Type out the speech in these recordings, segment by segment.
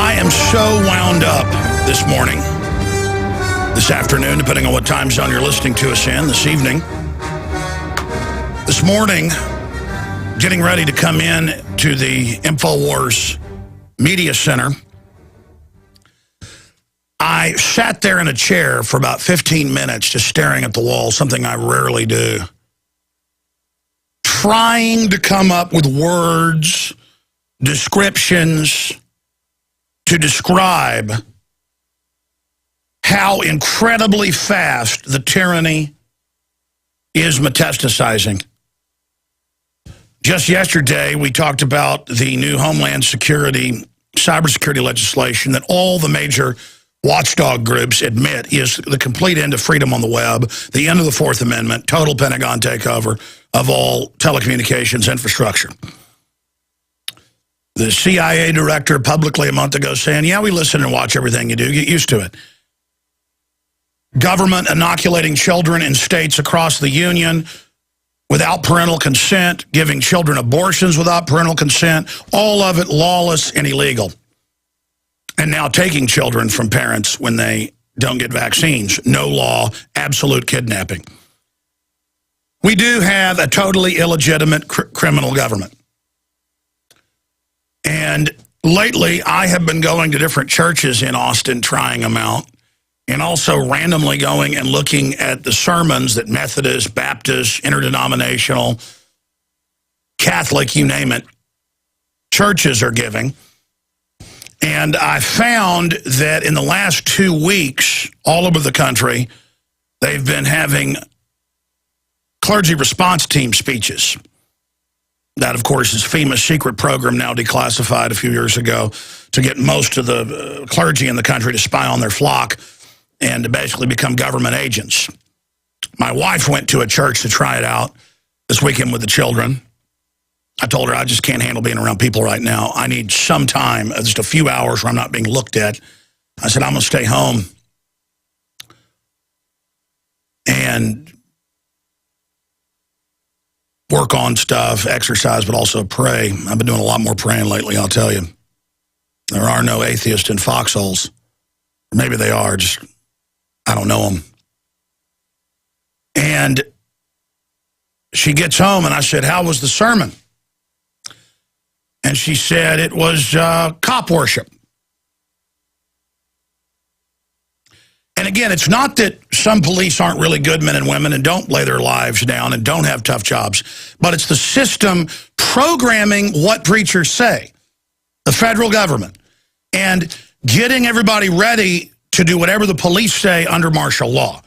I am so wound up this morning, this afternoon, depending on what time zone you're listening to us in, this evening. This morning, getting ready to come in to the Infowars Media Center, I sat there in a chair for about 15 minutes just staring at the wall, something I rarely do, trying to come up with words, descriptions to describe how incredibly fast the tyranny is metastasizing. Just yesterday, we talked about the new Homeland Security, cybersecurity legislation that all the major watchdog groups admit is the complete end of freedom on the web, the end of the Fourth Amendment, total Pentagon takeover of all telecommunications infrastructure. The CIA director publicly a month ago saying, yeah, we listen and watch everything you do. Get used to it. Government inoculating children in states across the union without parental consent, giving children abortions without parental consent, all of it lawless and illegal. And now taking children from parents when they don't get vaccines. No law, absolute kidnapping. We do have a totally illegitimate criminal government. And lately, I have been going to different churches in Austin, trying them out, and also randomly going and looking at the sermons that Methodist, Baptist, interdenominational, Catholic, you name it, churches are giving. And I found that in the last 2 weeks, all over the country, they've been having clergy response team speeches. That, of course, is FEMA's secret program, now declassified a few years ago, to get most of the clergy in the country to spy on their flock and to basically become government agents. My wife went to a church to try it out this weekend with the children. I told her I just can't handle being around people right now. I need some time, just a few hours where I'm not being looked at. I said, I'm going to stay home and work on stuff, exercise, but also pray. I've been doing a lot more praying lately, I'll tell you. There are no atheists in foxholes. Maybe they are, just I don't know them. And she gets home, and I said, how was the sermon? And she said it was cop worship. And again, it's not that some police aren't really good men and women and don't lay their lives down and don't have tough jobs, but it's the system programming what preachers say, the federal government, and getting everybody ready to do whatever the police say under martial law.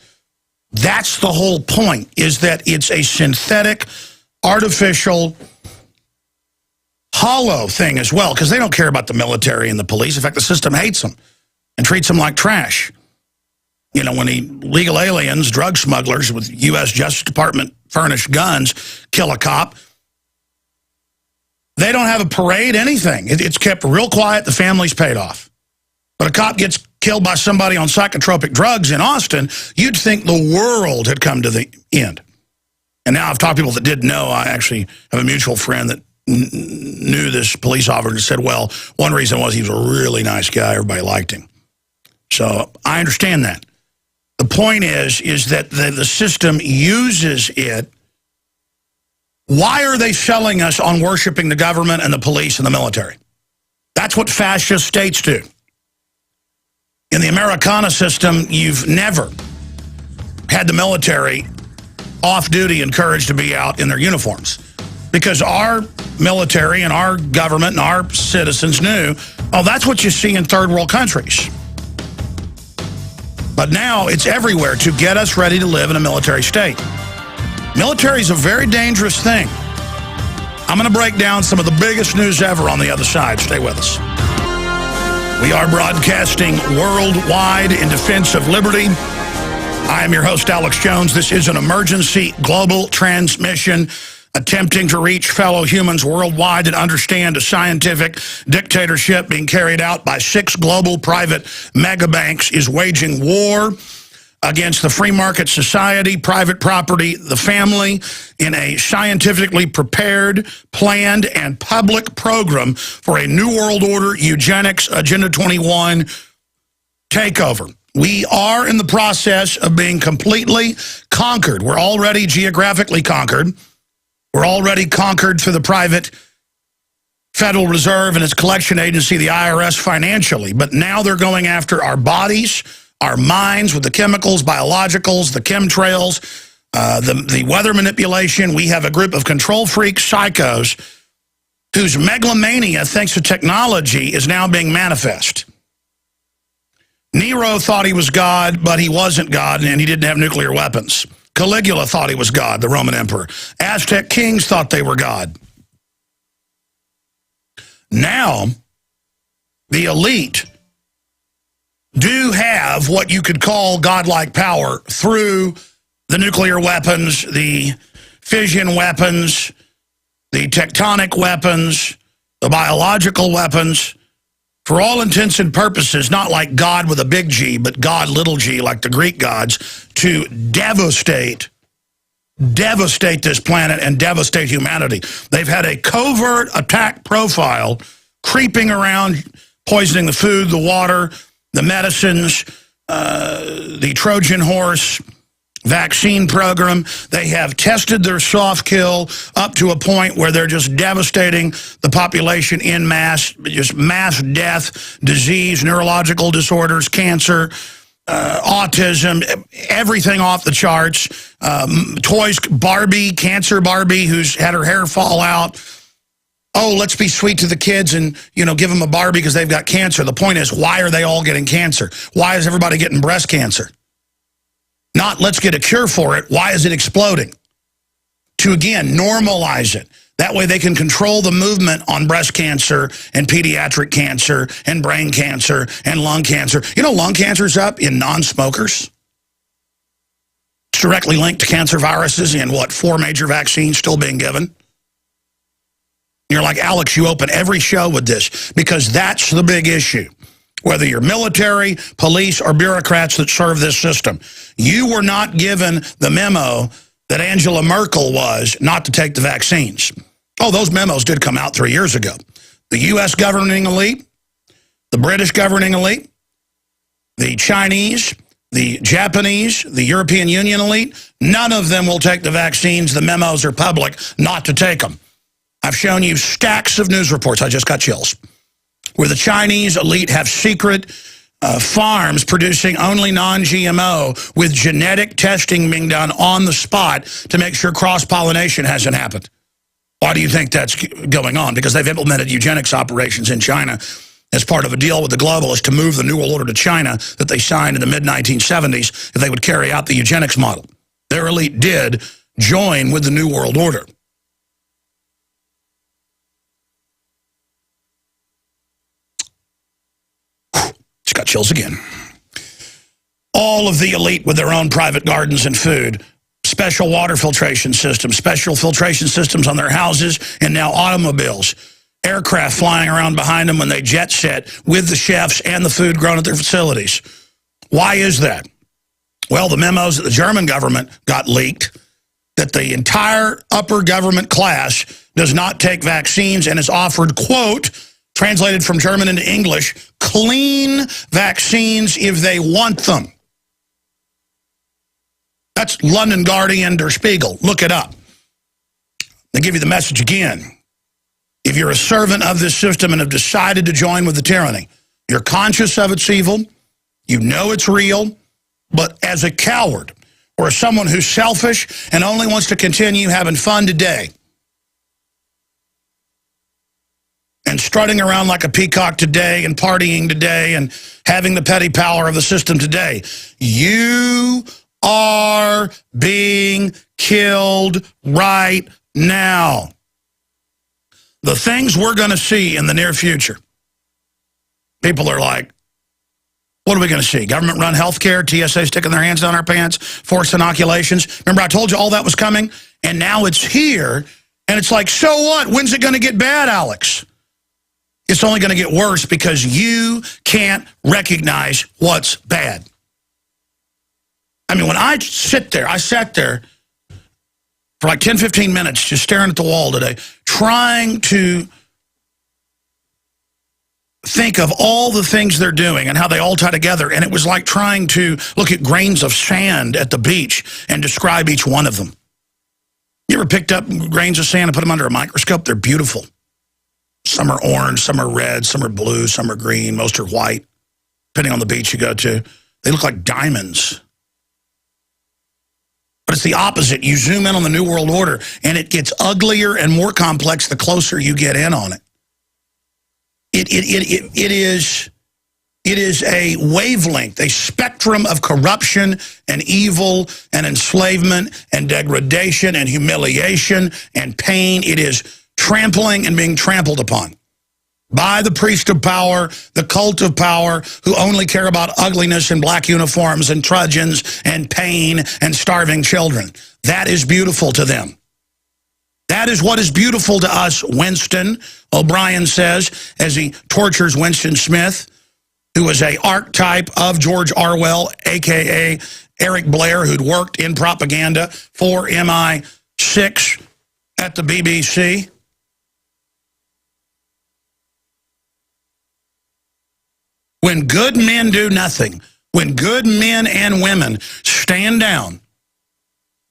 That's the whole point, is that it's a synthetic, artificial, hollow thing as well, because they don't care about the military and the police. In fact, the system hates them and treats them like trash. You know, when illegal aliens, drug smugglers with U.S. Justice Department furnished guns kill a cop, they don't have a parade, anything. It's kept real quiet. The family's paid off. But a cop gets killed by somebody on psychotropic drugs in Austin, you'd think the world had come to the end. And now I've talked to people that didn't know. I actually have a mutual friend that knew this police officer and said, well, one reason was he was a really nice guy. Everybody liked him. So I understand that. The point is that the system uses it. Why are they selling us on worshiping the government and the police and the military? That's what fascist states do. In the Americana system, you've never had the military off-duty encouraged to be out in their uniforms, because our military and our government and our citizens knew, oh, that's what you see in third world countries. But now it's everywhere to get us ready to live in a military state. Military is a very dangerous thing. I'm going to break down some of the biggest news ever on the other side. Stay with us. We are broadcasting worldwide in defense of liberty. I am your host, Alex Jones. This is an emergency global transmission attempting to reach fellow humans worldwide and understand a scientific dictatorship being carried out by 6 global private megabanks is waging war against the free market society, private property, the family, in a scientifically prepared, planned, and public program for a New World Order, eugenics, Agenda 21 takeover. We are in the process of being completely conquered. We're already geographically conquered. We're already conquered through the private Federal Reserve and its collection agency, the IRS, financially. But now they're going after our bodies, our minds with the chemicals, biologicals, the chemtrails, the weather manipulation. We have a group of control freak psychos whose megalomania, thanks to technology, is now being manifest. Nero thought he was God, but he wasn't God, and he didn't have nuclear weapons. Caligula thought he was God, the Roman emperor. Aztec kings thought they were God. Now, the elite do have what you could call godlike power through the nuclear weapons, the fission weapons, the tectonic weapons, the biological weapons. For all intents and purposes, not like God with a big G, but God little g, like the Greek gods, to devastate this planet and devastate humanity. They've had a covert attack profile creeping around, poisoning the food, the water, the medicines, the Trojan horse vaccine program. They have tested their soft kill up to a point where they're just devastating the population in mass, just mass death, disease, neurological disorders, cancer, autism, everything off the charts. Toys, Barbie, cancer Barbie, who's had her hair fall out. Oh, let's be sweet to the kids and, give them a Barbie because they've got cancer. The point is, why are they all getting cancer? Why is everybody getting breast cancer? Not let's get a cure for it. Why is it exploding? To, again, normalize it. That way they can control the movement on breast cancer and pediatric cancer and brain cancer and lung cancer. Lung cancer's up in non-smokers. It's directly linked to cancer viruses in, 4 major vaccines still being given. You're like, Alex, you open every show with this because that's the big issue. Whether you're military, police, or bureaucrats that serve this system, you were not given the memo that Angela Merkel was not to take the vaccines. Oh, those memos did come out 3 years ago. The U.S. governing elite, the British governing elite, the Chinese, the Japanese, the European Union elite, none of them will take the vaccines. The memos are public not to take them. I've shown you stacks of news reports. I just got chills. Where the Chinese elite have secret farms producing only non-GMO with genetic testing being done on the spot to make sure cross-pollination hasn't happened. Why do you think that's going on? Because they've implemented eugenics operations in China as part of a deal with the globalists to move the New World Order to China that they signed in the mid-1970s if they would carry out the eugenics model. Their elite did join with the New World Order. Got chills again. All of the elite with their own private gardens and food, special water filtration systems, special filtration systems on their houses, and now automobiles, aircraft flying around behind them when they jet set with the chefs and the food grown at their facilities. Why is that? Well, the memos that the German government got leaked that the entire upper government class does not take vaccines and is offered, quote, translated from German into English, clean vaccines if they want them. That's London Guardian, Der Spiegel. Look it up. They give you the message again. If you're a servant of this system and have decided to join with the tyranny, you're conscious of its evil, you know it's real, but as a coward or as someone who's selfish and only wants to continue having fun today, and strutting around like a peacock today and partying today and having the petty power of the system today, you are being killed right now. The things we're going to see in the near future, people are like, what are we going to see? Government-run health care, TSA sticking their hands down our pants, forced inoculations. Remember I told you all that was coming? And now it's here, and it's like, so what? When's it going to get bad, Alex? It's only going to get worse because you can't recognize what's bad. I mean, when I sat there for like 10, 15 minutes just staring at the wall today, trying to think of all the things they're doing and how they all tie together. And it was like trying to look at grains of sand at the beach and describe each one of them. You ever picked up grains of sand and put them under a microscope? They're beautiful. Some are orange, some are red, some are blue, some are green, most are white, depending on the beach you go to. They look like diamonds. But it's the opposite. You zoom in on the New World Order, and it gets uglier and more complex the closer you get in on it. It is a wavelength, a spectrum of corruption and evil and enslavement and degradation and humiliation and pain. It is trampling and being trampled upon by the priest of power, the cult of power, who only care about ugliness and black uniforms and trudgeons and pain and starving children. That is beautiful to them. That is what is beautiful to us, Winston, O'Brien says, as he tortures Winston Smith, who was an archetype of George Orwell, a.k.a. Eric Blair, who'd worked in propaganda for MI6 at the BBC. When good men do nothing, when good men and women stand down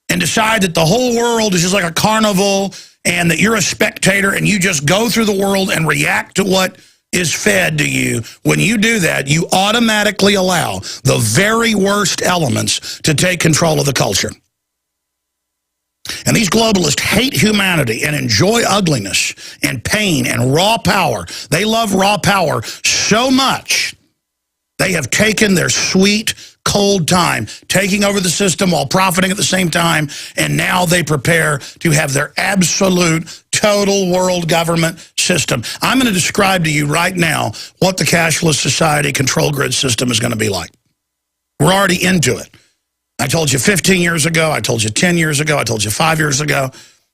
and decide that the whole world is just like a carnival and that you're a spectator and you just go through the world and react to what is fed to you, when you do that, you automatically allow the very worst elements to take control of the culture. And these globalists hate humanity and enjoy ugliness and pain and raw power. They love raw power so much, they have taken their sweet, cold time, taking over the system while profiting at the same time, and now they prepare to have their absolute, total world government system. I'm going to describe to you right now what the cashless society control grid system is going to be like. We're already into it. I told you 15 years ago, I told you 10 years ago, I told you 5 years ago.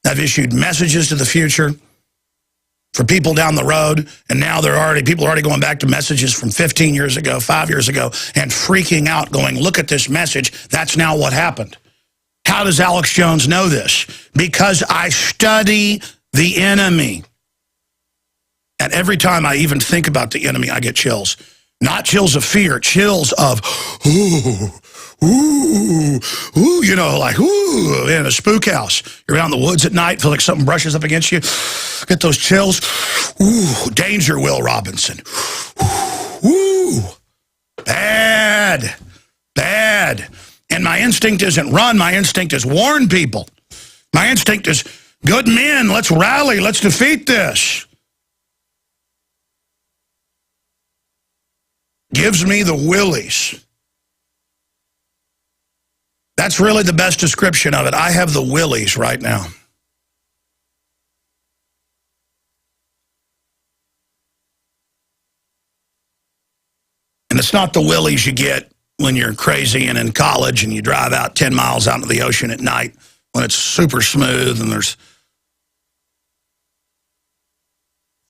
I've issued messages to the future for people down the road, and now people are already going back to messages from 15 years ago, 5 years ago, and freaking out, going, look at this message. That's now what happened. How does Alex Jones know this? Because I study the enemy. And every time I even think about the enemy, I get chills. Not chills of fear, chills of, ooh, ooh, ooh, you know, like, ooh, in a spook house. You're out in the woods at night, feel like something brushes up against you. Get those chills. Ooh, danger, Will Robinson. Ooh, bad, bad. And my instinct isn't run, my instinct is warn people. My instinct is, good men, let's rally, let's defeat this. Gives me the willies. That's really the best description of it. I have the willies right now. And it's not the willies you get when you're crazy and in college and you drive out 10 miles out into the ocean at night when it's super smooth and there's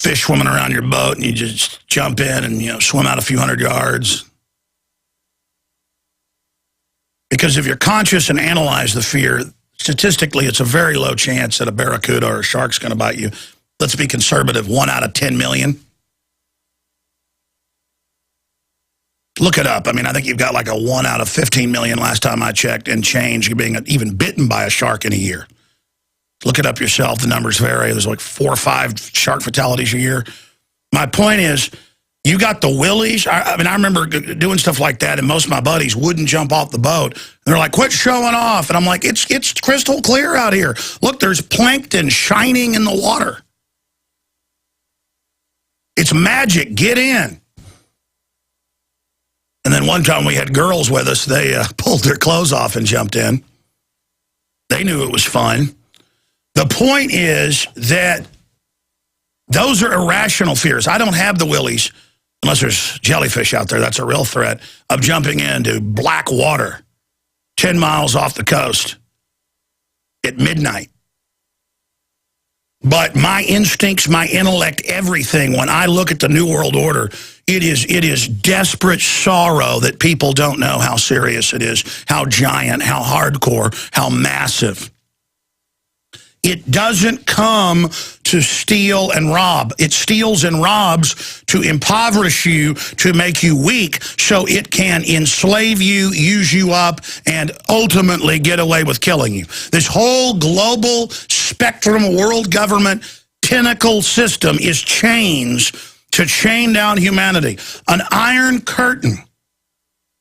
fish swimming around your boat and you just jump in and, you know, swim out a few hundred yards. Because if you're conscious and analyze the fear, statistically it's a very low chance that a barracuda or a shark's going to bite you. Let's be conservative, 1 out of 10 million. Look it up. I mean, I think you've got like a 1 out of 15 million last time I checked and change, you being even bitten by a shark in a year. Look it up yourself. The numbers vary. There's like 4 or 5 shark fatalities a year. My point is, you got the willies. I mean, I remember doing stuff like that, and most of my buddies wouldn't jump off the boat. And they're like, quit showing off. And I'm like, it's crystal clear out here. Look, there's plankton shining in the water. It's magic. Get in. And then one time we had girls with us. They pulled their clothes off and jumped in. They knew it was fun. The point is that those are irrational fears. I don't have the willies, unless there's jellyfish out there, that's a real threat, of jumping into black water 10 miles off the coast at midnight. But my instincts, my intellect, everything, when I look at the New World Order, it is desperate sorrow that people don't know how serious it is, how giant, how hardcore, how massive. It doesn't come to steal and rob. It steals and robs to impoverish you, to make you weak, so it can enslave you, use you up, and ultimately get away with killing you. This whole global spectrum world government tentacle system is chains to chain down humanity. An iron curtain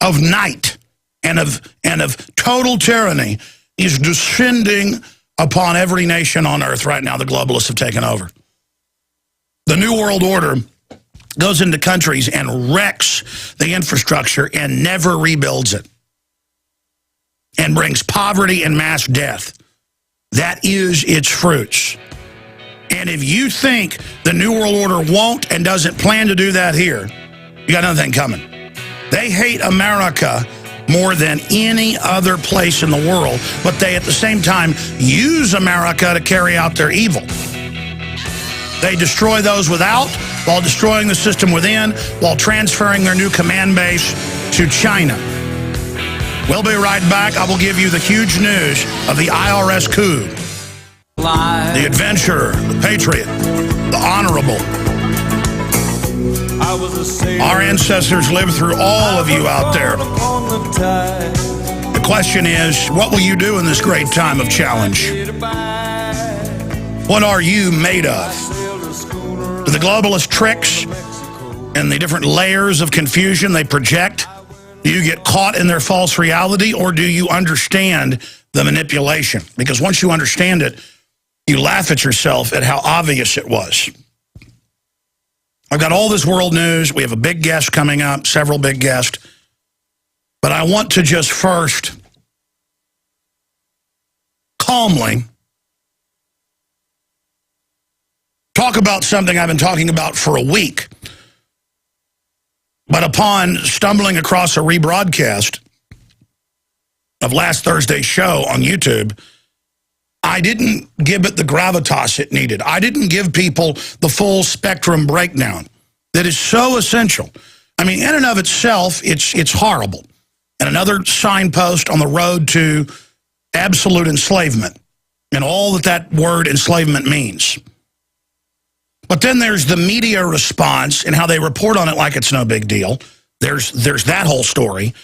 of night and of total tyranny is descending upon every nation on earth right now. The globalists have taken over. The New World Order goes into countries and wrecks the infrastructure and never rebuilds it, and brings poverty and mass death. That is its fruits. And if you think the New World Order won't and doesn't plan to do that here, you got nothing coming. They hate America more than any other place in the world, but they at the same time use America to carry out their evil. They destroy those without while destroying the system within, while transferring their new command base to China. We'll be right back. I will give you the huge news of the IRS coup. The adventurer, the patriot, the honorable. Our ancestors lived through all of you out there. The question is, what will you do in this great time of challenge? What are you made of? Do the globalist tricks and the different layers of confusion they project, do you get caught in their false reality, or do you understand the manipulation? Because once you understand it, you laugh at yourself at how obvious it was. I've got all this world news. We have a big guest coming up, several big guests. But I want to just first calmly talk about something I've been talking about for a week. But upon stumbling across a rebroadcast of last Thursday's show on YouTube, I didn't give it the gravitas it needed. I didn't give people the full spectrum breakdown that is so essential. I mean, in and of itself, it's horrible. And another signpost on the road to absolute enslavement and all that word enslavement means. But then there's the media response and how they report on it like it's no big deal. There's that whole story.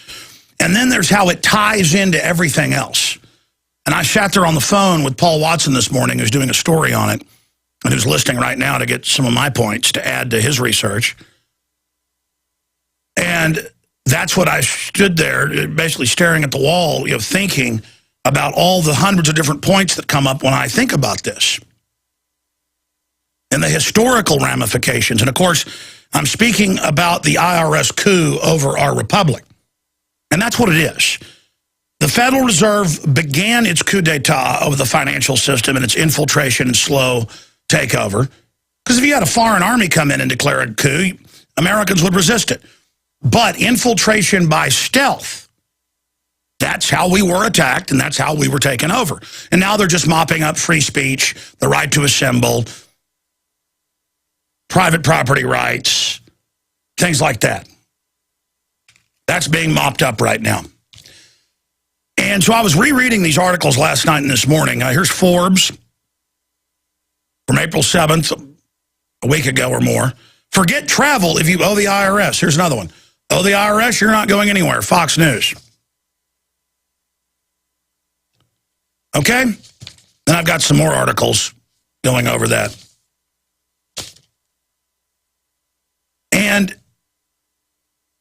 And then there's how it ties into everything else. And I sat there on the phone with Paul Watson this morning, who's doing a story on it, and who's listening right now to get some of my points to add to his research. And that's what I stood there, basically staring at the wall, thinking about all the hundreds of different points that come up when I think about this. And the historical ramifications. And of course, I'm speaking about the IRS coup over our republic. And that's what it is. The Federal Reserve began its coup d'etat over the financial system and its infiltration and slow takeover. Because if you had a foreign army come in and declare a coup, Americans would resist it. But infiltration by stealth, that's how we were attacked and that's how we were taken over. And now they're just mopping up free speech, the right to assemble, private property rights, things like that. That's being mopped up right now. And so I was rereading these articles last night and this morning. Here's Forbes from April 7th, a week ago or more. Forget travel if you owe the IRS. Here's another one. Owe the IRS, you're not going anywhere. Fox News. Okay? Then I've got some more articles going over that. And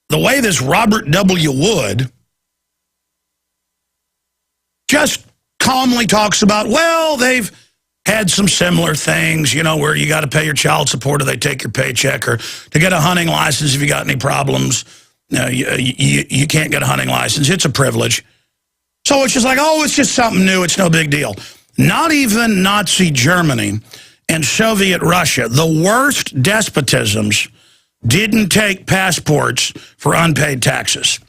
the way this Robert W. Wood just calmly talks about, well, they've had some similar things, where you got to pay your child support or they take your paycheck, or to get a hunting license if you got any problems. You can't get a hunting license. It's a privilege. So it's just like, oh, it's just something new. It's no big deal. Not even Nazi Germany and Soviet Russia, the worst despotisms, didn't take passports for unpaid taxes.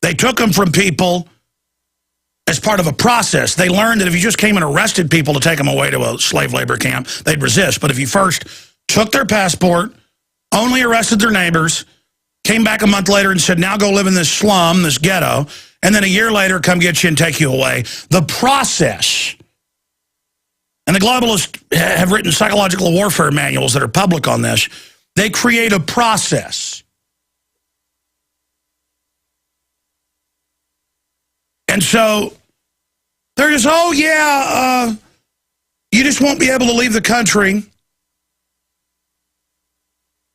They took them from people as part of a process. They learned that if you just came and arrested people to take them away to a slave labor camp, they'd resist. But if you first took their passport, only arrested their neighbors, came back a month later and said, now go live in this slum, this ghetto, and then a year later come get you and take you away. The process. And the globalists have written psychological warfare manuals that are public on this. They create a process. And so they're just, oh, yeah, you just won't be able to leave the country. Of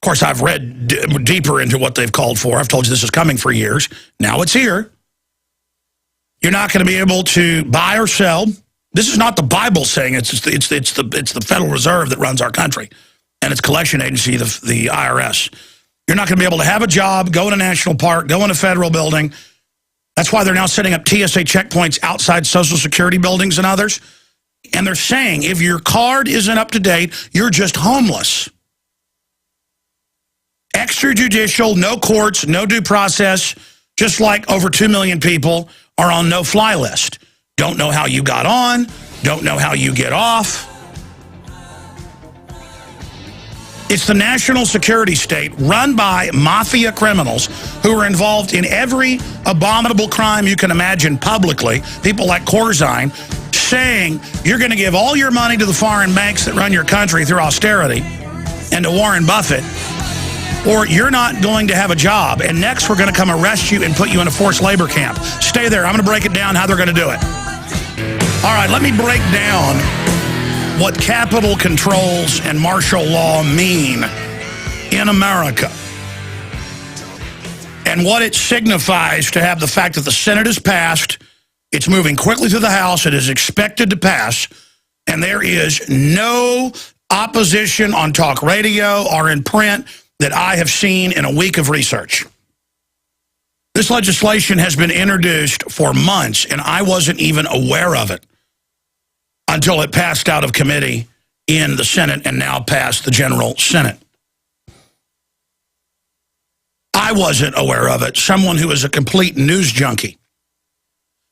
course, I've read deeper into what they've called for. I've told you this is coming for years. Now it's here. You're not going to be able to buy or sell. This is not the Bible saying it's the Federal Reserve that runs our country and its collection agency, the IRS. You're not going to be able to have a job, go in a national park, go in a federal building. That's why they're now setting up TSA checkpoints outside Social Security buildings and others. And they're saying if your card isn't up to date, you're just homeless. Extrajudicial, no courts, no due process, just like over 2 million people are on no-fly list. Don't know how you got on, don't know how you get off. It's the national security state run by mafia criminals who are involved in every abominable crime you can imagine publicly. People like Corzine saying you're going to give all your money to the foreign banks that run your country through austerity and to Warren Buffett, or you're not going to have a job, and next we're going to come arrest you and put you in a forced labor camp. Stay there. I'm going to break it down how they're going to do it. All right, let me break down what capital controls and martial law mean in America and what it signifies to have the fact that the Senate has passed, it's moving quickly through the House, it is expected to pass, and there is no opposition on talk radio or in print that I have seen in a week of research. This legislation has been introduced for months, and I wasn't even aware of it until it passed out of committee in the Senate and now passed the General Senate. I wasn't aware of it. Someone who is a complete news junkie.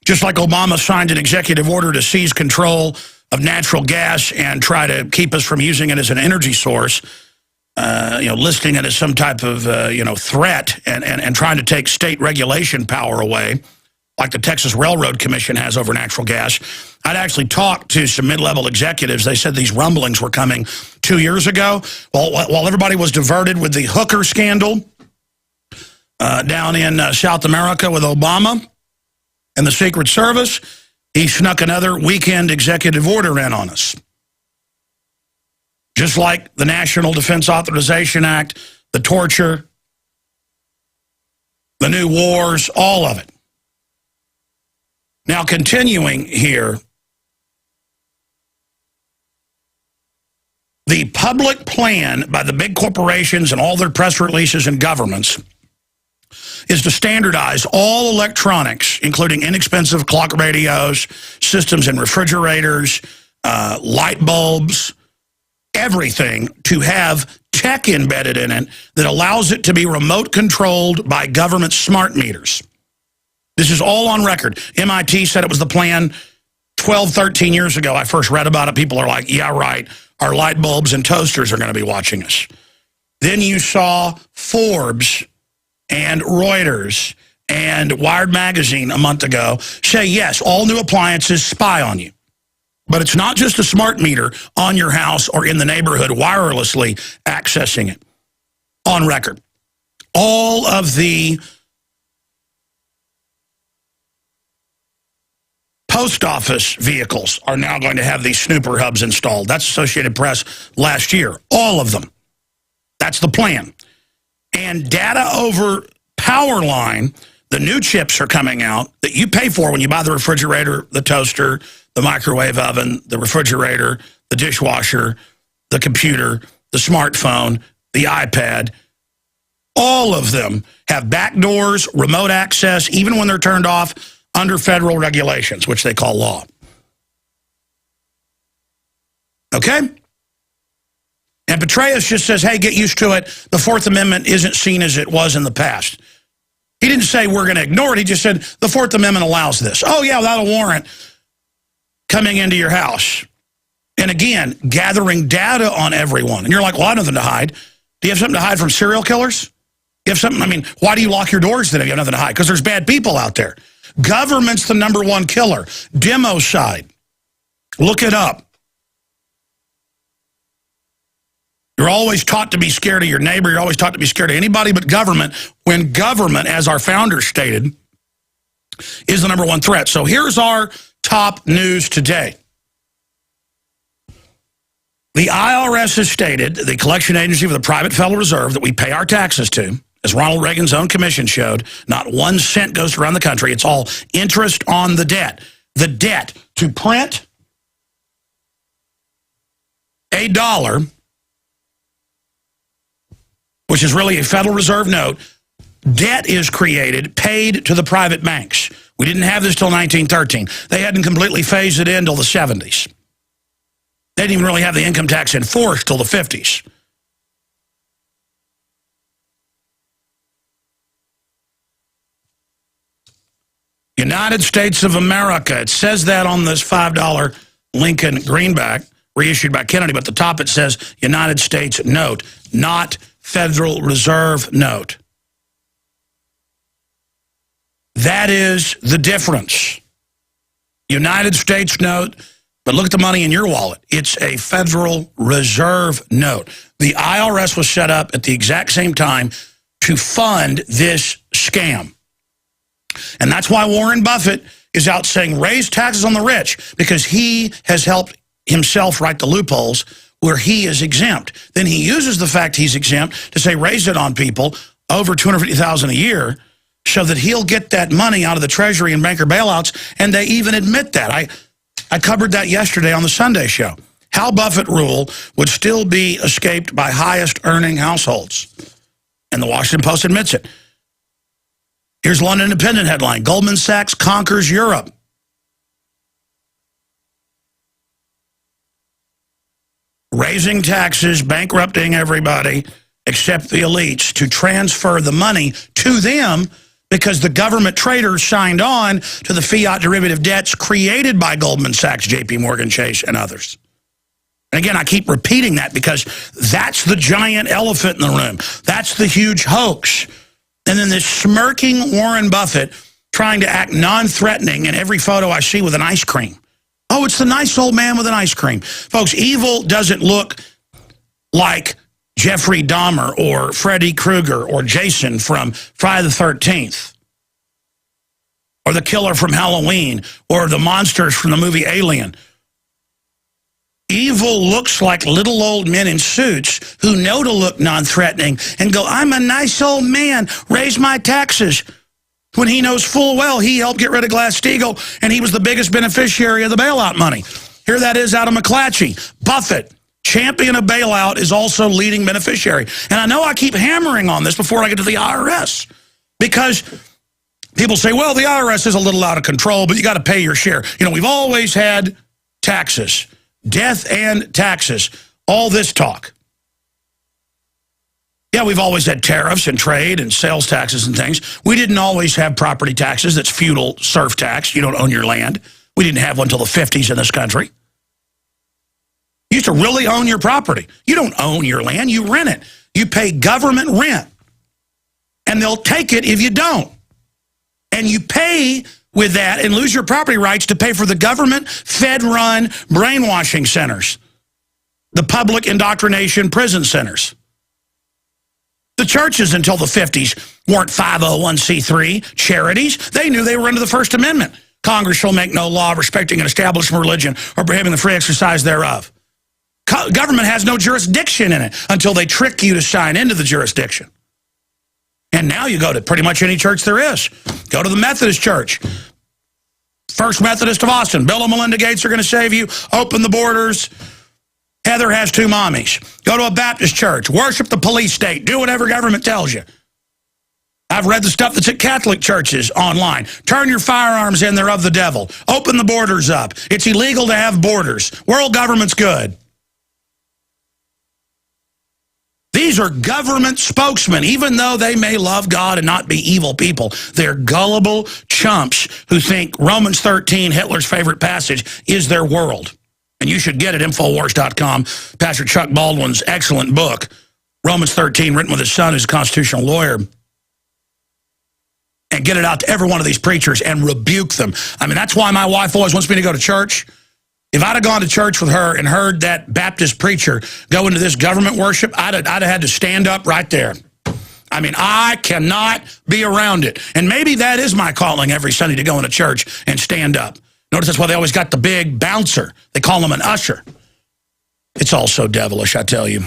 Just like Obama signed an executive order to seize control of natural gas and try to keep us from using it as an energy source, listing it as some type of, threat and trying to take state regulation power away, like the Texas Railroad Commission has over natural gas. I'd actually talked to some mid-level executives. They said these rumblings were coming 2 years ago. While everybody was diverted with the hooker scandal down in South America with Obama and the Secret Service, he snuck another weekend executive order in on us. Just like the National Defense Authorization Act, the torture, the new wars, all of it. Now, continuing here, the public plan by the big corporations and all their press releases and governments is to standardize all electronics, including inexpensive clock radios, systems in refrigerators, light bulbs, everything, to have tech embedded in it that allows it to be remote controlled by government smart meters. This is all on record. MIT said it was the plan 12, 13 years ago. I first read about it. People are like, yeah, right. Our light bulbs and toasters are going to be watching us. Then you saw Forbes and Reuters and Wired Magazine a month ago say, yes, all new appliances spy on you. But it's not just a smart meter on your house or in the neighborhood wirelessly accessing it. On record. All of the post office vehicles are now going to have these snooper hubs installed. That's Associated Press last year. All of them. That's the plan. And data over power line, the new chips are coming out that you pay for when you buy the refrigerator, the toaster, the microwave oven, the refrigerator, the dishwasher, the computer, the smartphone, the iPad. All of them have back doors, remote access, even when they're turned off under federal regulations, which they call law. Okay? And Petraeus just says, hey, get used to it. The Fourth Amendment isn't seen as it was in the past. He didn't say we're going to ignore it. He just said the Fourth Amendment allows this. Oh, yeah, without a warrant coming into your house. And again, gathering data on everyone. And you're like, well, I have nothing to hide. Do you have something to hide from serial killers? You have something, I mean, why do you lock your doors then if you have nothing to hide? Because there's bad people out there. Government's the #1 killer. Democide. Look it up. You're always taught to be scared of your neighbor. You're always taught to be scared of anybody but government, when government, as our founders stated, is the #1 threat. So here's our top news today. The IRS has stated, the collection agency for the private Federal Reserve that we pay our taxes to, as Ronald Reagan's own commission showed, not 1 cent goes around the country. It's all interest on the debt. The debt to print a dollar, which is really a Federal Reserve note, debt is created, paid to the private banks. We didn't have this till 1913. They hadn't completely phased it in till the 70s. They didn't even really have the income tax enforced till the 50s. United States of America. It says that on this $5 Lincoln greenback, reissued by Kennedy, but at the top it says United States note, not Federal Reserve note. That is the difference. United States note, but look at the money in your wallet. It's a Federal Reserve note. The IRS was set up at the exact same time to fund this scam. And that's why Warren Buffett is out saying raise taxes on the rich, because he has helped himself write the loopholes where he is exempt. Then he uses the fact he's exempt to say raise it on people over $250,000 a year so that he'll get that money out of the Treasury and banker bailouts, and they even admit that. I covered that yesterday on the Sunday show. How Buffett rule would still be escaped by highest earning households. And the Washington Post admits it. Here's London Independent headline, Goldman Sachs conquers Europe. Raising taxes, bankrupting everybody except the elites to transfer the money to them because the government traders signed on to the fiat derivative debts created by Goldman Sachs, JP Morgan Chase, and others. And again, I keep repeating that because that's the giant elephant in the room. That's the huge hoax. And then this smirking Warren Buffett trying to act non-threatening in every photo I see with an ice cream. Oh, it's the nice old man with an ice cream. Folks, evil doesn't look like Jeffrey Dahmer or Freddy Krueger or Jason from Friday the 13th. Or the killer from Halloween. Or the monsters from the movie Alien. Evil looks like little old men in suits who know to look non-threatening and go, I'm a nice old man, raise my taxes. When he knows full well he helped get rid of Glass-Steagall and he was the biggest beneficiary of the bailout money. Here that is out of McClatchy. Buffett, champion of bailout, is also leading beneficiary. And I know I keep hammering on this before I get to the IRS because people say, well, the IRS is a little out of control, but you got to pay your share. You know, we've always had taxes. Death and taxes, all this talk. Yeah, we've always had tariffs and trade and sales taxes and things. We didn't always have property taxes. That's feudal serf tax. You don't own your land. We didn't have one until the 50s in this country. You used to really own your property. You don't own your land. You rent it. You pay government rent. And they'll take it if you don't. And you pay with that and lose your property rights to pay for the government Fed-run brainwashing centers, the public indoctrination prison centers. The churches until the 50s weren't 501c3 charities. They knew they were under the First Amendment. Congress shall make no law respecting an established religion or prohibiting the free exercise thereof. Government has no jurisdiction in it until they trick you to sign into the jurisdiction. And now you go to pretty much any church there is. Go to the Methodist Church. First Methodist of Austin. Bill and Melinda Gates are going to save you. Open the borders. Heather has 2 mommies. Go to a Baptist church. Worship the police state. Do whatever government tells you. I've read the stuff that's at Catholic churches online. Turn your firearms in. They're of the devil. Open the borders up. It's illegal to have borders. World government's good. These are government spokesmen. Even though they may love God and not be evil people, they're gullible chumps who think Romans 13, Hitler's favorite passage, is their world. And you should get it, Infowars.com, Pastor Chuck Baldwin's excellent book, Romans 13, written with his son, who's a constitutional lawyer. And get it out to every one of these preachers and rebuke them. I mean, that's why my wife always wants me to go to church. If I'd have gone to church with her and heard that Baptist preacher go into this government worship, I'd have had to stand up right there. I mean, I cannot be around it. And maybe that is my calling every Sunday, to go into church and stand up. Notice that's why they always got the big bouncer. They call him an usher. It's all so devilish, I tell you.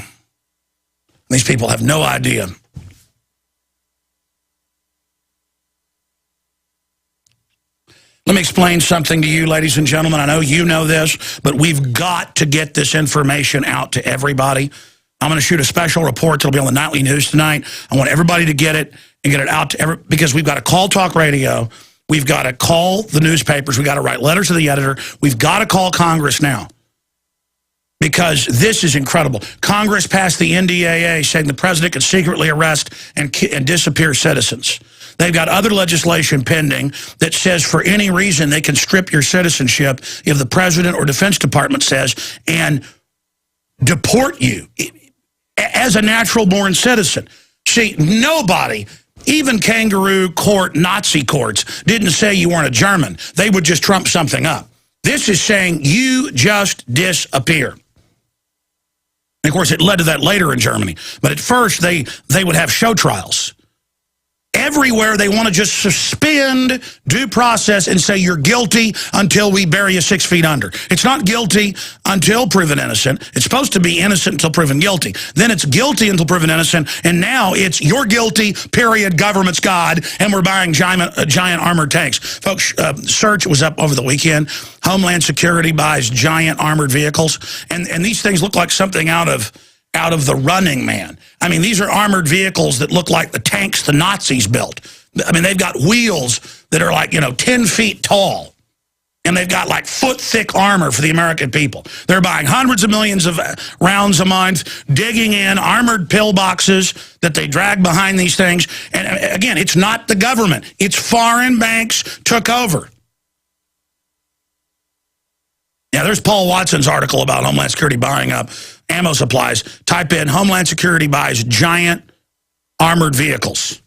These people have no idea. Let me explain something to you, ladies and gentlemen. I know you know this, but we've got to get this information out to everybody. I'm going to shoot a special report that'll be on the nightly news tonight. I want everybody to get it and get it out to because we've got to call talk radio. We've got to call the newspapers. We've got to write letters to the editor. We've got to call Congress now, because this is incredible. Congress passed the NDAA saying the president could secretly arrest and disappear citizens. They've got other legislation pending that says for any reason they can strip your citizenship if the president or Defense Department says, and deport you as a natural-born citizen. See, nobody, even kangaroo court, Nazi courts, didn't say you weren't a German. They would just trump something up. This is saying you just disappear. And of course, it led to that later in Germany. But at first, they would have show trials. Everywhere they want to just suspend due process and say you're guilty until we bury you 6 feet under. It's not guilty until proven innocent. It's supposed to be innocent until proven guilty. Then it's guilty until proven innocent. And now it's you're guilty, period, government's God, and we're buying giant armored tanks. Folks, search was up over the weekend. Homeland Security buys giant armored vehicles. And these things look like something out of The Running Man. I mean, these are armored vehicles that look like the tanks the Nazis built. I mean, they've got wheels that are like, 10 feet tall. And they've got like foot-thick armor for the American people. They're buying hundreds of millions of rounds a month, digging in armored pillboxes that they drag behind these things. And again, it's not the government. It's foreign banks took over. Now, there's Paul Watson's article about Homeland Security buying up ammo supplies. Type in Homeland Security buys giant armored vehicles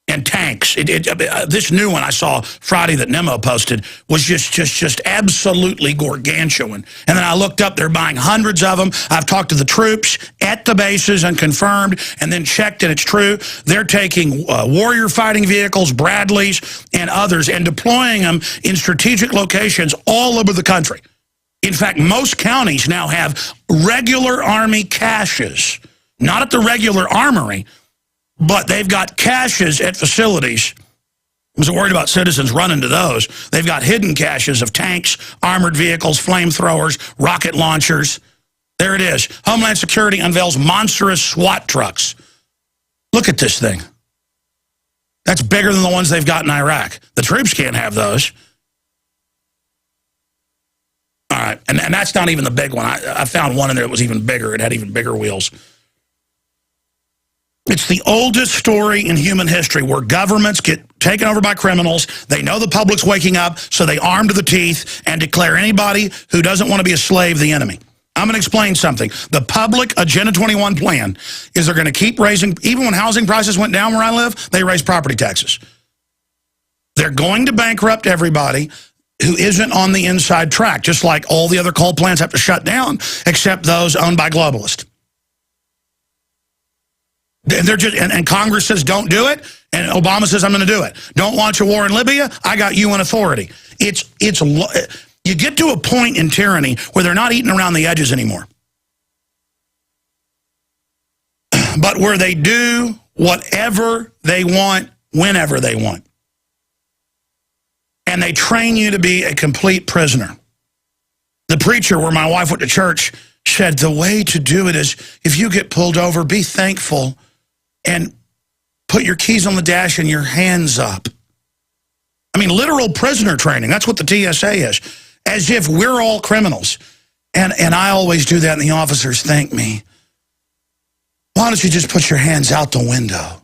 and tanks. This new one I saw Friday that Nemo posted was just absolutely gargantuan. And then I looked up, they're buying hundreds of them. I've talked to the troops at the bases and confirmed, and then checked and it's true. They're taking Warrior fighting vehicles, Bradleys, and others, and deploying them in strategic locations all over the country. In fact, most counties now have regular Army caches, not at the regular armory, but they've got caches at facilities. I was worried about citizens running to those. They've got hidden caches of tanks, armored vehicles, flamethrowers, rocket launchers. There it is. Homeland Security unveils monstrous SWAT trucks. Look at this thing. That's bigger than the ones they've got in Iraq. The troops can't have those. All right, and that's not even the big one. I found one in there that was even bigger. It had even bigger wheels. It's the oldest story in human history where governments get taken over by criminals. They know the public's waking up, so they arm to the teeth and declare anybody who doesn't want to be a slave the enemy. I'm going to explain something. The public Agenda 21 plan is they're going to keep raising, even when housing prices went down where I live, they raised property taxes. They're going to bankrupt everybody who isn't on the inside track, just like all the other coal plants have to shut down, except those owned by globalists. They're just, and Congress says don't do it, and Obama says I'm going to do it. Don't launch a war in Libya, I got UN authority. You get to a point in tyranny where they're not eating around the edges anymore. But where they do whatever they want, whenever they want. And they train you to be a complete prisoner. The preacher where my wife went to church said the way to do it is if you get pulled over, be thankful and put your keys on the dash and your hands up. I mean, literal prisoner training. That's what the TSA is. As if we're all criminals. And I always do that and the officers thank me. Why don't you just put your hands out the window?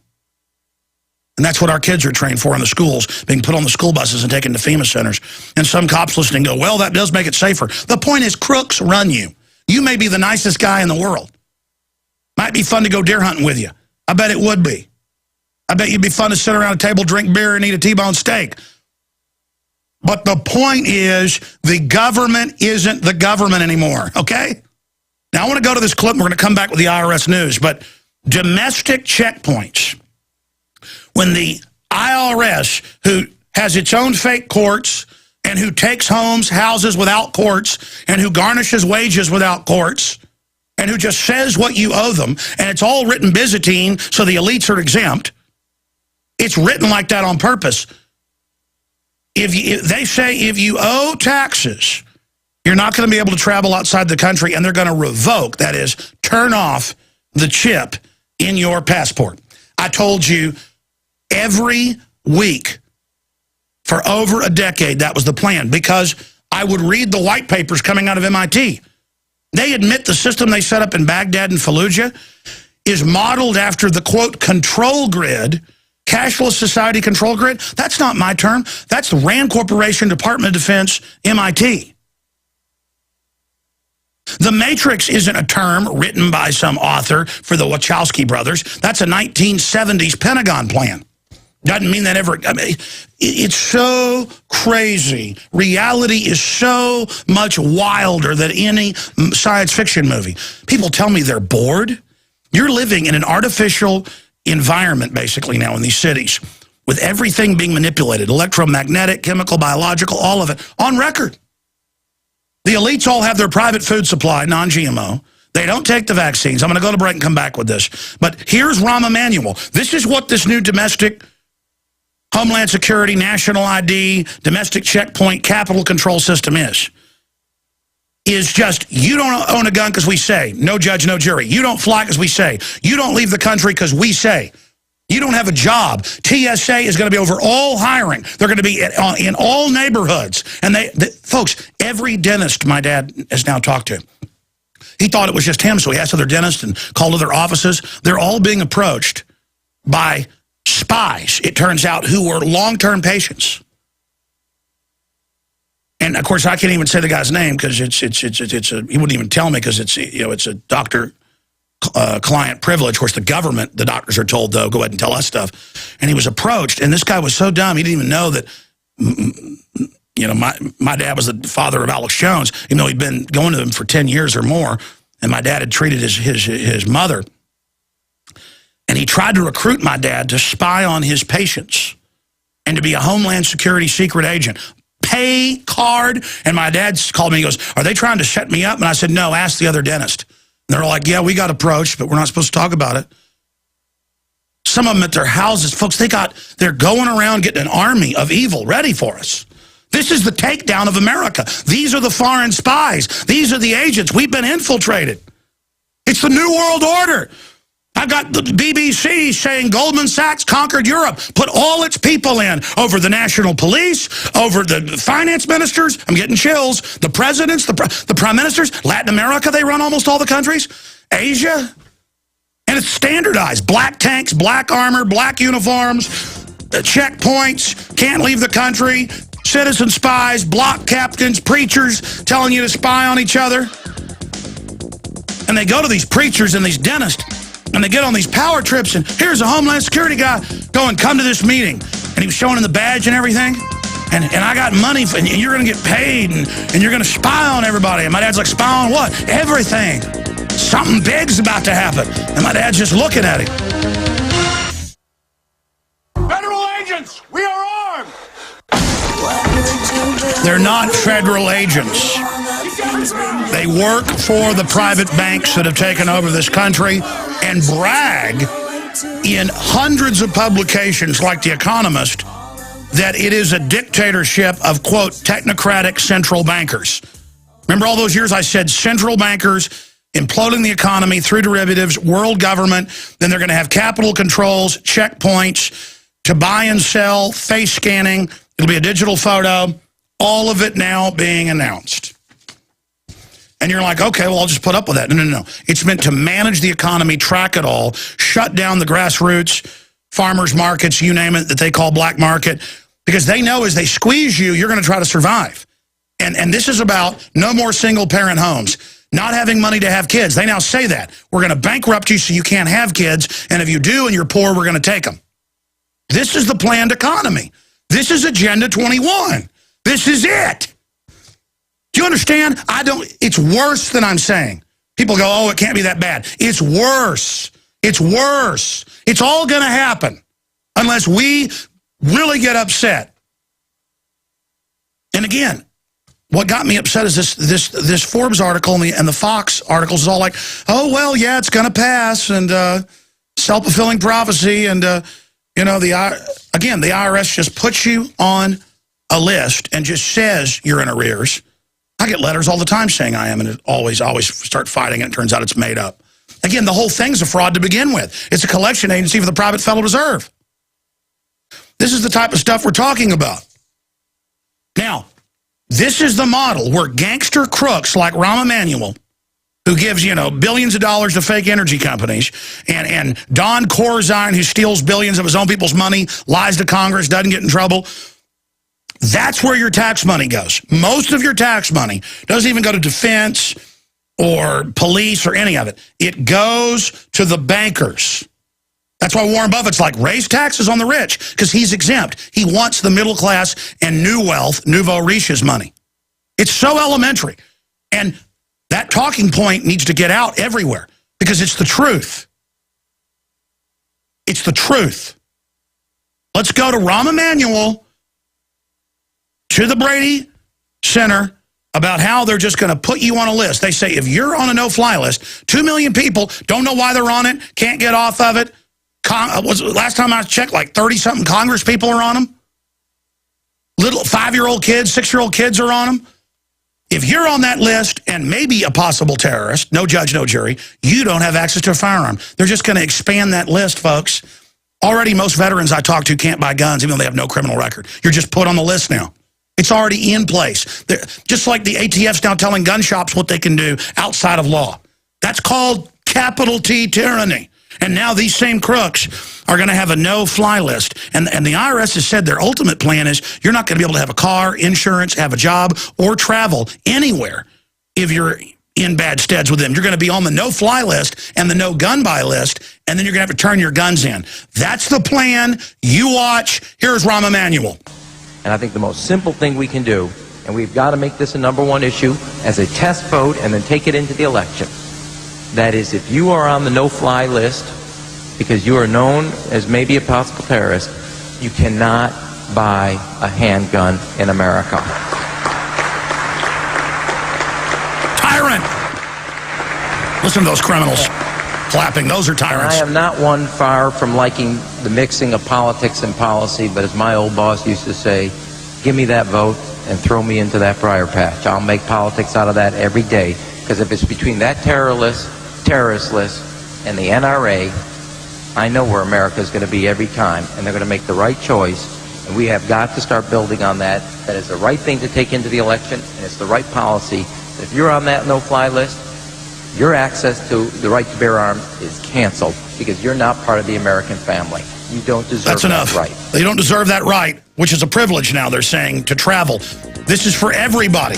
And that's what our kids are trained for in the schools, being put on the school buses and taken to FEMA centers. And some cops listening go, well, that does make it safer. The point is, crooks run you. You may be the nicest guy in the world. Might be fun to go deer hunting with you. I bet it would be. I bet you'd be fun to sit around a table, drink beer, and eat a T-bone steak. But the point is, the government isn't the government anymore, okay? Now, I want to go to this clip, and we're going to come back with the IRS news, but domestic checkpoints. When the IRS, who has its own fake courts and who takes homes, houses without courts and who garnishes wages without courts and who just says what you owe them, and it's all written Byzantine so the elites are exempt, it's written like that on purpose. They say if you owe taxes, you're not going to be able to travel outside the country, and they're going to revoke, that is, turn off the chip in your passport. I told you, every week for over a decade, that was the plan, because I would read the white papers coming out of MIT. They admit the system they set up in Baghdad and Fallujah is modeled after the, quote, control grid, cashless society control grid. That's not my term. That's the Rand Corporation, Department of Defense, MIT. The Matrix isn't a term written by some author for the Wachowski brothers. That's a 1970s Pentagon plan. Doesn't mean that ever, I mean, it's so crazy. Reality is so much wilder than any science fiction movie. People tell me they're bored. You're living in an artificial environment, basically, now in these cities, with everything being manipulated, electromagnetic, chemical, biological, all of it, on record. The elites all have their private food supply, non-GMO. They don't take the vaccines. I'm going to go to break and come back with this. But here's Rahm Emanuel. This is what this new domestic Homeland Security, national ID, domestic checkpoint, capital control system is just, you don't own a gun because we say. No judge, no jury. You don't fly because we say. You don't leave the country because we say. You don't have a job. TSA is going to be over all hiring. They're going to be in all neighborhoods. And folks, every dentist my dad has now talked to, he thought it was just him, so he asked other dentists and called other offices. They're all being approached by spies, it turns out, who were long-term patients. And of course, I can't even say the guy's name because he wouldn't even tell me because it's a doctor client privilege. Of course, the government, the doctors are told, though, go ahead and tell us stuff. And he was approached, and this guy was so dumb, he didn't even know that, my dad was the father of Alex Jones, even though he'd been going to them for 10 years or more, and my dad had treated his mother. And he tried to recruit my dad to spy on his patients and to be a Homeland Security secret agent. Pay card. And my dad called me, he goes, are they trying to shut me up? And I said, no, ask the other dentist. And they're like, yeah, we got approached, but we're not supposed to talk about it. Some of them at their houses, folks, they're going around getting an army of evil ready for us. This is the takedown of America. These are the foreign spies. These are the agents. We've been infiltrated. It's the New World Order. I've got the BBC saying Goldman Sachs conquered Europe, put all its people in, over the national police, over the finance ministers. I'm getting chills. The presidents, the prime ministers. Latin America, they run almost all the countries. Asia. And it's standardized. Black tanks, black armor, black uniforms, checkpoints, can't leave the country, citizen spies, block captains, preachers telling you to spy on each other. And they go to these preachers and these dentists, and they get on these power trips, and here's a Homeland Security guy going, come to this meeting. And he was showing him the badge and everything. And I got money, and you're going to get paid, and you're going to spy on everybody. And my dad's like, spy on what? Everything. Something big's about to happen. And my dad's just looking at him. Federal agents, we are armed! They're not federal agents. They work for the private banks that have taken over this country and brag in hundreds of publications like The Economist that it is a dictatorship of, quote, technocratic central bankers. Remember all those years I said central bankers imploding the economy through derivatives, world government, then they're going to have capital controls, checkpoints to buy and sell, face scanning. It'll be a digital photo. All of it now being announced. And you're like, okay, well, I'll just put up with that. No, no, no. It's meant to manage the economy, track it all, shut down the grassroots, farmers markets, you name it, that they call black market, because they know as they squeeze you, you're going to try to survive. And this is about no more single-parent homes, not having money to have kids. They now say that. We're going to bankrupt you so you can't have kids, and if you do and you're poor, we're going to take them. This is the planned economy. This is Agenda 21. This is it. Do you understand? It's worse than I'm saying. People go, oh, it can't be that bad. It's worse. It's worse. It's all going to happen unless we really get upset. And again, what got me upset is this Forbes article and the Fox articles is all like, oh, well, yeah, it's going to pass, and self-fulfilling prophecy, and, you know, the IRS just puts you on a list and just says you're in arrears. I get letters all the time saying I am, and it always start fighting it. It turns out it's made up. Again, the whole thing's a fraud to begin with. It's a collection agency for the private Federal Reserve. This is the type of stuff we're talking about. Now, this is the model where gangster crooks like Rahm Emanuel, who gives, you know, billions of dollars to fake energy companies, and Don Corzine, who steals billions of his own people's money, lies to Congress, doesn't get in trouble. That's where your tax money goes. Most of your tax money doesn't even go to defense or police or any of it. It goes to the bankers. That's why Warren Buffett's like, raise taxes on the rich, because he's exempt. He wants the middle class and new wealth, nouveau riche's money. It's so elementary. And that talking point needs to get out everywhere, because it's the truth. It's the truth. Let's go to Rahm Emanuel, to the Brady Center, about how they're just going to put you on a list. They say if you're on a no-fly list, 2 million people don't know why they're on it, can't get off of it. Last time I checked, like 30-something Congress people are on them. Little 5-year-old kids, 6-year-old kids are on them. If you're on that list and maybe a possible terrorist, no judge, no jury, you don't have access to a firearm. They're just going to expand that list, folks. Already most veterans I talk to can't buy guns even though they have no criminal record. You're just put on the list now. It's already in place. Just like the ATF's now telling gun shops what they can do outside of law. That's called capital T tyranny. And now these same crooks are going to have a no-fly list. And the IRS has said their ultimate plan is you're not going to be able to have a car, insurance, have a job, or travel anywhere if you're in bad steads with them. You're going to be on the no-fly list and the no-gun-buy list, and then you're going to have to turn your guns in. That's the plan. You watch. Here's Rahm Emanuel. And I think the most simple thing we can do, and we've got to make this a #1 issue as a test vote and then take it into the election. That is, if you are on the no-fly list because you are known as maybe a possible terrorist, you cannot buy a handgun in America. Tyrant! Listen to those criminals clapping. Those are tyrants. I am not one far from liking the mixing of politics and policy, but as my old boss used to say, give me that vote and throw me into that briar patch. I'll make politics out of that every day, because if it's between that terrorist list and the NRA, I know where America is going to be every time, and they're going to make the right choice, and we have got to start building on that. That is the right thing to take into the election, and it's the right policy. If you're on that no-fly list, your access to the right to bear arms is canceled because you're not part of the American family. You don't deserve that right. They don't deserve that right, which is a privilege now, they're saying, to travel. This is for everybody.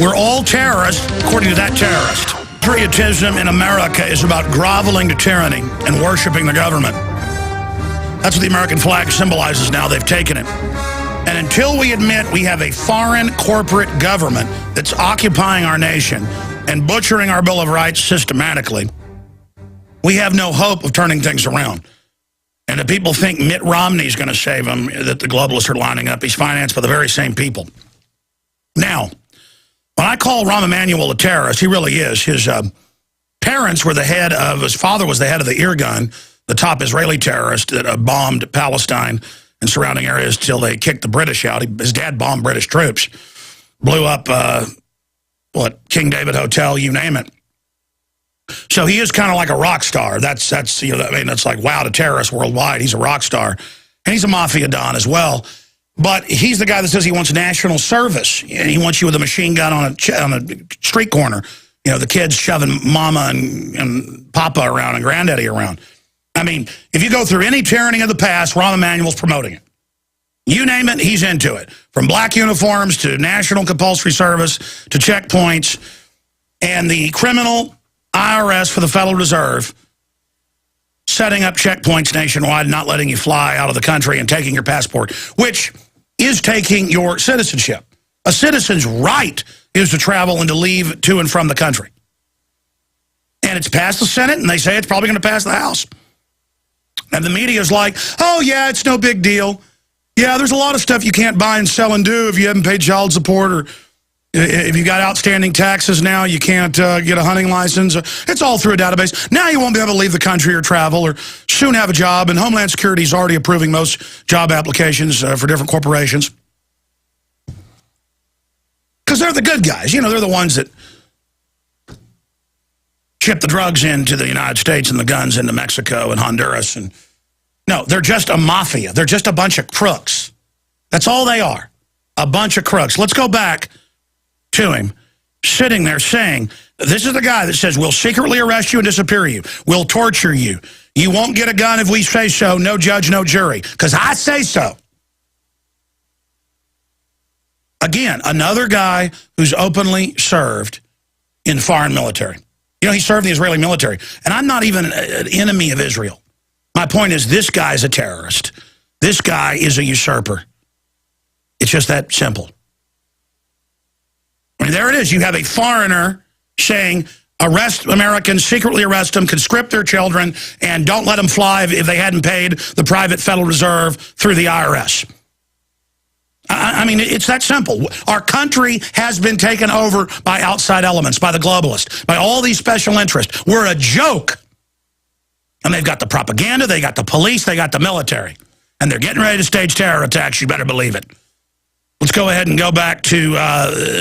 We're all terrorists, according to that terrorist. Patriotism in America is about groveling to tyranny and worshiping the government. That's what the American flag symbolizes now. They've taken it. And until we admit we have a foreign corporate government that's occupying our nation and butchering our Bill of Rights systematically, we have no hope of turning things around. And if people think Mitt Romney's going to save them, that the globalists are lining up, he's financed by the very same people. Now, when I call Rahm Emanuel a terrorist, he really is. His parents were his father was the head of the Irgun, the top Israeli terrorist that bombed Palestine and surrounding areas till they kicked the British out. His dad bombed British troops, blew up, King David Hotel, you name it. So he is kind of like a rock star. That's like, wow, to terrorists worldwide, he's a rock star. And he's a mafia don as well. But he's the guy that says he wants national service, and he wants you with a machine gun on a street corner. You know, the kids shoving mama and papa around and granddaddy around. I mean, if you go through any tyranny of the past, Rahm Emanuel's promoting it. You name it, he's into it. From black uniforms to national compulsory service to checkpoints. And the criminal IRS for the Federal Reserve setting up checkpoints nationwide, not letting you fly out of the country and taking your passport, which is taking your citizenship. A citizen's right is to travel and to leave to and from the country. And it's passed the Senate, and they say it's probably going to pass the House. And the media's like, oh, yeah, it's no big deal. Yeah, there's a lot of stuff you can't buy and sell and do if you haven't paid child support, or if you got outstanding taxes now, you can't get a hunting license. It's all through a database. Now you won't be able to leave the country or travel or soon have a job, and Homeland Security is already approving most job applications for different corporations. Because they're the good guys. You know, they're the ones that ship the drugs into the United States and the guns into Mexico and Honduras. And no, they're just a mafia. They're just a bunch of crooks. That's all they are, a bunch of crooks. Let's go back to him sitting there saying, this is the guy that says, we'll secretly arrest you and disappear you. We'll torture you. You won't get a gun if we say so. No judge, no jury. Because I say so. Again, another guy who's openly served in foreign military. You know, he served in the Israeli military. And I'm not even an enemy of Israel. My point is, this guy's a terrorist. This guy is a usurper. It's just that simple. I mean, there it is. You have a foreigner saying, arrest Americans, secretly arrest them, conscript their children, and don't let them fly if they hadn't paid the private Federal Reserve through the IRS. I mean, it's that simple. Our country has been taken over by outside elements, by the globalists, by all these special interests. We're a joke. And they've got the propaganda, they got the police, they got the military. And they're getting ready to stage terror attacks, you better believe it. Let's go ahead and go back to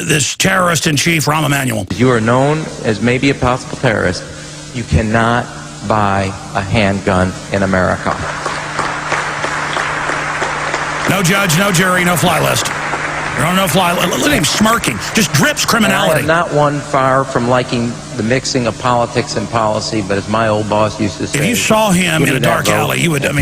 this terrorist-in-chief, Rahm Emanuel. You are known as maybe a possible terrorist. You cannot buy a handgun in America. No judge, no jury, no fly list. You're on no fly list. Look at him smirking. Just drips criminality. I am not one far from liking the mixing of politics and policy, but as my old boss used to say, if you saw him in a dark alley, you would turn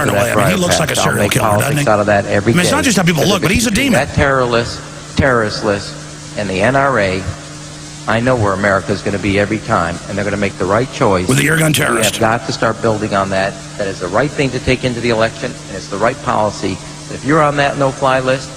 away. I mean, he looks like a serial killer, doesn't he? Out of that every day. It's not just how people look, but he's a demon. That terrorist list, and the NRA, I know where America is going to be every time, and they're going to make the right choice. With the ear gun terrorist. We have got to start building on that. That is the right thing to take into the election, and it's the right policy. If you're on that no-fly list,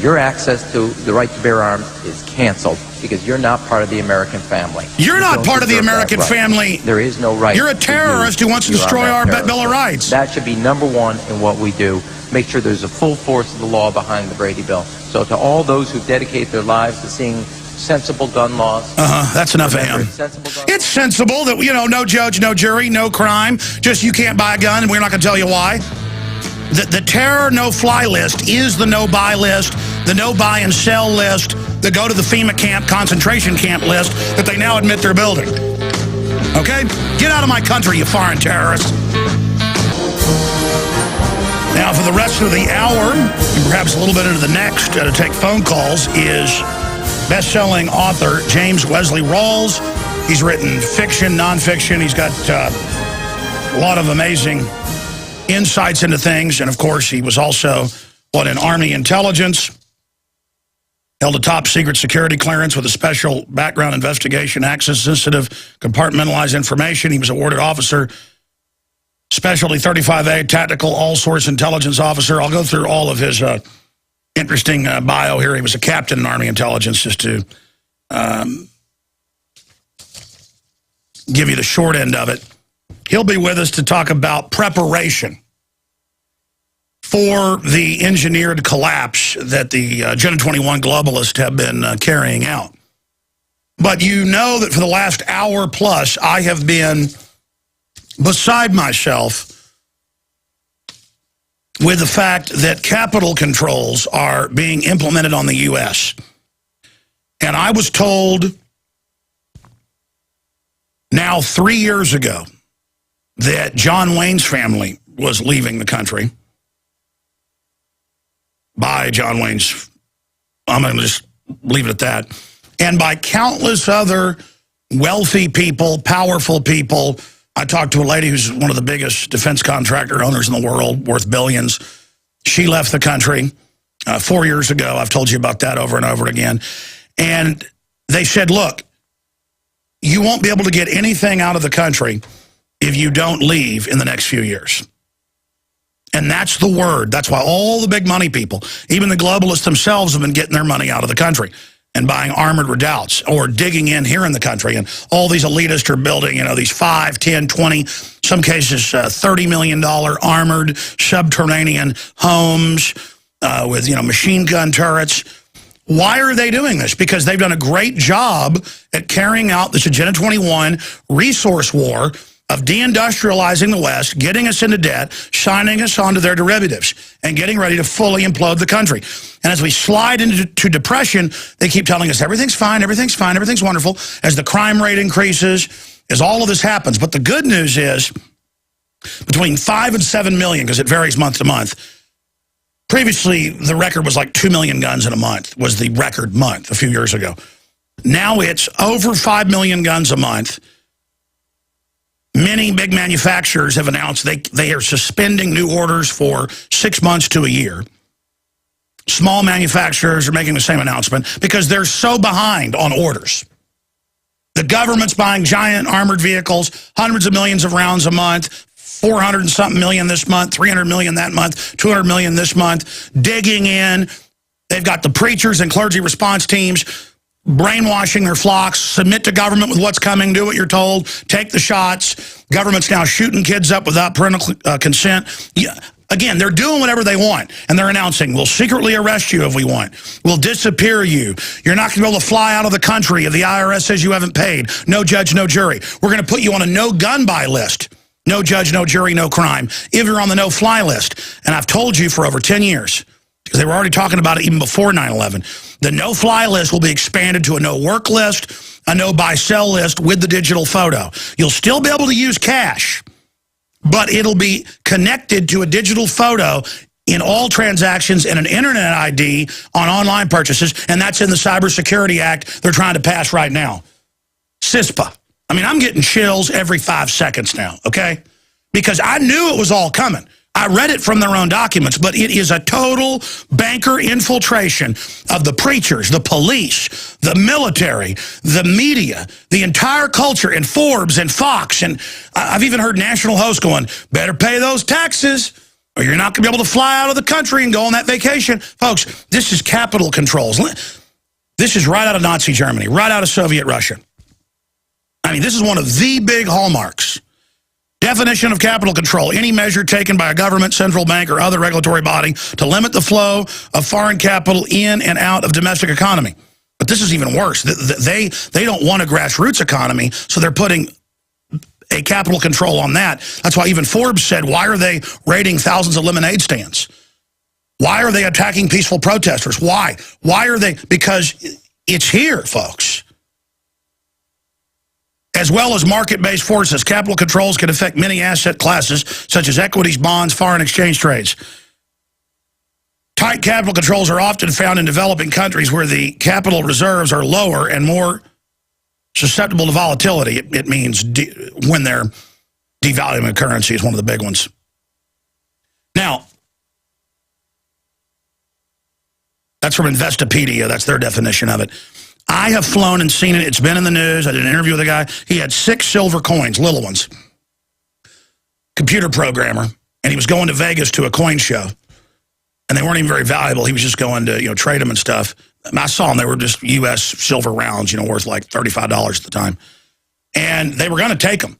your access to the right to bear arms is canceled because you're not part of the American family. You're not part of the American family. There is no right. You're a terrorist who wants to destroy our Bill of Rights. That should be number one in what we do. Make sure there's a full force of the law behind the Brady Bill. So to all those who dedicate their lives to seeing sensible gun laws. That's enough of him. It's sensible that, you know, no judge, no jury, no crime. Just you can't buy a gun, and we're not going to tell you why. The terror no-fly list is the no-buy list, the no-buy and sell list, the go to the FEMA camp, concentration camp list that they now admit they're building. Okay? Get out of my country, you foreign terrorists. Now, for the rest of the hour, and perhaps a little bit into the next, to take phone calls, is best-selling author James Wesley Rawles. He's written fiction, nonfiction. He's got a lot of amazing insights into things, and of course he was also in Army intelligence, held a top secret security clearance with a special background investigation, access sensitive compartmentalized information. He was awarded officer, specialty 35A, tactical all-source intelligence officer. I'll go through all of his interesting bio here. He was a captain in Army intelligence, just to give you the short end of it. He'll be with us to talk about preparation for the engineered collapse that the Agenda 21 globalists have been carrying out. But you know that for the last hour plus, I have been beside myself with the fact that capital controls are being implemented on the U.S. And I was told now 3 years ago that John Wayne's family was leaving the country. by John Wayne's, I'm going to just leave it at that, and by countless other wealthy people, powerful people. I talked to a lady who's one of the biggest defense contractor owners in the world, worth billions. She left the country 4 years ago. I've told you about that over and over again. And they said, look, you won't be able to get anything out of the country if you don't leave in the next few years. And that's the word. That's why all the big money people, even the globalists themselves, have been getting their money out of the country and buying armored redoubts or digging in here in the country. And all these elitists are building, you know, these 5, 10, 20, some cases $30 million armored subterranean homes with, you know, machine gun turrets. Why are they doing this? Because they've done a great job at carrying out this Agenda 21 resource war of deindustrializing the West, getting us into debt, signing us onto their derivatives, and getting ready to fully implode the country. And as we slide into depression, they keep telling us everything's fine, everything's fine, everything's wonderful, as the crime rate increases, as all of this happens. But the good news is, between 5 and 7 million, because it varies month to month, previously the record was like 2 million guns in a month, was the record month a few years ago. Now it's over 5 million guns a month. Many big manufacturers have announced they are suspending new orders for 6 months to a year. Small manufacturers are making the same announcement because they're so behind on orders. The government's buying giant armored vehicles, hundreds of millions of rounds a month, 400 and something million this month, 300 million that month, 200 million this month, digging in. They've got the preachers and clergy response teams brainwashing their flocks, submit to government with what's coming, do what you're told, take the shots. Government's now shooting kids up without parental consent. Yeah, again, they're doing whatever they want, and they're announcing, we'll secretly arrest you if we want. We'll disappear you. You're not going to be able to fly out of the country if the IRS says you haven't paid. No judge, no jury. We're going to put you on a no-gun buy list. No judge, no jury, no crime, if you're on the no-fly list. And I've told you for over 10 years, because they were already talking about it even before 9/11. The no-fly list will be expanded to a no-work list, a no-buy-sell list with the digital photo. You'll still be able to use cash, but it'll be connected to a digital photo in all transactions and an internet ID on online purchases, and that's in the Cybersecurity Act they're trying to pass right now. CISPA. I mean, I'm getting chills every 5 seconds now, okay? Because I knew it was all coming. I read it from their own documents, but it is a total banker infiltration of the preachers, the police, the military, the media, the entire culture, and Forbes and Fox. And I've even heard national hosts going, better pay those taxes or you're not going to be able to fly out of the country and go on that vacation. Folks, this is capital controls. This is right out of Nazi Germany, right out of Soviet Russia. I mean, this is one of the big hallmarks. Definition of capital control: any measure taken by a government, central bank, or other regulatory body to limit the flow of foreign capital in and out of domestic economy. But this is even worse. They don't want a grassroots economy, so they're putting a capital control on that. That's why even Forbes said, why are they raiding thousands of lemonade stands? Why are they attacking peaceful protesters? Why? Why are they? Because it's here, folks. As well as market-based forces, capital controls can affect many asset classes, such as equities, bonds, foreign exchange trades. Tight capital controls are often found in developing countries where the capital reserves are lower and more susceptible to volatility. It means when they're devaluing a currency is one of the big ones. Now, that's from Investopedia. That's their definition of it. I have flown and seen it. It's been in the news. I did an interview with a guy. He had 6 silver coins, little ones. Computer programmer. And he was going to Vegas to a coin show. And they weren't even very valuable. He was just going to, trade them and stuff. And I saw them. They were just U.S. silver rounds, worth like $35 at the time. And they were going to take them.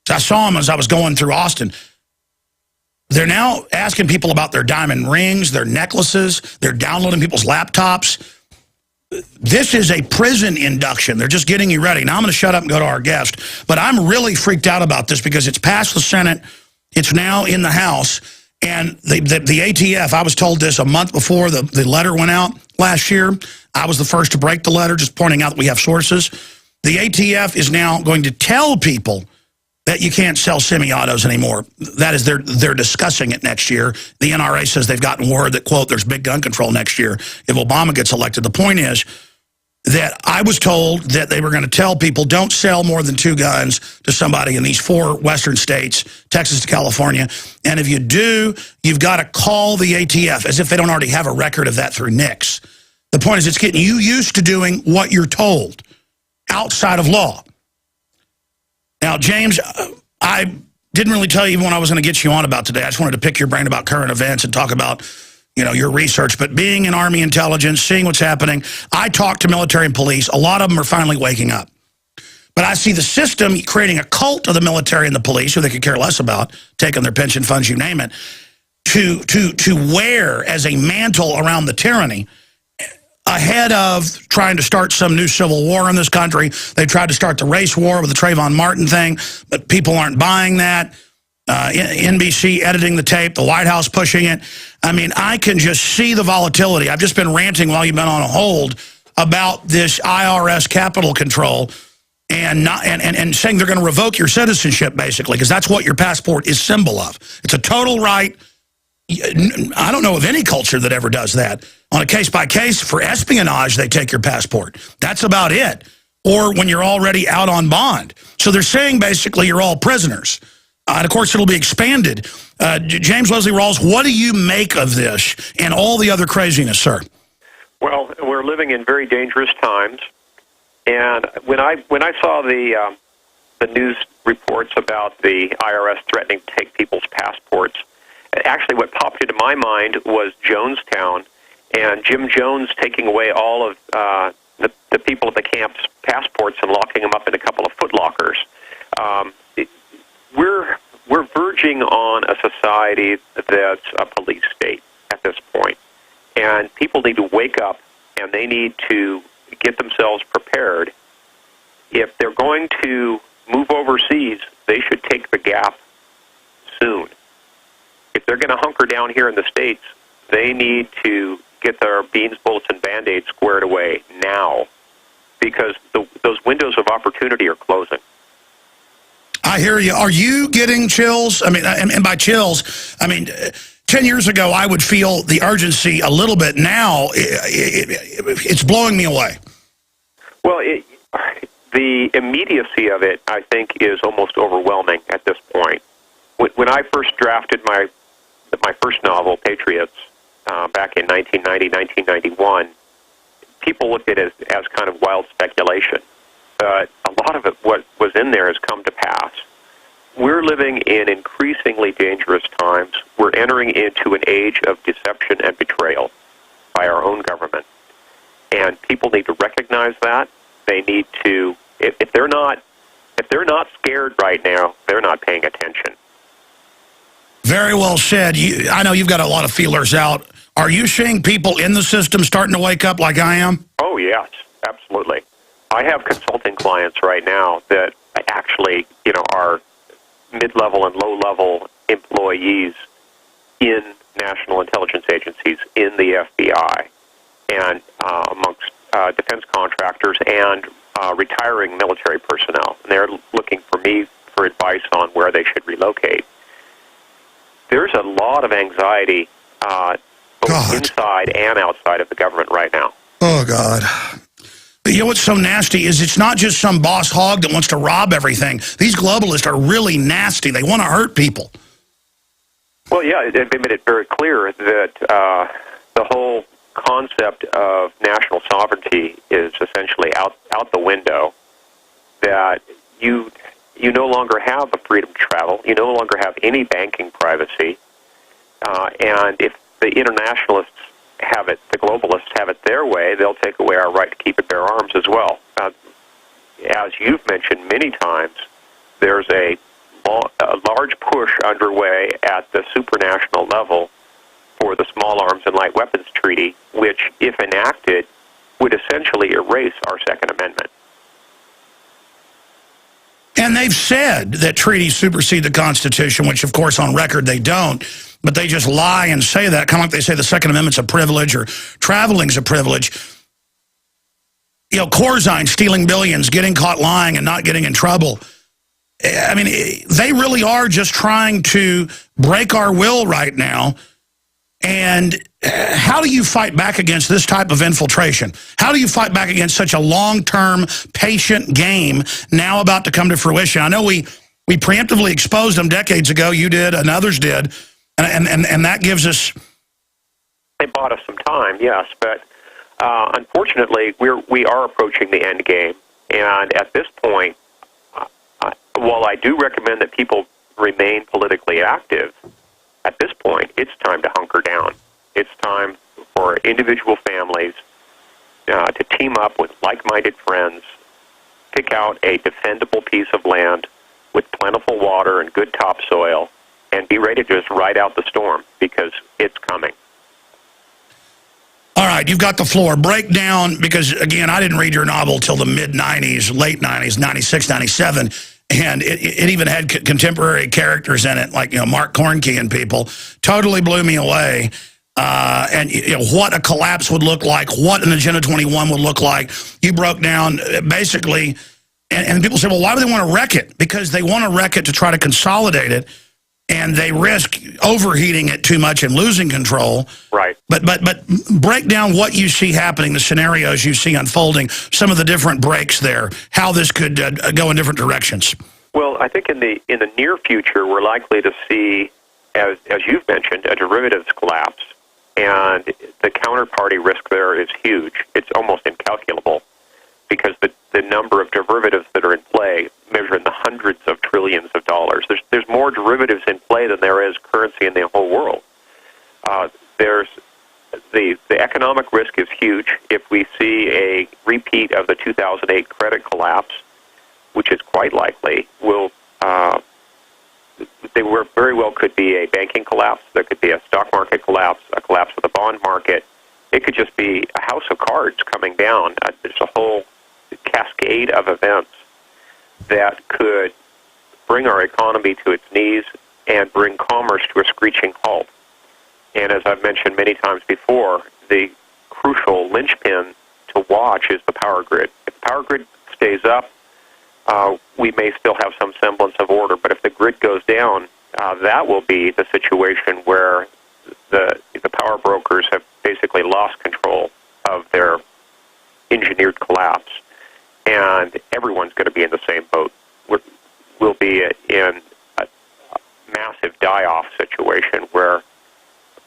So I saw them as I was going through Austin. They're now asking people about their diamond rings, their necklaces. They're downloading people's laptops. This is a prison induction. They're just getting you ready. Now I'm going to shut up and go to our guest. But I'm really freaked out about this because it's passed the Senate. It's now in the House. And the ATF, I was told this a month before the letter went out last year. I was the first to break the letter, just pointing out that we have sources. The ATF is now going to tell people that you can't sell semi-autos anymore. That is, they're discussing it next year. The NRA says they've gotten word that, quote, there's big gun control next year if Obama gets elected. The point is that I was told that they were going to tell people don't sell more than 2 guns to somebody in these 4 western states, Texas to California. And if you do, you've got to call the ATF, as if they don't already have a record of that through NICS. The point is it's getting you used to doing what you're told outside of law. Now, James, I didn't really tell you even what I was going to get you on about today. I just wanted to pick your brain about current events and talk about, you know, your research. But being in Army intelligence, seeing what's happening, I talk to military and police. A lot of them are finally waking up. But I see the system creating a cult of the military and the police, who they could care less about, taking their pension funds, you name it, to wear as a mantle around the tyranny ahead of trying to start some new civil war in this country. They tried to start the race war with the Trayvon Martin thing, but people aren't buying that. NBC editing the tape, the White House pushing it. I mean, I can just see the volatility. I've just been ranting while you've been on a hold about this IRS capital control and saying they're going to revoke your citizenship, basically, because that's what your passport is symbol of. It's a total right. I don't know of any culture that ever does that. On a case-by-case, for espionage, they take your passport. That's about it. Or when you're already out on bond. So they're saying, basically, you're all prisoners. And, of course, it'll be expanded. James Wesley Rawles, what do you make of this and all the other craziness, sir? Well, we're living in very dangerous times. And when I saw the news reports about the IRS threatening to take people's passports, actually what popped into my mind was Jonestown and Jim Jones taking away all of the people at the camp's passports and locking them up in a couple of footlockers. We're verging on a society that's a police state at this point, and people need to wake up and they need to get themselves prepared. If they're going to move overseas, they should take the gap soon. If they're going to hunker down here in the States, they need to get their beans, bullets, and Band-Aids squared away now, because those windows of opportunity are closing. I hear you. Are you getting chills? I mean, and by chills, I mean, 10 years ago, I would feel the urgency a little bit. Now, it's blowing me away. Well, the immediacy of it, I think, is almost overwhelming at this point. When I first drafted my first novel, Patriots, back in 1990, 1991, people looked at it as kind of wild speculation. But a lot of it, what was in there, has come to pass. We're living in increasingly dangerous times. We're entering into an age of deception and betrayal by our own government. And people need to recognize that. They need to, if they're not scared right now, they're not paying attention. Very well said. I know you've got a lot of feelers out. Are you seeing people in the system starting to wake up like I am? Oh, yes, absolutely. I have consulting clients right now that actually, are mid-level and low-level employees in national intelligence agencies, in the FBI, and amongst defense contractors and retiring military personnel. And they're looking for me for advice on where they should relocate. There's a lot of anxiety both inside and outside of the government right now. Oh, God. But you know what's so nasty is it's not just some boss hog that wants to rob everything. These globalists are really nasty. They want to hurt people. Well, yeah, they made it very clear that the whole concept of national sovereignty is essentially out the window, that you no longer have the freedom to travel. You no longer have any banking privacy. And if the internationalists have it, the globalists have it their way, they'll take away our right to keep and bear arms as well. As you've mentioned many times, there's a large push underway at the supranational level for the Small Arms and Light Weapons Treaty, which, if enacted, would essentially erase our Second Amendment. And they've said that treaties supersede the Constitution, which, of course, on record they don't. But they just lie and say that, kind of like they say the Second Amendment's a privilege or traveling's a privilege. You know, Corzine stealing billions, getting caught lying and not getting in trouble. I mean, they really are just trying to break our will right now. And how do you fight back against this type of infiltration? How do you fight back against such a long-term, patient game now about to come to fruition? I know we preemptively exposed them decades ago. You did, and others did. And that gives us... They bought us some time, yes, but unfortunately, we are approaching the end game. And at this point, while I do recommend that people remain politically active, at this point, it's time to hunker down. It's time for individual families to team up with like-minded friends, pick out a defendable piece of land with plentiful water and good topsoil, and be ready to just ride out the storm, because it's coming. All right, you've got the floor. Break down, because, again, I didn't read your novel till the mid-'90s, late '90s, '96, '97, and it even had contemporary characters in it, like, Mark Kornke and people. Totally blew me away. And what a collapse would look like, what an Agenda 21 would look like. You broke down, basically, and people say, well, why do they want to wreck it? Because they want to wreck it to try to consolidate it, and they risk overheating it too much and losing control. Right. But break down what you see happening, the scenarios you see unfolding, some of the different breaks there, how this could go in different directions. Well, I think in the near future, we're likely to see, as you've mentioned, a derivatives collapse, and the counterparty risk there is huge. It's almost incalculable, because the number of derivatives that are in play measure in the hundreds of trillions of dollars. There's more derivatives in play than there is currency in the whole world. There's the economic risk is huge. If we see a repeat of the 2008 credit collapse, which is quite likely, there very well could be a banking collapse. There could be a stock market collapse, a collapse of the bond market. It could just be a house of cards coming down. There's a whole cascade of events that could bring our economy to its knees and bring commerce to a screeching halt. And as I've mentioned many times before, the crucial linchpin to watch is the power grid. If the power grid stays up, we may still have some semblance of order, but if the grid goes down, that will be the situation where the power brokers have basically lost control of their engineered collapse, and everyone's going to be in the same boat. We'll be in a massive die-off situation where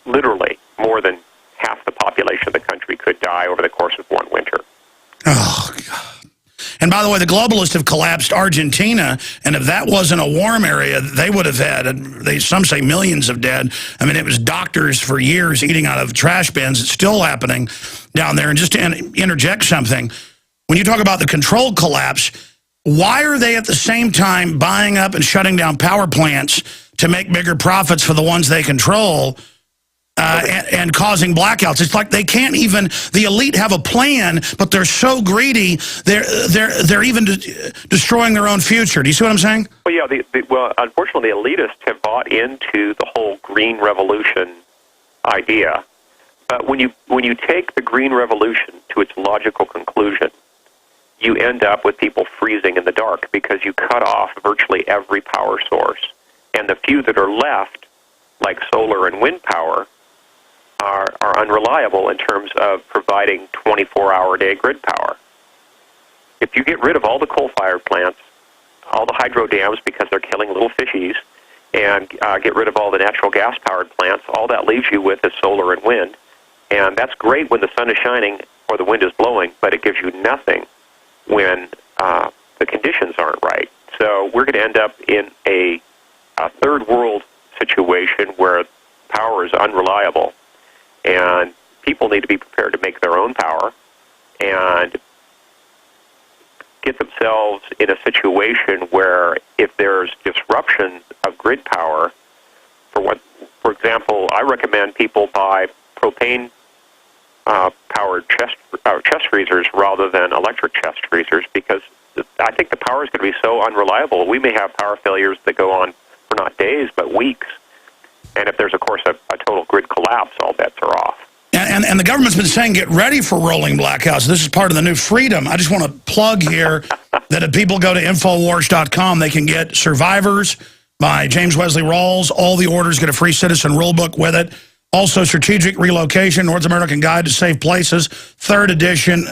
literally more than half the population of the country could die over the course of one winter. Oh, God. And by the way, the globalists have collapsed Argentina, and if that wasn't a warm area, they would have had, some say millions of dead. I mean, it was doctors for years eating out of trash bins. It's still happening down there. And just to interject something, when you talk about the controlled collapse, why are they at the same time buying up and shutting down power plants to make bigger profits for the ones they control? And causing blackouts. It's like they can't even, the elite have a plan, but they're so greedy, they're even destroying their own future. Do you see what I'm saying? Well, yeah. Well, unfortunately, the elitists have bought into the whole green revolution idea. But when you take the green revolution to its logical conclusion, you end up with people freezing in the dark, because you cut off virtually every power source, and the few that are left, like solar and wind power, are unreliable in terms of providing 24-hour-a-day grid power. If you get rid of all the coal-fired plants, all the hydro dams because they're killing little fishies, and get rid of all the natural gas-powered plants, all that leaves you with is solar and wind. And that's great when the sun is shining or the wind is blowing, but it gives you nothing when the conditions aren't right. So we're going to end up in a third world situation where power is unreliable, and people need to be prepared to make their own power and get themselves in a situation where if there's disruption of grid power, for example, I recommend people buy propane powered chest freezers rather than electric chest freezers, because I think the power is going to be so unreliable. We may have power failures that go on for not days but weeks. And if there's, of course, a total grid collapse, all bets are off. And the government's been saying get ready for rolling blackouts. This is part of the new freedom. I just want to plug here that if people go to Infowars.com, they can get Survivors by James Wesley Rawles. All the orders get a free citizen rulebook with it. Also, Strategic Relocation, North American Guide to Safe Places, 3rd edition,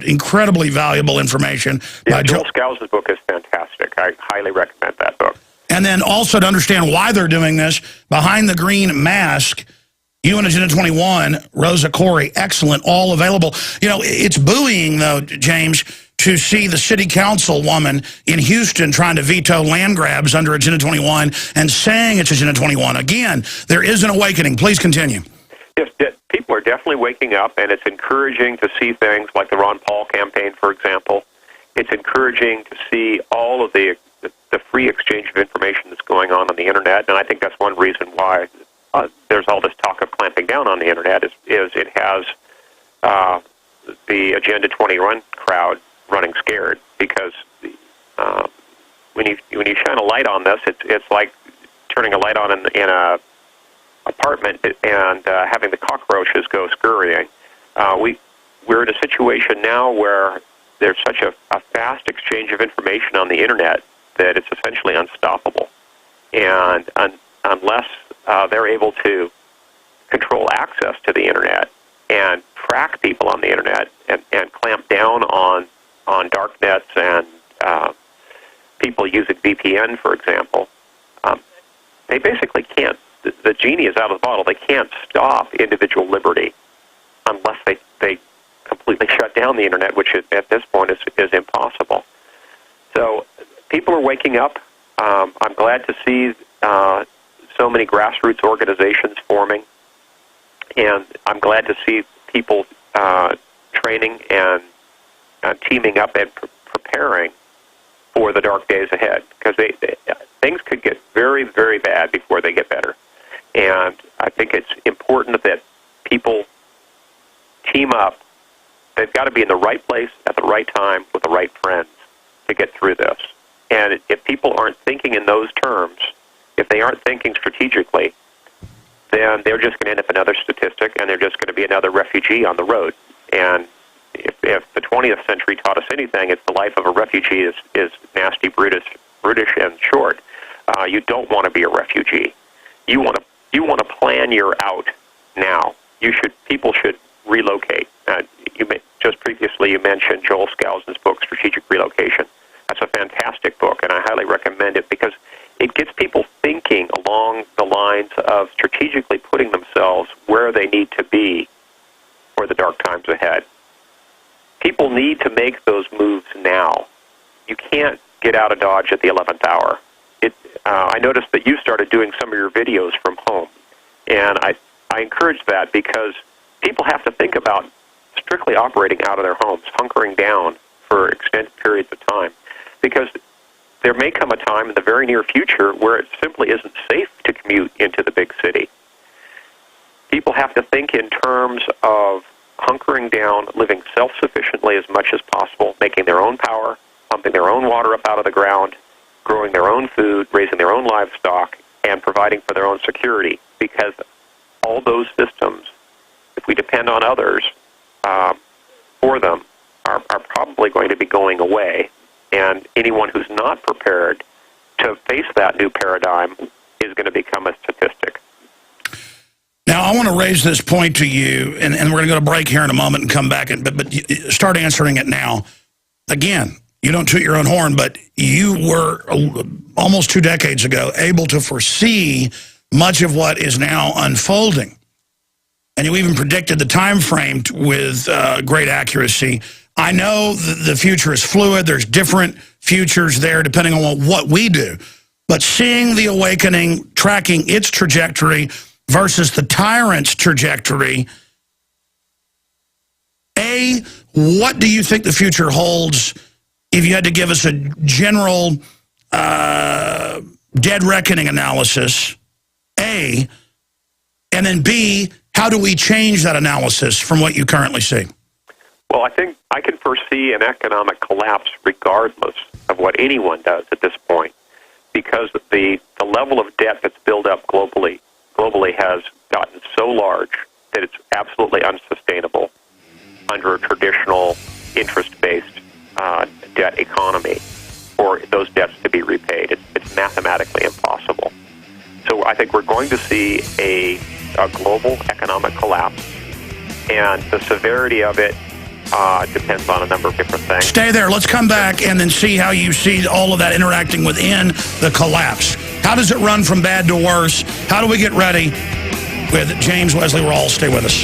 incredibly valuable information. Yeah, Joel Scalz's book is fantastic. I highly recommend that book. And then also to understand why they're doing this, Behind the Green Mask, UN Agenda 21, Rosa Corey, excellent, all available. You know, it's buoying, though, James, to see the city council woman in Houston trying to veto land grabs under Agenda 21 and saying it's Agenda 21. Again, there is an awakening. Please continue. Yes, people are definitely waking up, and it's encouraging to see things like the Ron Paul campaign, for example. It's encouraging to see all of the free exchange of information that's going on the Internet, and I think that's one reason why there's all this talk of clamping down on the Internet is it has the Agenda 21 crowd running scared, because when you shine a light on this, it's like turning a light on in a apartment and having the cockroaches go scurrying. We're in a situation now where there's such a fast exchange of information on the Internet that it's essentially unstoppable. And unless they're able to control access to the Internet and track people on the Internet and clamp down on dark nets and people using VPN, for example, they basically can't. The genie is out of the bottle. They can't stop individual liberty unless they completely shut down the Internet, which at this point is impossible. So people are waking up. I'm glad to see so many grassroots organizations forming, and I'm glad to see people training and teaming up and preparing for the dark days ahead, because things could get very, very bad before they get better. And I think it's important that people team up. They've got to be in the right place at the right time with the right friends to get through this. And if people aren't thinking in those terms, if they aren't thinking strategically, then they're just going to end up another statistic, and they're just going to be another refugee on the road. And if the 20th century taught us anything, it's the life of a refugee is nasty, brutish, and short. You don't want to be a refugee. You want to plan your out now. People should relocate. Just previously you mentioned Joel Scalz's book, Strategic Relocation. That's a fantastic book, and I highly recommend it because it gets people thinking along the lines of strategically putting themselves where they need to be for the dark times ahead. People need to make those moves now. You can't get out of Dodge at the 11th hour. I noticed that you started doing some of your videos from home, and I encourage that because people have to think about strictly operating out of their homes, hunkering down for extended periods of time, because there may come a time in the very near future where it simply isn't safe to commute into the big city. People have to think in terms of hunkering down, living self-sufficiently as much as possible, making their own power, pumping their own water up out of the ground, growing their own food, raising their own livestock, and providing for their own security, because all those systems, if we depend on others for them, are probably going to be going away. And anyone who's not prepared to face that new paradigm is going to become a statistic. Now, I want to raise this point to you, and we're going to go to break here in a moment and come back, but start answering it now. Again, you don't toot your own horn, but you were almost 2 decades ago able to foresee much of what is now unfolding. And you even predicted the time frame with great accuracy. I know the future is fluid. There's different futures there depending on what we do. But seeing the awakening, tracking its trajectory versus the tyrant's trajectory, A, what do you think the future holds if you had to give us a general dead reckoning analysis, A, and then B, how do we change that analysis from what you currently see? Well, I think I can foresee an economic collapse regardless of what anyone does at this point, because the level of debt that's built up globally has gotten so large that it's absolutely unsustainable under a traditional interest-based debt economy. for those debts to be repaid. It's mathematically impossible. So I think we're going to see a global economic collapse, and the severity of it depends on a number of different things. Stay there. Let's come back and then see how you see all of that interacting within the collapse. How does it run from bad to worse? How do we get ready? With James Wesley Rawles. Stay with us.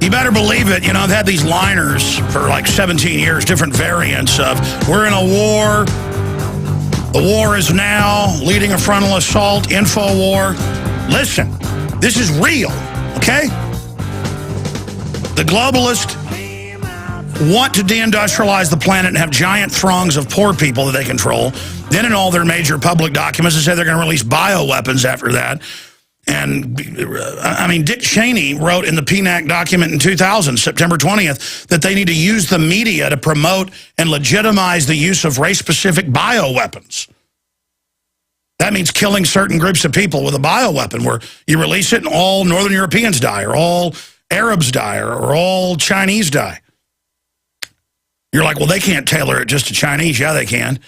You better believe it. You know, I've had these liners for like 17 years, different variants of, we're in a war. The war is now, leading a frontal assault, Infowar. Listen, this is real, okay? The globalists want to deindustrialize the planet and have giant throngs of poor people that they control. Then in all their major public documents, they say they're going to release bioweapons after that. And, I mean, Dick Cheney wrote in the PNAC document in 2000, September 20th, that they need to use the media to promote and legitimize the use of race-specific bioweapons. That means killing certain groups of people with a bioweapon, where you release it and all Northern Europeans die, or all Arabs die, or all Chinese die. You're like, well, they can't tailor it just to Chinese. Yeah, they can.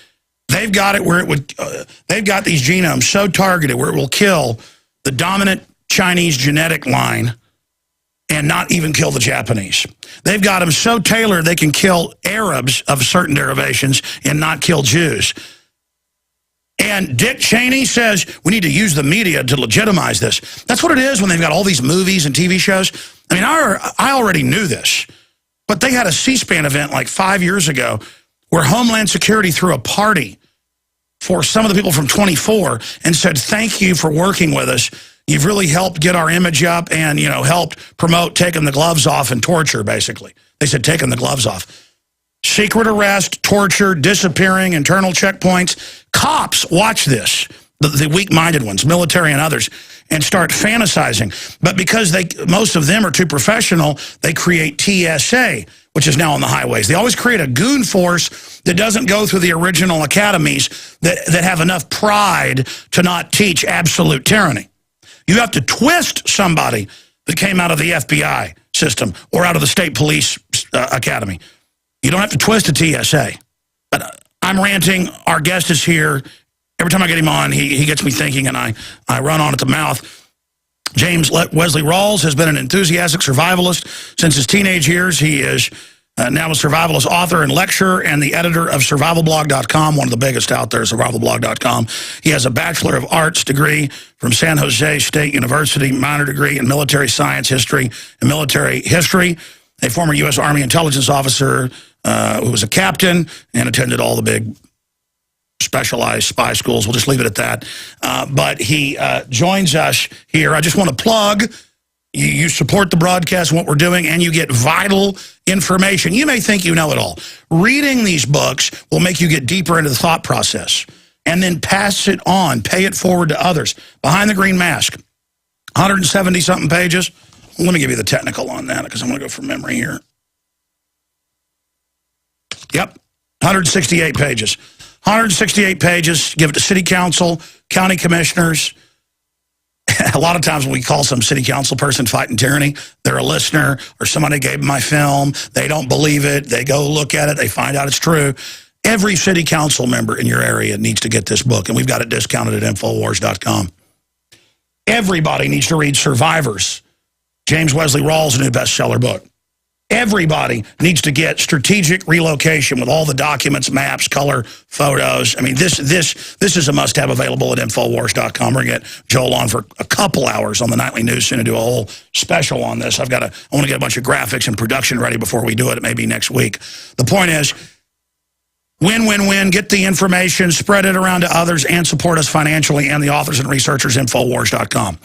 They've got it where it would, they've got these genomes so targeted where it will kill the dominant Chinese genetic line and not even kill the Japanese. They've got them so tailored they can kill Arabs of certain derivations and not kill Jews. And Dick Cheney says we need to use the media to legitimize this. That's what it is when they've got all these movies and TV shows. I mean, I already knew this, but they had a C-SPAN event like 5 years ago where Homeland Security threw a party for some of the people from 24 and said, thank you for working with us. You've really helped get our image up and, you know, helped promote taking the gloves off and torture, basically. They said taking the gloves off. Secret arrest, torture, disappearing, internal checkpoints. Cops watch this, the weak-minded ones, military and others, and start fantasizing. But because most of them are too professional, they create TSA, which is now on the highways. They always create a goon force that doesn't go through the original academies that have enough pride to not teach absolute tyranny. You have to twist somebody that came out of the FBI system or out of the state police academy. You don't have to twist a TSA. But I'm ranting. Our guest is here. Every time I get him on, he gets me thinking, and I run on at the mouth. James Wesley Rawles has been an enthusiastic survivalist since his teenage years. He is now a survivalist author and lecturer and the editor of survivalblog.com, one of the biggest out there, survivalblog.com. He has a Bachelor of Arts degree from San Jose State University, minor degree in military science, history, and military history, a former U.S. Army intelligence officer who was a captain and attended all the big specialized spy schools. We'll just leave it at that. But he joins us here. I just want to plug, you support the broadcast and what we're doing, and you get vital information. You may think you know it all. Reading these books will make you get deeper into the thought process and then pass it on, pay it forward to others. Behind the Green Mask, 170-something pages. Let me give you the technical on that because I'm going to go from memory here. Yep, 168 pages. 168 pages, give it to city council, county commissioners. A lot of times when we call some city council person fighting tyranny, they're a listener or somebody gave them my film. They don't believe it. They go look at it. They find out it's true. Every city council member in your area needs to get this book, and we've got it discounted at Infowars.com. Everybody needs to read Survivors, James Wesley Rawles' new bestseller book. Everybody needs to get Strategic Relocation with all the documents, maps, color, photos. I mean, this is a must-have available at Infowars.com. We're going to get Joel on for a couple hours on the nightly news soon to do a whole special on this. I want to get a bunch of graphics and production ready before we do it. It may be next week. The point is, win, win, win. Get the information, spread it around to others, and support us financially and the authors and researchers, Infowars.com.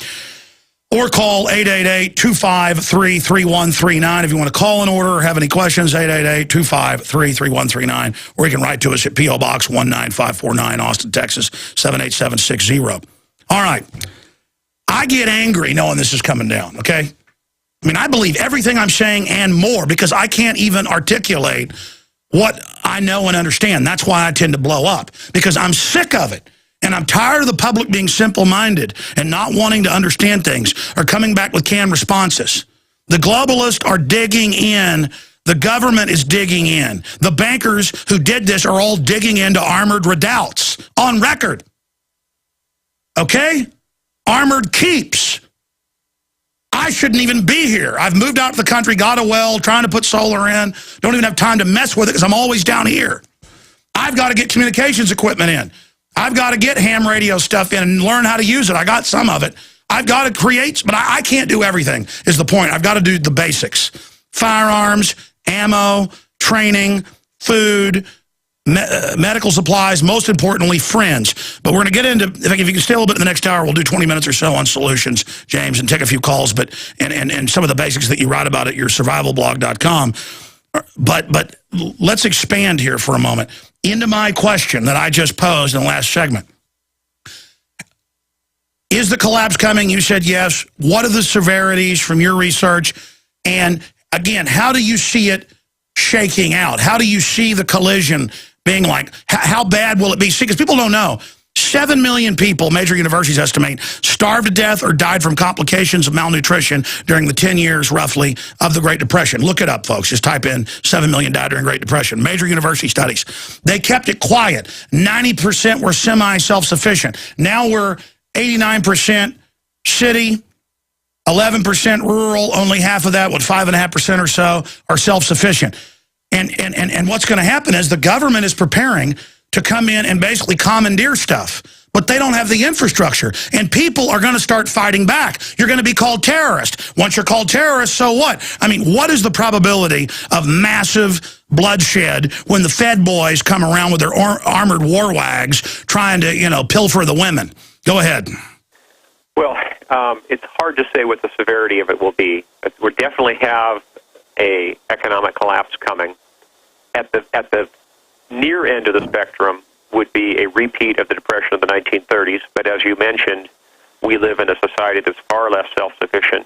Or call 888-253-3139 if you want to call an order or have any questions, 888-253-3139. Or you can write to us at P.O. Box 19549, Austin, Texas, 78760. All right. I get angry knowing this is coming down, okay? I mean, I believe everything I'm saying and more because I can't even articulate what I know and understand. That's why I tend to blow up, because I'm sick of it. And I'm tired of the public being simple-minded and not wanting to understand things or coming back with canned responses. The globalists are digging in The government is digging in. The bankers who did this are all digging into armored redoubts on record. Okay? Armored keeps. I shouldn't even be here. I've moved out to the country, got a well, trying to put solar in. Don't even have time to mess with it because I'm always down here. I've got to get communications equipment in. I've got to get ham radio stuff in and learn how to use it. I got some of it. I've got to create, but I can't do everything is the point. I've got to do the basics. Firearms, ammo, training, food, medical supplies, most importantly, friends. But we're going to get into, if you can stay a little bit in the next hour, we'll do 20 minutes or so on solutions, James, and take a few calls, but and some of the basics that you write about at your survivalblog.com. But let's expand here for a moment into my question that I just posed in the last segment. Is the collapse coming? You said yes. What are the severities from your research? And again, how do you see it shaking out? How do you see the collision being like? How bad will it be? See, because people don't know. 7 million people, major universities estimate, starved to death or died from complications of malnutrition during the 10 years, roughly, of the Great Depression. Look it up, folks. Just type in 7 million died during Great Depression. Major university studies. They kept it quiet. 90% were semi-self-sufficient. Now we're 89% city, 11% rural, only half of that, 5.5% or so, are self-sufficient. And what's going to happen is the government is preparing to come in and basically commandeer stuff. But they don't have the infrastructure. And people are going to start fighting back. You're going to be called terrorist. Once you're called terrorist, so what? I mean, what is the probability of massive bloodshed when the Fed boys come around with their armored war wags trying to, pilfer the women? Go ahead. Well, it's hard to say what the severity of it will be. We definitely have a economic collapse coming. At the near end of the spectrum would be a repeat of the Depression of the 1930s, but as you mentioned, we live in a society that's far less self-sufficient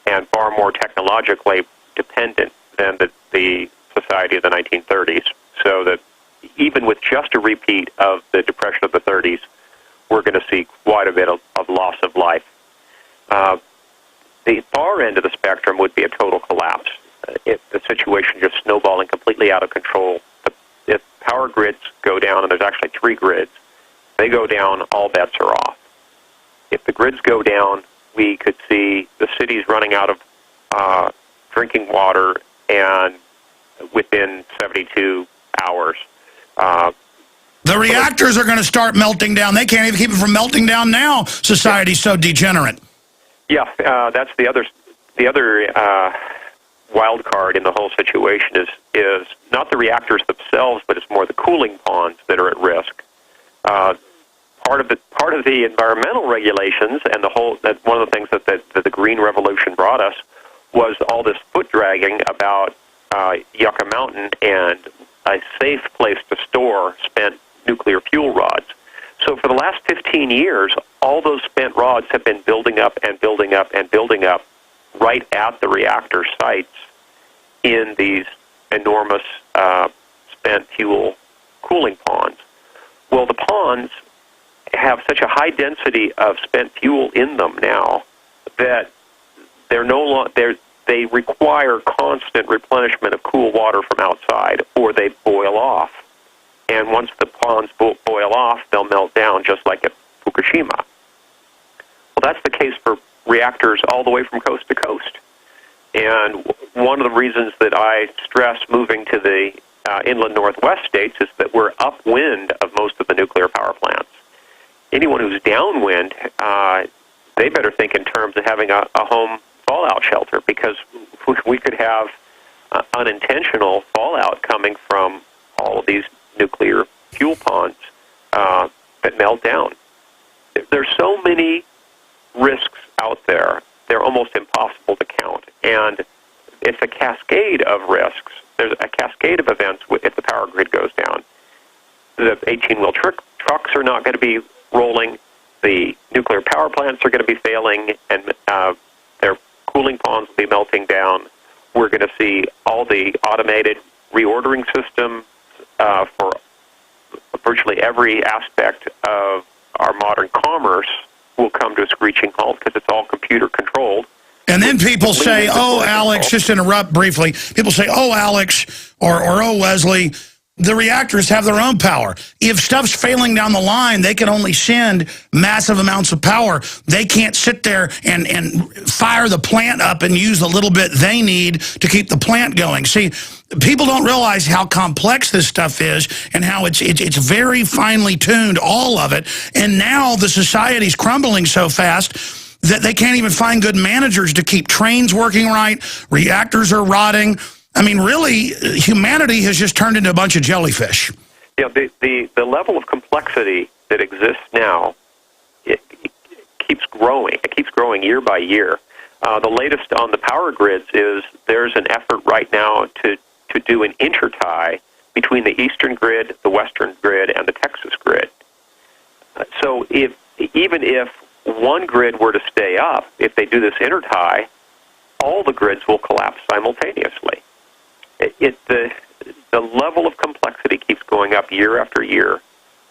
and far more technologically dependent than the society of the 1930s. So that even with just a repeat of the Depression of the 30s, we're going to see quite a bit of loss of life. The far end of the spectrum would be a total collapse. The situation just snowballing completely out of control. If power grids go down, and there's actually 3 grids, they go down, all bets are off. If the grids go down, we could see the cities running out of drinking water and within 72 hours. The reactors are going to start melting down. They can't even keep it from melting down now. Society's so degenerate. Yeah, that's the other wild card in the whole situation is not the reactors themselves, but it's more the cooling ponds that are at risk. Part of the environmental regulations and one of the things that the Green Revolution brought us was all this foot dragging about Yucca Mountain and a safe place to store spent nuclear fuel rods. So for the last 15 years, all those spent rods have been building up and building up and building up right at the reactor sites in these enormous spent fuel cooling ponds. Well, the ponds have such a high density of spent fuel in them now that they require constant replenishment of cool water from outside, or they boil off. And once the ponds boil off, they'll melt down, just like at Fukushima. Well, that's the case for reactors all the way from coast to coast. And one of the reasons that I stress moving to the inland Northwest states is that we're upwind of most of the nuclear power plants. Anyone who's downwind, they better think in terms of having a home fallout shelter, because we could have unintentional fallout coming from all of these nuclear fuel ponds that melt down. There's so many risks out there, they're almost impossible to count. And it's a cascade of risks. There's a cascade of events if the power grid goes down. The 18-wheel trucks are not going to be rolling. The nuclear power plants are going to be failing, and their cooling ponds will be melting down. We're going to see all the automated reordering systems for virtually every aspect of our modern commerce will come to a screeching halt because it's all computer controlled. And then people say, oh, Alex, just interrupt briefly. People say, oh, Alex, or oh, Wesley, the reactors have their own power. If stuff's failing down the line, they can only send massive amounts of power. They can't sit there and fire the plant up and use the little bit they need to keep the plant going. See, people don't realize how complex this stuff is and how it's very finely tuned, all of it. And now the society's crumbling so fast that they can't even find good managers to keep trains working right. Reactors are rotting. I mean, really, humanity has just turned into a bunch of jellyfish. Yeah, the level of complexity that exists now, it keeps growing. It keeps growing year by year. The latest on the power grids is there's an effort right now to do an intertie between the eastern grid, the western grid, and the Texas grid. So even if one grid were to stay up, if they do this intertie, all the grids will collapse simultaneously. The level of complexity keeps going up year after year.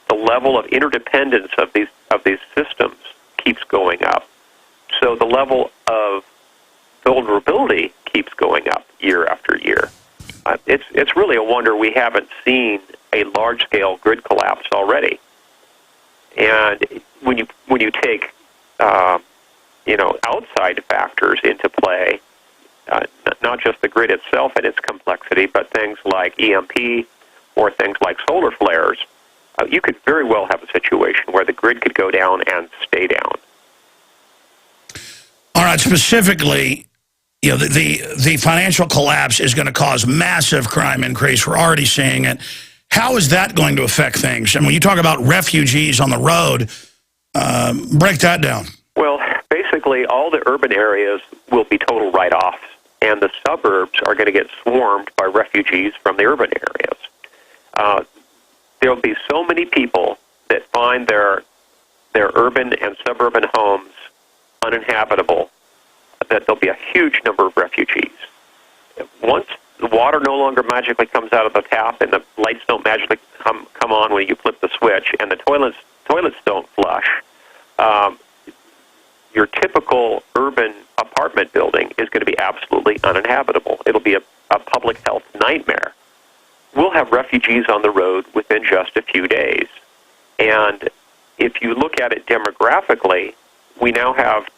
The level of interdependence of these systems keeps going up. So the level of vulnerability keeps going up year after year. It's really a wonder we haven't seen a large-scale grid collapse already. And when you take outside factors into play, not just the grid itself and its complexity, but things like EMP or things like solar flares, you could very well have a situation where the grid could go down and stay down. All right, specifically, the financial collapse is going to cause massive crime increase. We're already seeing it. How is that going to affect things? And when you talk about refugees on the road, break that down. Well, basically, all the urban areas will be total write-offs, and the suburbs are going to get swarmed by refugees from the urban areas. There will be so many people that find their urban and suburban homes uninhabitable that there'll be a huge number of refugees. Once the water no longer magically comes out of the tap and the lights don't magically come on when you flip the switch and the toilets don't flush, your typical urban apartment building is going to be absolutely uninhabitable. It'll be a public health nightmare. We'll have refugees on the road within just a few days. And if you look at it demographically, we now have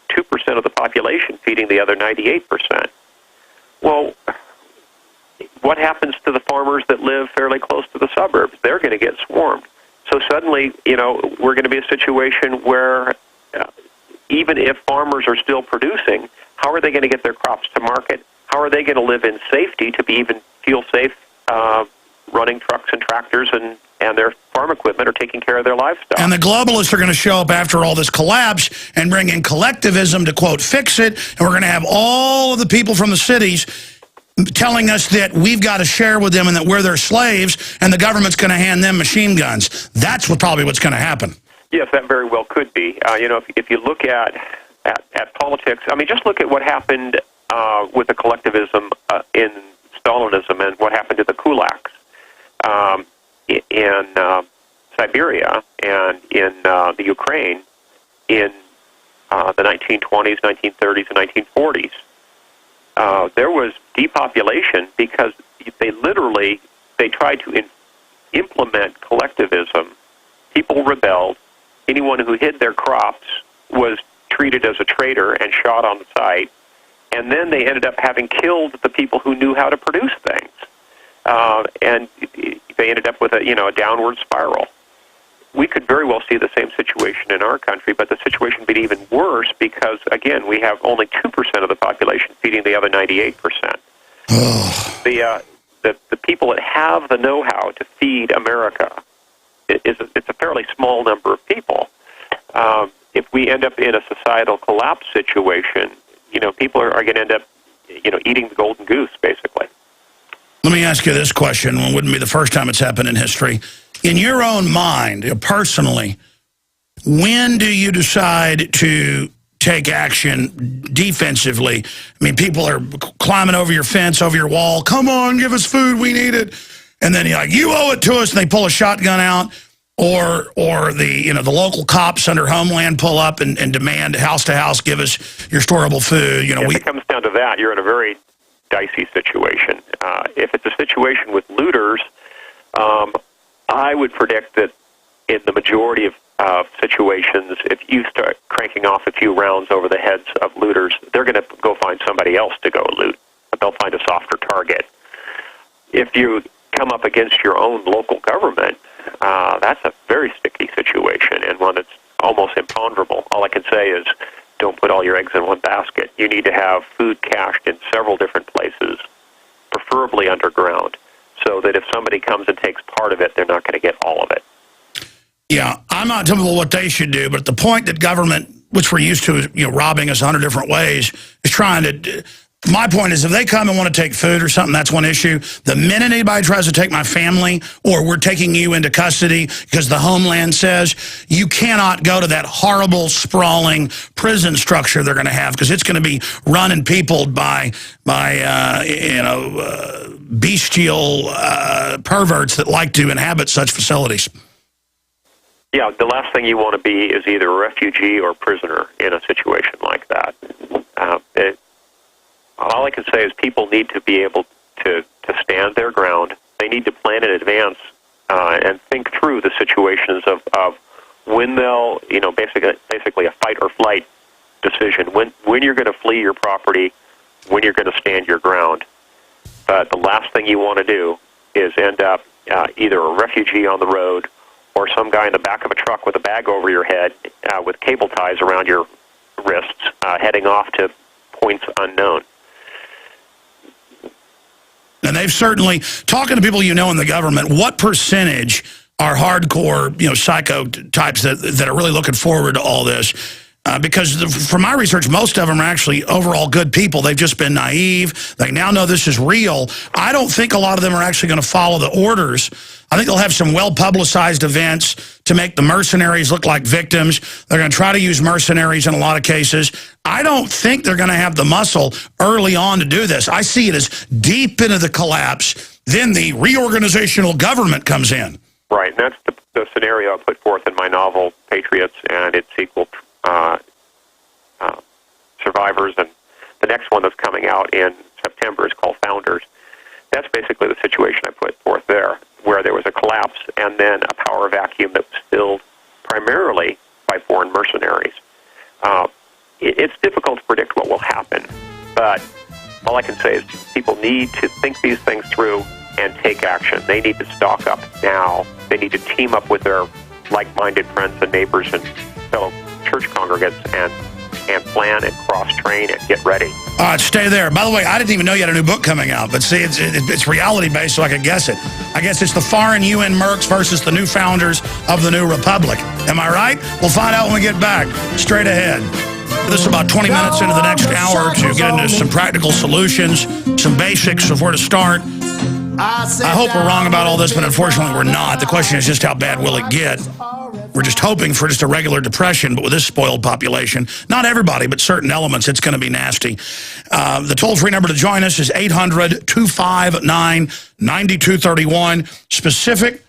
2% of the population feeding the other 98%. Well, what happens to the farmers that live fairly close to the suburbs? They're going to get swarmed. So suddenly, we're going to be a situation where even if farmers are still producing, how are they going to get their crops to market? How are they going to live in safety to feel safe running trucks and tractors and their farm equipment or taking care of their livestock? And the globalists are going to show up after all this collapse and bring in collectivism to, quote, fix it. And we're going to have all of the people from the cities telling us that we've got to share with them and that we're their slaves, and the government's going to hand them machine guns. That's probably what's going to happen. Yes, that very well could be. If you look at politics, I mean, just look at what happened with the collectivism in Stalinism and what happened to the kulaks in Siberia and in the Ukraine in the 1920s, 1930s, and 1940s. There was depopulation because they tried to implement collectivism. People rebelled. Anyone who hid their crops was treated as a traitor and shot on the site. And then they ended up having killed the people who knew how to produce things. And they ended up with a downward spiral. We could very well see the same situation in our country, but the situation would be even worse because, again, we have only 2% of the population feeding the other 98%. The people that have the know-how to feed America, it's a fairly small number of people. If we end up in a societal collapse situation, people are going to end up, eating the golden goose, basically. Let me ask you this question. It wouldn't be the first time it's happened in history. In your own mind, personally, when do you decide to take action defensively? I mean, people are climbing over your fence, over your wall. Come on, give us food. We need it. And then you're like, you owe it to us. And they pull a shotgun out. or the local cops under Homeland pull up and demand house to house, give us your storable food. If it comes down to that, you're in a very dicey situation. If it's a situation with looters, I would predict that in the majority of situations, if you start cranking off a few rounds over the heads of looters, they're going to go find somebody else to go loot. They'll find a softer target. If you come up against your own local government, that's a very sticky situation and one that's almost imponderable. All I can say is don't put all your eggs in one basket. You need to have food cached in several different places, preferably underground, so that if somebody comes and takes part of it, they're not going to get all of it. Yeah, I'm not telling people what they should do, but at the point that government, which we're used to, robbing us 100 different ways, is trying to... My point is, if they come and want to take food or something, that's one issue. The minute anybody tries to take my family, or we're taking you into custody because the Homeland says, you cannot go to that horrible, sprawling prison structure they're going to have, because it's going to be run and peopled by bestial perverts that like to inhabit such facilities. Yeah, the last thing you want to be is either a refugee or prisoner in a situation like that. All I can say is people need to be able to stand their ground. They need to plan in advance and think through the situations of when they'll, basically a fight or flight decision, when you're going to flee your property, when you're going to stand your ground. But the last thing you want to do is end up either a refugee on the road or some guy in the back of a truck with a bag over your head with cable ties around your wrists heading off to points unknown. And they've certainly, talking to people in the government, what percentage are hardcore, psycho types that are really looking forward to all this? Because from my research, most of them are actually overall good people. They've just been naive. They now know this is real. I don't think a lot of them are actually going to follow the orders. I think they'll have some well-publicized events to make the mercenaries look like victims. They're going to try to use mercenaries in a lot of cases. I don't think they're going to have the muscle early on to do this. I see it as deep into the collapse. Then the reorganizational government comes in. Right, and that's the scenario I put forth in my novel, Patriots, and its sequel, Survivors, and the next one that's coming out in September is called Founders. That's basically the situation I put forth there, where there was a collapse and then a power vacuum that was filled primarily by foreign mercenaries. It's difficult to predict what will happen, but all I can say is people need to think these things through and take action. They need to stock up now. They need to team up with their like-minded friends and neighbors and fellow church congregants and plan and cross-train and get ready. All right, stay there. By the way, I didn't even know you had a new book coming out, but see, it's reality-based, so I could guess it. I guess it's the foreign UN mercs versus the new founders of the new republic. Am I right? We'll find out when we get back. Straight ahead. This is about 20 minutes into the next hour to get into some practical solutions, some basics of where to start. I hope we're wrong about all this, but unfortunately we're not. The question is just how bad will it get? We're just hoping for just a regular depression, but with this spoiled population, not everybody, but certain elements, it's going to be nasty. The toll-free number to join us is 800-259-9231. Specific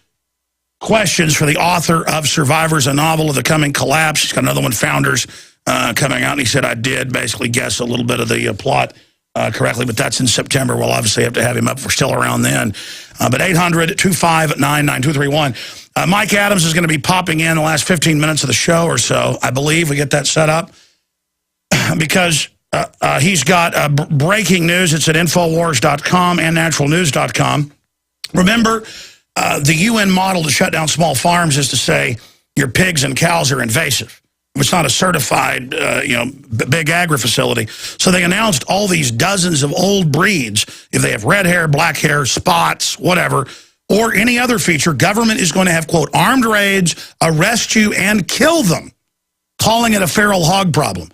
questions for the author of Survivors, a novel of the coming collapse. He's got another one, Founders, coming out, and he said I did basically guess a little bit of the plot correctly, but that's in September. We'll obviously have to have him up. We're still around then. But 800-259-9231. Mike Adams is going to be popping in the last 15 minutes of the show or so. I believe we get that set up because he's got breaking news. It's at Infowars.com and naturalnews.com. Remember, the UN model to shut down small farms is to say your pigs and cows are invasive. It's not a certified, big agri facility. So they announced all these dozens of old breeds. If they have red hair, black hair, spots, whatever, or any other feature, government is going to have, quote, armed raids, arrest you, and kill them, calling it a feral hog problem.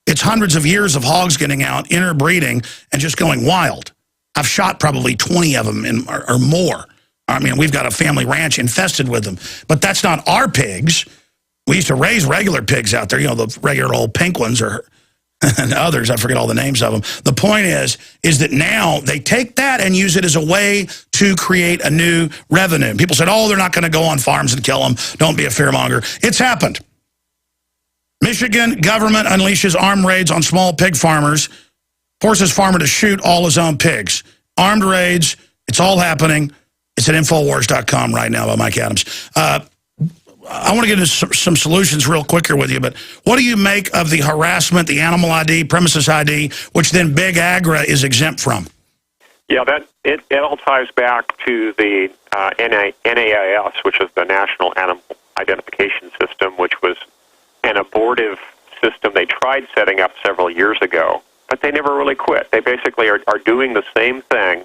It's hundreds of years of hogs getting out, interbreeding, and just going wild. I've shot probably 20 of them or more. I mean, we've got a family ranch infested with them. But that's not our pigs. We used to raise regular pigs out there, the regular old pink ones or and others, I forget all the names of them. The point is that now they take that and use it as a way to create a new revenue. People said, oh, they're not going to go on farms and kill them. Don't be a fearmonger. It's happened. Michigan government unleashes armed raids on small pig farmers, forces farmer to shoot all his own pigs. Armed raids, it's all happening. It's at Infowars.com right now by Mike Adams. I want to get into some solutions real quick here with you, but what do you make of the harassment, the animal ID, premises ID, which then Big Agra is exempt from? Yeah, it all ties back to the NAIS, which is the National Animal Identification System, which was an abortive system they tried setting up several years ago, but they never really quit. They basically are doing the same thing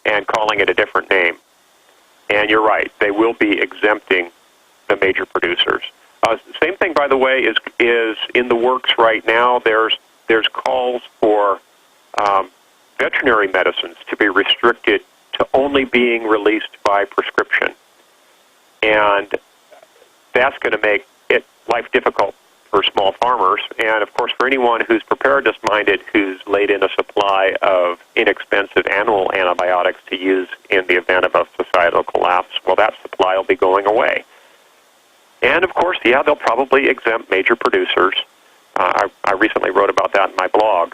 and calling it a different name. And you're right, they will be exempting the major producers. Same thing, by the way, is in the works right now. There's calls for veterinary medicines to be restricted to only being released by prescription, and that's going to make it life difficult for small farmers, and of course for anyone who's preparedness-minded, who's laid in a supply of inexpensive animal antibiotics to use in the event of a societal collapse. Well, that supply will be going away. And, of course, yeah, they'll probably exempt major producers. I recently wrote about that in my blog.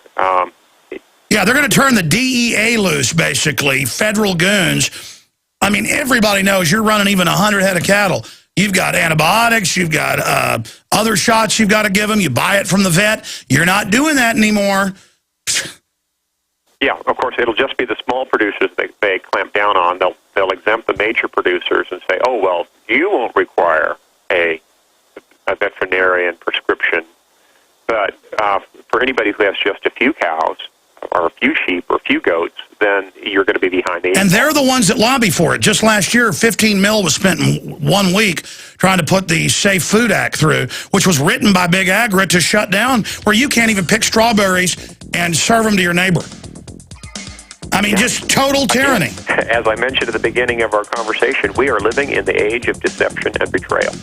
Yeah, they're going to turn the DEA loose, basically, federal goons. I mean, everybody knows you're running even 100 head of cattle. You've got antibiotics, you've got other shots you've got to give them. You buy it from the vet. You're not doing that anymore. Yeah, of course, it'll just be the small producers they clamp down on. They'll exempt the major producers and say, oh, well, you won't require a veterinarian prescription, but for anybody who has just a few cows or a few sheep or a few goats, then you're going to be behind the eight ball. And they're the ones that lobby for it. Just last year, $15 million was spent in 1 week trying to put the Safe Food Act through, which was written by Big Agra to shut down where you can't even pick strawberries and serve them to your neighbor. I mean, just total tyranny. As I mentioned at the beginning of our conversation, we are living in the age of deception and betrayal.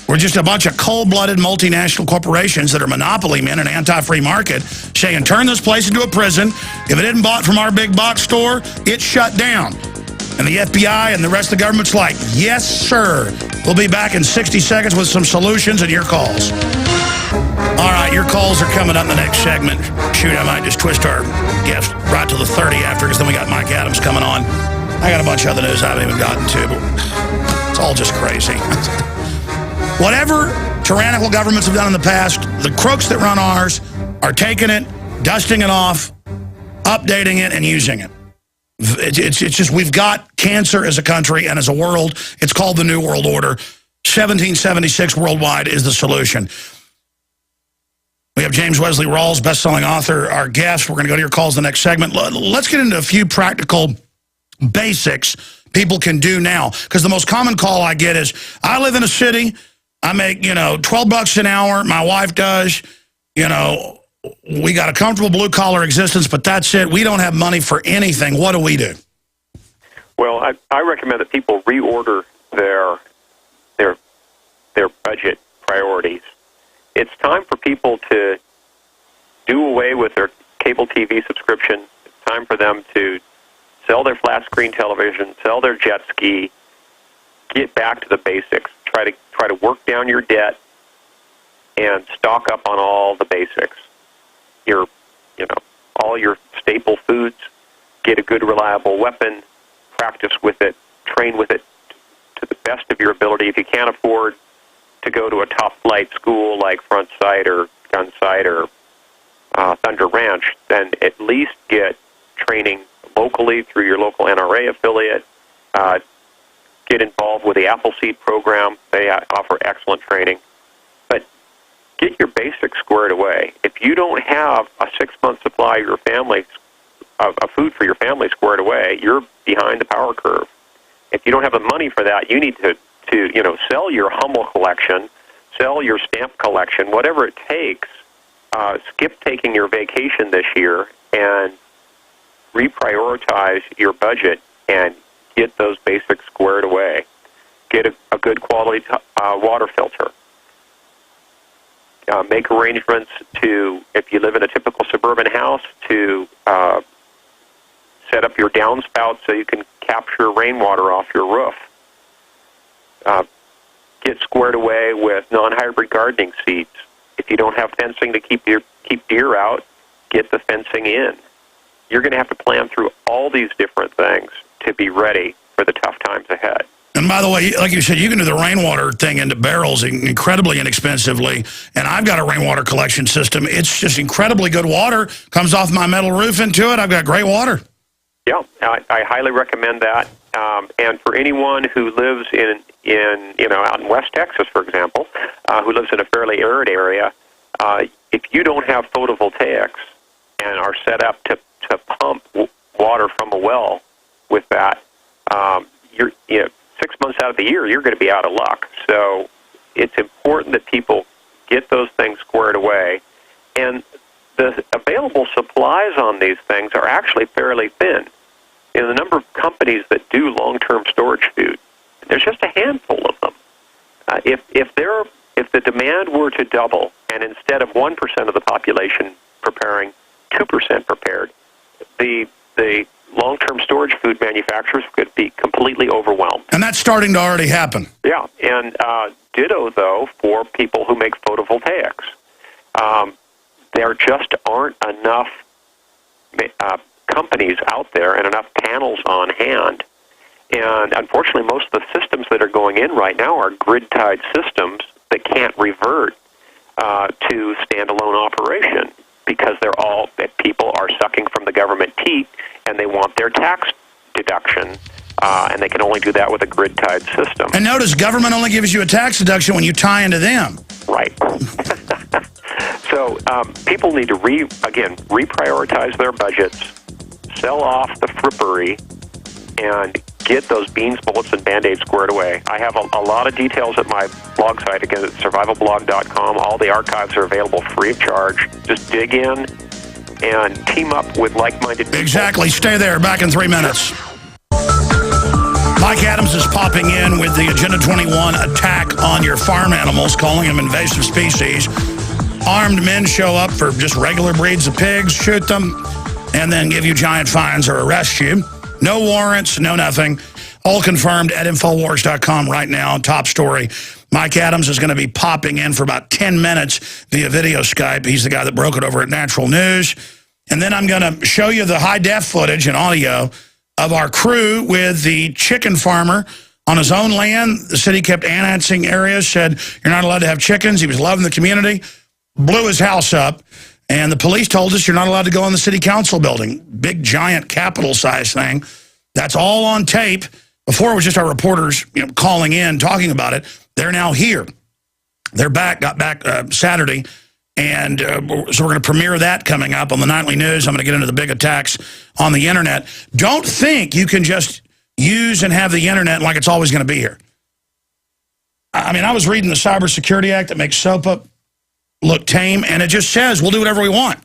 We're just a bunch of cold-blooded multinational corporations that are monopoly men in an anti-free market saying, turn this place into a prison. If it isn't bought from our big box store, it's shut down. And the FBI and the rest of the government's like, yes, sir. We'll be back in 60 seconds with some solutions and your calls. All right, your calls are coming up in the next segment. Shoot, I might just twist our gift right to the 30 after, because then we got Mike Adams coming on. I got a bunch of other news I haven't even gotten to, but it's all just crazy. Whatever tyrannical governments have done in the past, the crooks that run ours are taking it, dusting it off, updating it, and using it. It's just we've got cancer as a country and as a world. It's called the New World Order. 1776 worldwide is the solution. We have James Wesley Rawles, best-selling author, our guest. We're going to go to your calls in the next segment. Let's get into a few practical basics people can do now, because the most common call I get is, I live in a city, I make, $12 an hour, my wife does, we got a comfortable blue-collar existence, but that's it. We don't have money for anything. What do we do? Well, I recommend that people reorder their budget priorities. It's time for people to do away with their cable TV subscription. It's time for them to sell their flat-screen television, sell their jet ski, get back to the basics. Try to work down your debt and stock up on all the basics. All your staple foods. Get a good, reliable weapon. Practice with it. Train with it to the best of your ability. If you can't afford to go to a top-flight school like Front Sight or Gun Sight or Thunder Ranch, then at least get training locally through your local NRA affiliate. Get involved with the Appleseed program. They offer excellent training. But get your basics squared away. If you don't have a 6-month supply of your family of food for your family squared away, you're behind the power curve. If you don't have the money for that, you need to sell your Hummel collection, sell your stamp collection, whatever it takes. Skip taking your vacation this year and reprioritize your budget and get those basics squared away. Get a good quality water filter. make arrangements to, if you live in a typical suburban house, to set up your downspout so you can capture rainwater off your roof. Get squared away with non-hybrid gardening seeds. If you don't have fencing to keep deer out, get the fencing in. You're going to have to plan through all these different things to be ready for the tough times ahead. And by the way, like you said, you can do the rainwater thing into barrels incredibly inexpensively. And I've got a rainwater collection system. It's just incredibly good water. Comes off my metal roof into it. I've got great water. Yeah, I highly recommend that. And for anyone who lives in out in West Texas, for example, who lives in a fairly arid area, if you don't have photovoltaics and are set up to pump water from a well with that, you're 6 months out of the year, you're going to be out of luck. So it's important that people get those things squared away. And the available supplies on these things are actually fairly thin. The number of companies that do long-term storage food, there's just a handful of them. If the demand were to double, and instead of 1% of the population preparing, 2% prepared, the long-term storage food manufacturers could be completely overwhelmed. And that's starting to already happen. Yeah, and ditto, though, for people who make photovoltaics. There just aren't enough companies out there and enough panels on hand. And unfortunately, most of the systems that are going in right now are grid-tied systems that can't revert to standalone operation because people are sucking from the government teat and they want their tax deduction, and they can only do that with a grid-tied system. And notice government only gives you a tax deduction when you tie into them. Right. So people need to reprioritize their budgets, sell off the frippery, and get those beans, bullets, and Band-Aids squared away. I have a lot of details at my blog site, again, at survivalblog.com. All the archives are available free of charge. Just dig in and team up with like-minded people. Exactly. Stay there. Back in 3 minutes. Mike Adams is popping in with the Agenda 21 attack on your farm animals, calling them invasive species. Armed men show up for just regular breeds of pigs, shoot them, and then give you giant fines or arrest you. No warrants, no nothing. All confirmed at Infowars.com right now. Top story. Mike Adams is going to be popping in for about 10 minutes via video Skype. He's the guy that broke it over at Natural News. And then I'm going to show you the high-def footage and audio of our crew with the chicken farmer on his own land. The city kept annexing areas, said you're not allowed to have chickens. He was loving the community, blew his house up. And the police told us you're not allowed to go in the city council building. Big, giant, Capitol-sized thing. That's all on tape. Before, it was just our reporters calling in, talking about it. They're now here. They're back, got back Saturday. And so we're going to premiere that coming up on the Nightly News. I'm going to get into the big attacks on the Internet. Don't think you can just use and have the Internet like it's always going to be here. I mean, I was reading the Cybersecurity Act that makes SOPA look tame, and it just says we'll do whatever we want.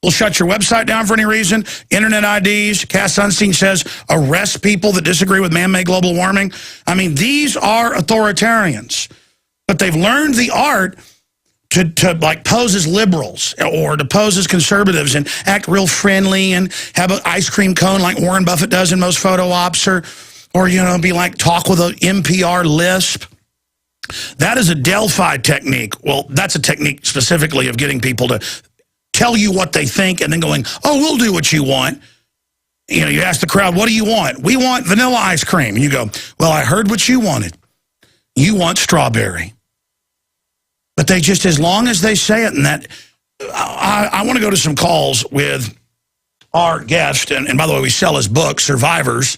We'll shut your website down for any reason. Internet IDs. Cass Sunstein says arrest people that disagree with man-made global warming. I mean, these are authoritarians, but they've learned the art to like pose as liberals or to pose as conservatives and act real friendly and have an ice cream cone like Warren Buffett does in most photo ops, or be like talk with an NPR lisp. That is a Delphi technique. Well, that's a technique specifically of getting people to tell you what they think and then going, oh, we'll do what you want. You ask the crowd, what do you want? We want vanilla ice cream. And you go, well, I heard what you wanted. You want strawberry. But they just, as long as they say it, and that, I want to go to some calls with our guest. And by the way, we sell his book, Survivors.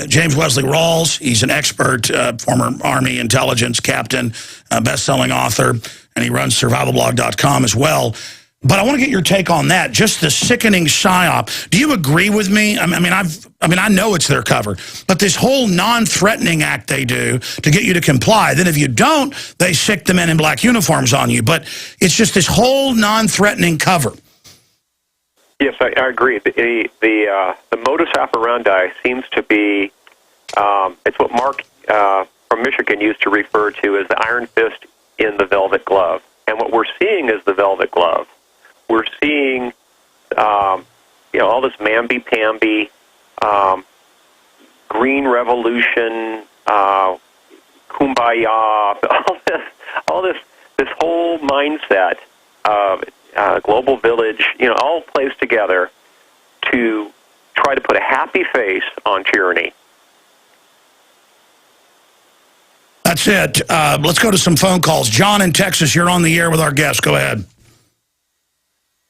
James Wesley Rawles, he's an expert, former Army intelligence captain, best-selling author, and he runs survivalblog.com as well. But I want to get your take on that, just the sickening psyop. Do you agree with me? I mean, I know it's their cover, but this whole non-threatening act they do to get you to comply, then if you don't, they sick the men in black uniforms on you. But it's just this whole non-threatening cover. Yes, I agree. The modus operandi seems to be, it's what Mark from Michigan used to refer to as the iron fist in the velvet glove. And what we're seeing is the velvet glove. We're seeing, all this mamby-pamby, green revolution, kumbaya, all this whole mindset of global village, all plays together to try to put a happy face on tyranny. That's it. Let's go to some phone calls. John in Texas, you're on the air with our guest. Go ahead.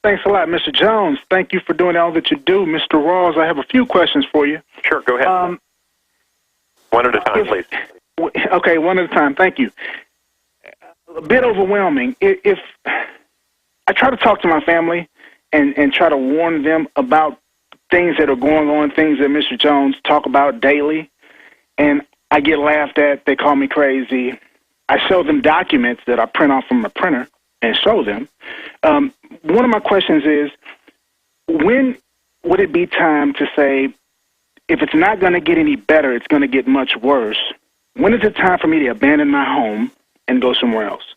Thanks a lot, Mr. Jones. Thank you for doing all that you do. Mr. Rawls, I have a few questions for you. Sure, go ahead. One at a time, please. Okay, one at a time. Thank you. A bit overwhelming. If I try to talk to my family and try to warn them about things that are going on, things that Mr. Jones talk about daily, and I get laughed at, they call me crazy. I show them documents that I print off from a printer and show them. One of my questions is, when would it be time to say, if it's not going to get any better, it's going to get much worse? When is it time for me to abandon my home and go somewhere else?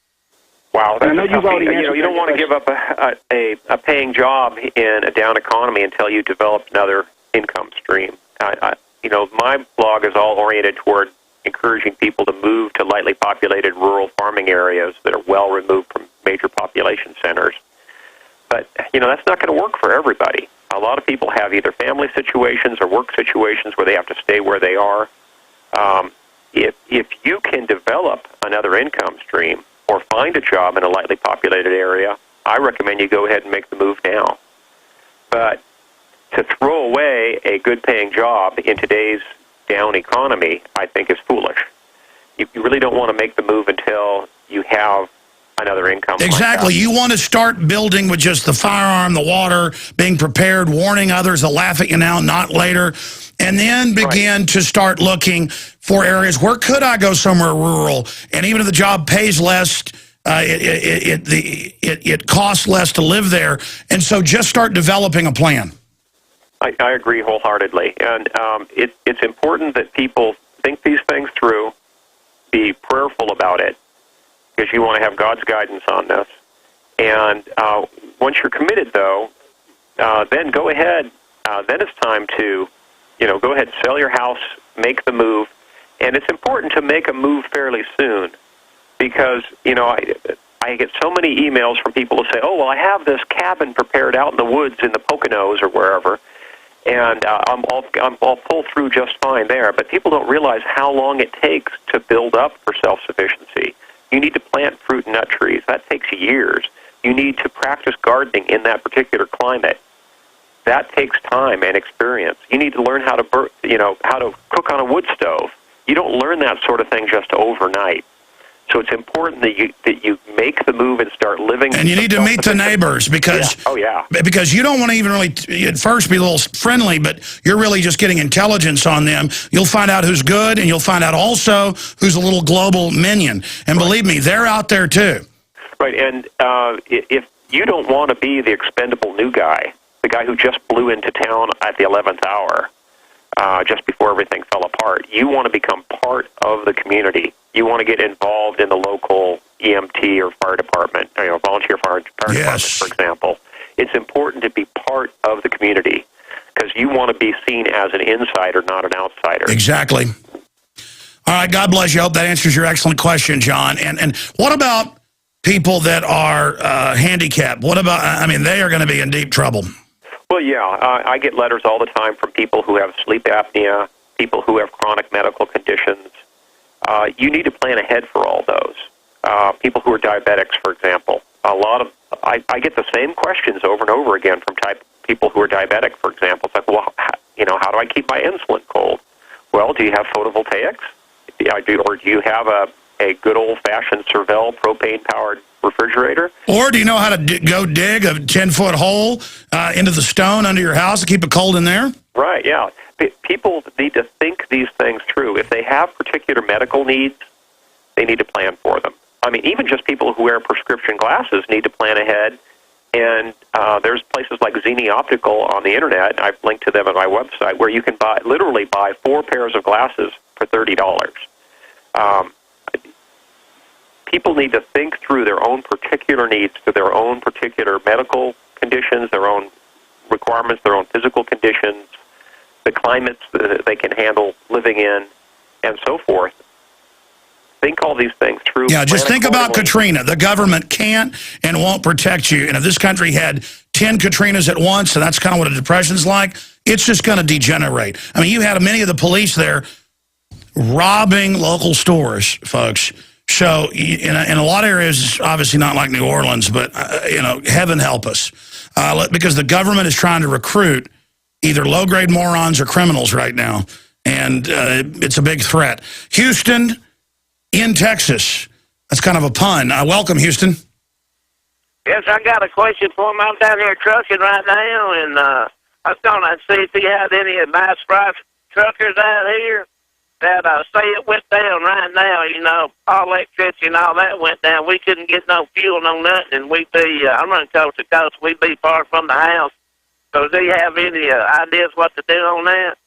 Wow, that's I know you've already answered. You don't want to give up a paying job in a down economy until you develop another income stream. My blog is all oriented toward encouraging people to move to lightly populated rural farming areas that are well removed from major population centers. But, that's not going to work for everybody. A lot of people have either family situations or work situations where they have to stay where they are. If you can develop another income stream or find a job in a lightly populated area, I recommend you go ahead and make the move now. But to throw away a good-paying job in today's down economy, I think is foolish. You really don't want to make the move until you have another income. Exactly. You want to start building with just the firearm, the water, being prepared, warning others to laugh at you now, not later, and then begin to start looking for areas where could I go somewhere rural, and even if the job pays less, it costs less to live there, and so just start developing a plan. I agree wholeheartedly, and it's important that people think these things through, be prayerful about it, because you want to have God's guidance on this. And once you're committed, though, then go ahead. Then it's time to, go ahead, sell your house, make the move. And it's important to make a move fairly soon, because, I get so many emails from people who say, oh, well, I have this cabin prepared out in the woods in the Poconos or wherever, and I'll pull through just fine there. But people don't realize how long it takes to build up for self-sufficiency. You need to plant fruit and nut trees. That takes years. You need to practice gardening in that particular climate. That takes time and experience. You need to learn how to cook on a wood stove. You don't learn that sort of thing just overnight. So it's important that you make the move and start living. And you need to meet the neighbors, because because you don't want to even really at first be a little friendly, but you're really just getting intelligence on them. You'll find out who's good, and you'll find out also who's a little global minion. And believe me, they're out there too. Right, and if you don't want to be the expendable new guy, the guy who just blew into town at the 11th hour, just before everything fell apart, you want to become part of the community. You want to get involved in the local EMT or fire department, volunteer fire department, for example. It's important to be part of the community because you want to be seen as an insider, not an outsider. Exactly. All right, God bless you. I hope that answers your excellent question, John. And what about people that are handicapped? What about, they are going to be in deep trouble. Well, yeah, I get letters all the time from people who have sleep apnea, people who have chronic medical conditions. You need to plan ahead for all those. People who are diabetics, for example. I get the same questions over and over again from people who are diabetic, for example. It's like, well, how do I keep my insulin cold? Well, do you have photovoltaics? Or do you have a good old-fashioned Cervell propane-powered refrigerator? Or do you know how to go dig a 10-foot hole into the stone under your house to keep it cold in there? Right, yeah. People need to think these things through. If they have particular medical needs, they need to plan for them. Even just people who wear prescription glasses need to plan ahead. And there's places like Zini Optical on the Internet, I've linked to them on my website, where you can literally buy 4 pairs of glasses for $30. people need to think through their own particular needs, to their own particular medical conditions, their own requirements, their own physical conditions, the climates that they can handle living in, and so forth. Think all these things through. Yeah, just think about Katrina. The government can't and won't protect you. And if this country had 10 Katrinas at once, and that's kind of what a depression's like, it's just going to degenerate. I mean, you had many of the police there robbing local stores, folks. So in a lot of areas, obviously not like New Orleans, but, heaven help us. Because the government is trying to recruit either low-grade morons or criminals right now. And it's a big threat. Houston in Texas. That's kind of a pun. Welcome, Houston. Yes, I got a question for him. I'm down here trucking right now, and I was going to see if he had any advice for us truckers out here that say it went down right now, all electricity and all that went down. We couldn't get no fuel, no nothing, and we'd be, I'm running coast to coast, we'd be far from the house. So do you have any ideas what to do on that?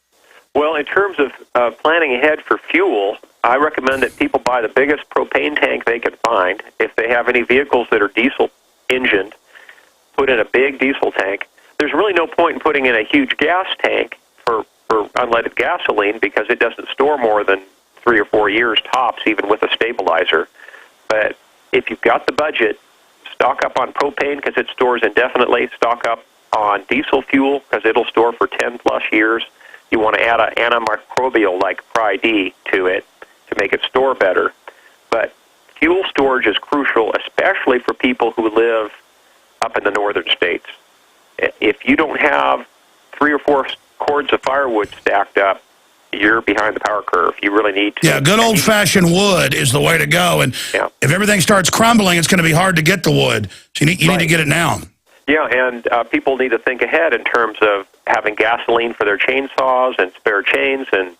Well, in terms of planning ahead for fuel, I recommend that people buy the biggest propane tank they can find. If they have any vehicles that are diesel engined, put in a big diesel tank. There's really no point in putting in a huge gas tank for unleaded gasoline because it doesn't store more than 3 or 4 years tops, even with a stabilizer. But if you've got the budget, stock up on propane because it stores indefinitely. Stock up on diesel fuel because it'll store for 10-plus years. You want to add an antimicrobial like Pri-D to it to make it store better. But fuel storage is crucial, especially for people who live up in the northern states. If you don't have 3 or 4 cords of firewood stacked up, you're behind the power curve. You really need to. Yeah, good old-fashioned wood is the way to go. And if everything starts crumbling, it's going to be hard to get the wood. So you need to get it now. Yeah, and people need to think ahead in terms of having gasoline for their chainsaws and spare chains and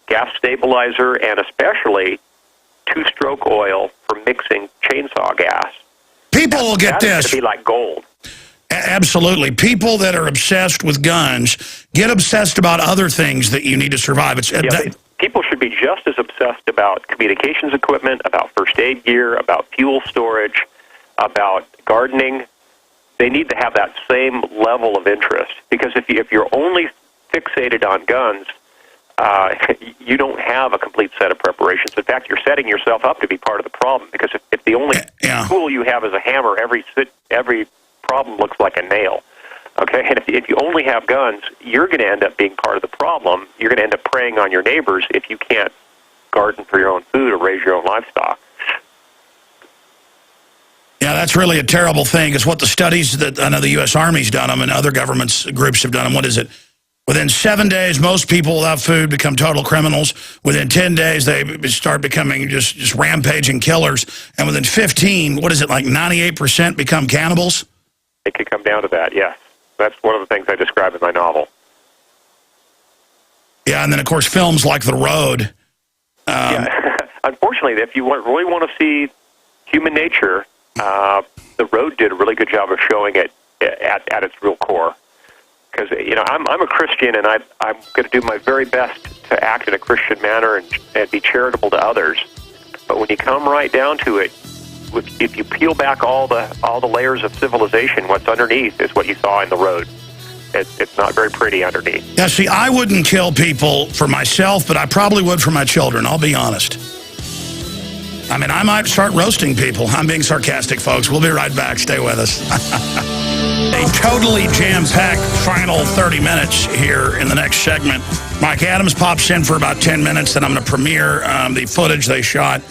gas stabilizer and especially 2-stroke oil for mixing chainsaw gas. People will get this. That's going to be like gold. Absolutely. People that are obsessed with guns get obsessed about other things that you need to survive. People should be just as obsessed about communications equipment, about first aid gear, about fuel storage, about gardening. They need to have that same level of interest because if you're only fixated on guns, you don't have a complete set of preparations. In fact, you're setting yourself up to be part of the problem because if the only tool you have is a hammer, every problem looks like a nail. Okay, and if you only have guns, you're going to end up being part of the problem. You're going to end up preying on your neighbors if you can't garden for your own food or raise your own livestock. Yeah, that's really a terrible thing. It's what the studies that I know the U.S. Army's done them and other governments groups have done them. What is it? Within 7 days, most people without food become total criminals. Within 10 days, they start becoming just rampaging killers. And within 15, what is it, like 98% become cannibals? It could come down to that, yes. That's one of the things I describe in my novel. Yeah, and then, of course, films like The Road. Unfortunately, if you really want to see human nature, The Road did a really good job of showing it at its real core. Because, I'm a Christian, and I'm going to do my very best to act in a Christian manner and be charitable to others. But when you come right down to it, if you peel back all the layers of civilization, what's underneath is what you saw in The Road. It's not very pretty underneath. Yeah, see, I wouldn't kill people for myself, but I probably would for my children, I'll be honest. I mean, I might start roasting people. I'm being sarcastic, folks. We'll be right back. Stay with us. A totally jam-packed final 30 minutes here in the next segment. Mike Adams pops in for about 10 minutes, then I'm going to premiere the footage they shot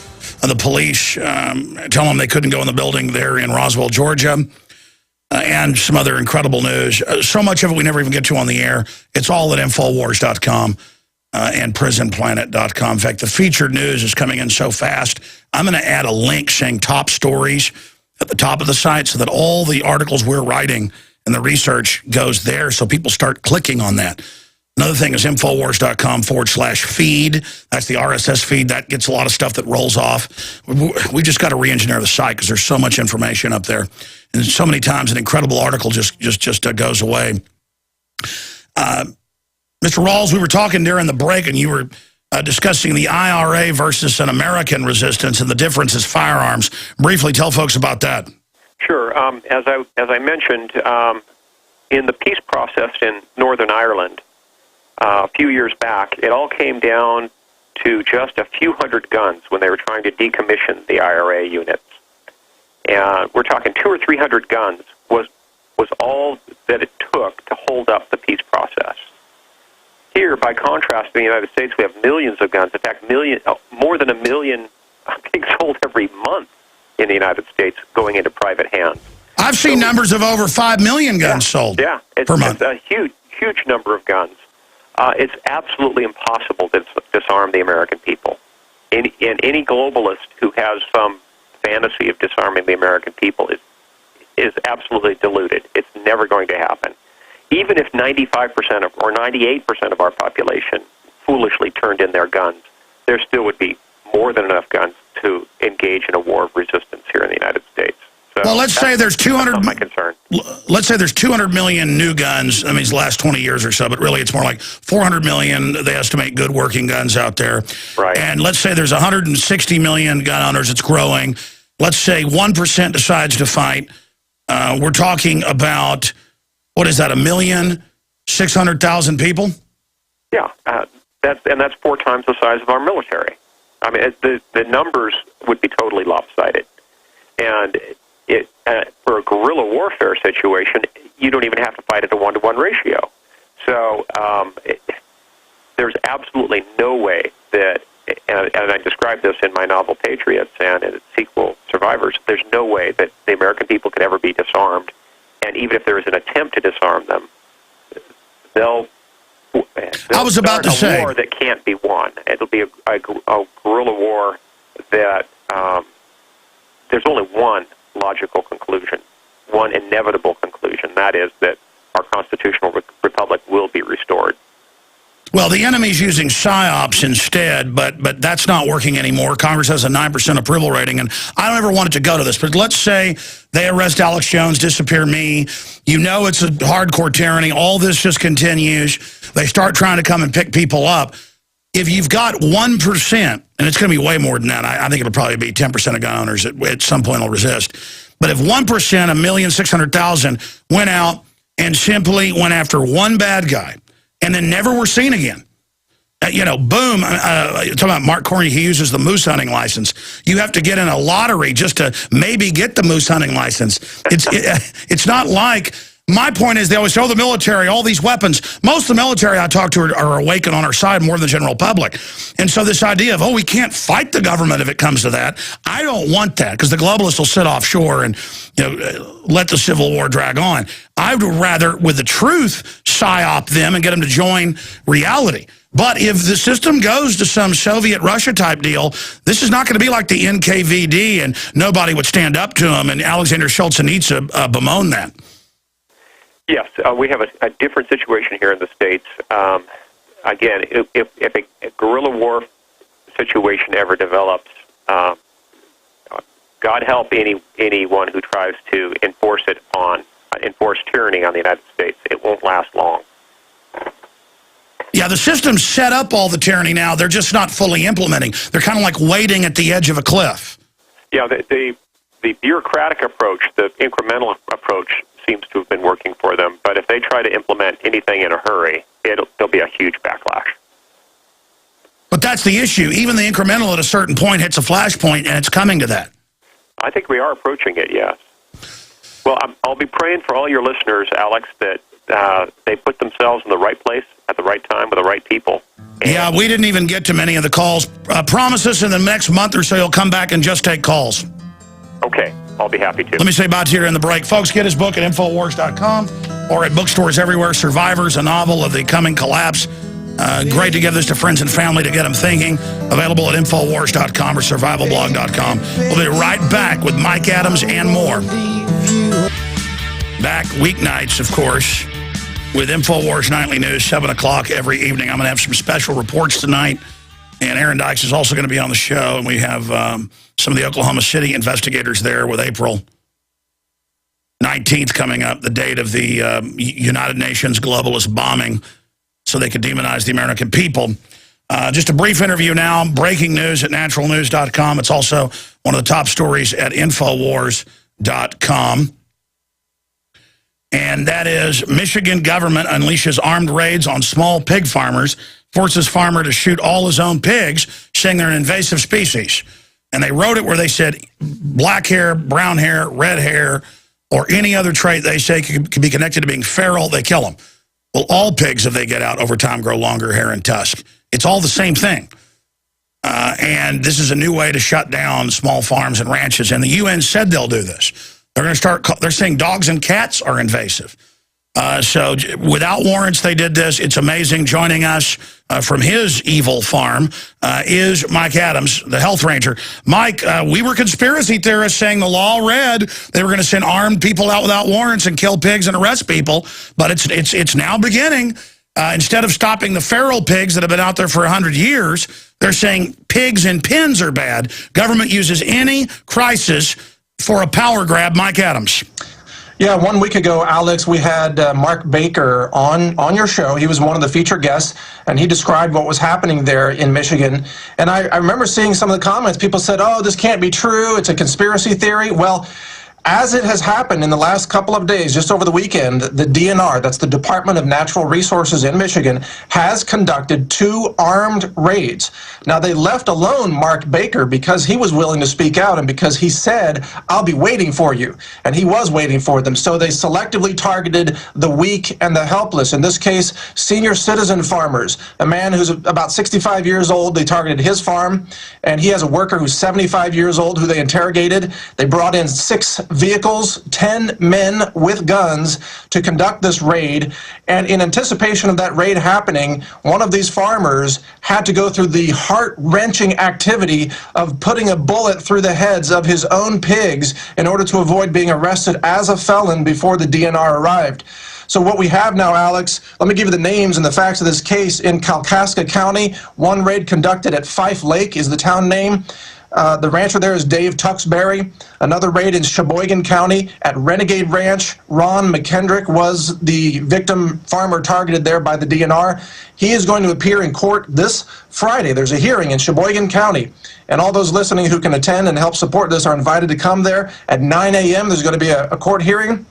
of the police, tell them they couldn't go in the building there in Roswell, Georgia, and some other incredible news. So much of it we never even get to on the air. It's all at Infowars.com and PrisonPlanet.com. In fact, the featured news is coming in so fast, I'm going to add a link saying top stories at the top of the site so that all the articles we're writing and the research goes there so people start clicking on that. Another thing is Infowars.com/feed. That's the RSS feed. That gets a lot of stuff that rolls off. We just got to re-engineer the site because there's so much information up there. And so many times an incredible article just goes away. Mr. Rawles, we were talking during the break, and you were discussing the IRA versus an American resistance and the difference is firearms. Briefly, tell folks about that. Sure. As I mentioned, in the peace process in Northern Ireland a few years back, it all came down to just a few hundred guns when they were trying to decommission the IRA units. And we're talking 200 or 300 guns was all that it took to hold up the peace process. Here, by contrast, in the United States, we have millions of guns. In fact, more than 1 million being sold every month in the United States going into private hands. I've seen numbers of over 5 million guns sold per month. It's a huge number of guns. It's absolutely impossible to disarm the American people. And any globalist who has some fantasy of disarming the American people is absolutely deluded. It's never going to happen. Even if 95% or 98% of our population foolishly turned in their guns, there still would be more than enough guns to engage in a war of resistance here in the United States. So well, let's say there's 200. That's my concern. Let's say there's 200 million new guns. I mean, it's the last 20 years or so, but really it's more like 400 million. They estimate good working guns out there. Right. And let's say there's 160 million gun owners. It's growing. Let's say 1% decides to fight. We're talking about, what is that, 1,600,000 people? Yeah, that's 4 times the size of our military. I mean, the numbers would be totally lopsided. And for a guerrilla warfare situation, you don't even have to fight at a 1-to-1 ratio. So there's absolutely no way that, and I described this in my novel Patriots and in its sequel Survivors, there's no way that the American people could ever be disarmed. And even if there is an attempt to disarm them, they'll I was about to say a war that can't be won. It'll be a guerrilla war that there's only one logical conclusion, one inevitable conclusion. That is that our constitutional republic will be restored. Well, the enemy's using PSYOPs instead, but that's not working anymore. Congress has a 9% approval rating, and I don't ever want it to go to this, but let's say they arrest Alex Jones, disappear me. You know it's a hardcore tyranny. All this just continues. They start trying to come and pick people up. If you've got 1%, and it's going to be way more than that, I think it'll probably be 10% of gun owners at some point will resist. But if 1%, 1,600,000, went out and simply went after one bad guy, and then never were seen again. You know, boom, talking about Mark Corney, he uses the moose hunting license. You have to get in a lottery just to maybe get the moose hunting license. It's not like, my point is they always say, oh, the military, all these weapons. Most of the military I talk to are awake and on our side more than the general public. And so this idea of, oh, we can't fight the government if it comes to that, I don't want that because the globalists will sit offshore and let the Civil War drag on. I would rather, with the truth, psyop them and get them to join reality. But if the system goes to some Soviet Russia type deal, this is not going to be like the NKVD and nobody would stand up to them, and Alexander Solzhenitsyn bemoaned that. Yes, we have a different situation here in the States. Again, if a guerrilla war situation ever develops, God help anyone who tries to enforce tyranny on the United States. It won't last long. Yeah, the system's set up all the tyranny now. They're just not fully implementing. They're kind of like waiting at the edge of a cliff. Yeah, the bureaucratic approach, the incremental approach, seems to have been working for them. But if they try to implement anything in a hurry, there'll be a huge backlash. But that's the issue. Even the incremental at a certain point hits a flashpoint, and it's coming to that. I think we are approaching it, yes. Well, I'll be praying for all your listeners, Alex, that they put themselves in the right place at the right time with the right people. Yeah, we didn't even get to many of the calls. Promise us in the next month or so you'll come back and just take calls. Okay, I'll be happy to. Let me say bye to you in the break. Folks, get his book at Infowars.com or at bookstores everywhere. Survivors, a novel of the coming collapse. Great to give this to friends and family to get them thinking. Available at Infowars.com or survivalblog.com. We'll be right back with Mike Adams and more. Back weeknights, of course, with Infowars Nightly News, 7 o'clock every evening. I'm going to have some special reports tonight. And Aaron Dykes is also going to be on the show. And we have some of the Oklahoma City investigators there with April 19th coming up, the date of the United Nations globalist bombing, so they could demonize the American people. Just a brief interview now, breaking news at naturalnews.com. It's also one of the top stories at Infowars.com. And that is, Michigan government unleashes armed raids on small pig farmers, forces farmer to shoot all his own pigs, saying they're an invasive species. And they wrote it where they said black hair, brown hair, red hair, or any other trait they say could be connected to being feral, they kill them. Well, all pigs, if they get out over time, grow longer hair and tusk. It's all the same thing. And this is a new way to shut down small farms and ranches. And the UN said they'll do this. They're going to start, they're saying dogs and cats are invasive. So without warrants, they did this. It's amazing. Joining us from his evil farm is Mike Adams, the health ranger. Mike, we were conspiracy theorists saying the law read they were going to send armed people out without warrants and kill pigs and arrest people. But it's now beginning. Instead of stopping the feral pigs that have been out there for 100 years, they're saying pigs in pens are bad. Government uses any crisis for a power grab. Mike Adams. Yeah, 1 week ago, Alex, we had Mark Baker on your show. He was one of the featured guests, and he described what was happening there in Michigan. And I remember seeing some of the comments. People said, oh, this can't be true. It's a conspiracy theory. Well, as it has happened in the last couple of days, just over the weekend, the DNR, that's the Department of Natural Resources in Michigan, has conducted 2 armed raids. Now, they left alone Mark Baker because he was willing to speak out and because he said, I'll be waiting for you. And he was waiting for them. So they selectively targeted the weak and the helpless. In this case, senior citizen farmers. A man who's about 65 years old, they targeted his farm. And he has a worker who's 75 years old who they interrogated. They brought in 6 vehicles, 10 men with guns to conduct this raid. And in anticipation of that raid happening, one of these farmers had to go through the heart-wrenching activity of putting a bullet through the heads of his own pigs in order to avoid being arrested as a felon before the DNR arrived. So what we have now, Alex, let me give you the names and the facts of this case. In Kalkaska County, one raid conducted at Fife Lake is the town name. The rancher there is Dave Tuxbury. Another raid in Sheboygan County at Renegade Ranch. Ron McKendrick was the victim farmer targeted there by the DNR. He is going to appear in court this Friday. There's a hearing in Sheboygan County. And all those listening who can attend and help support this are invited to come there at 9 a.m. There's going to be a court hearing.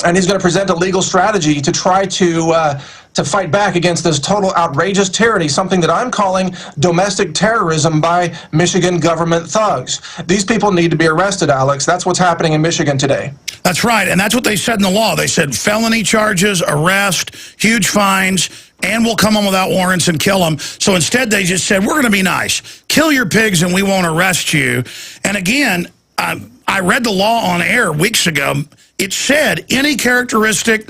And he's going to present a legal strategy to try to fight back against this total outrageous tyranny, something that I'm calling domestic terrorism by Michigan government thugs. These people need to be arrested, Alex. That's what's happening in Michigan today. That's right, and that's what they said in the law. They said felony charges, arrest, huge fines, and we'll come on without warrants and kill them. So instead they just said, we're going to be nice. Kill your pigs and we won't arrest you. And again, I read the law on air weeks ago. It said any characteristic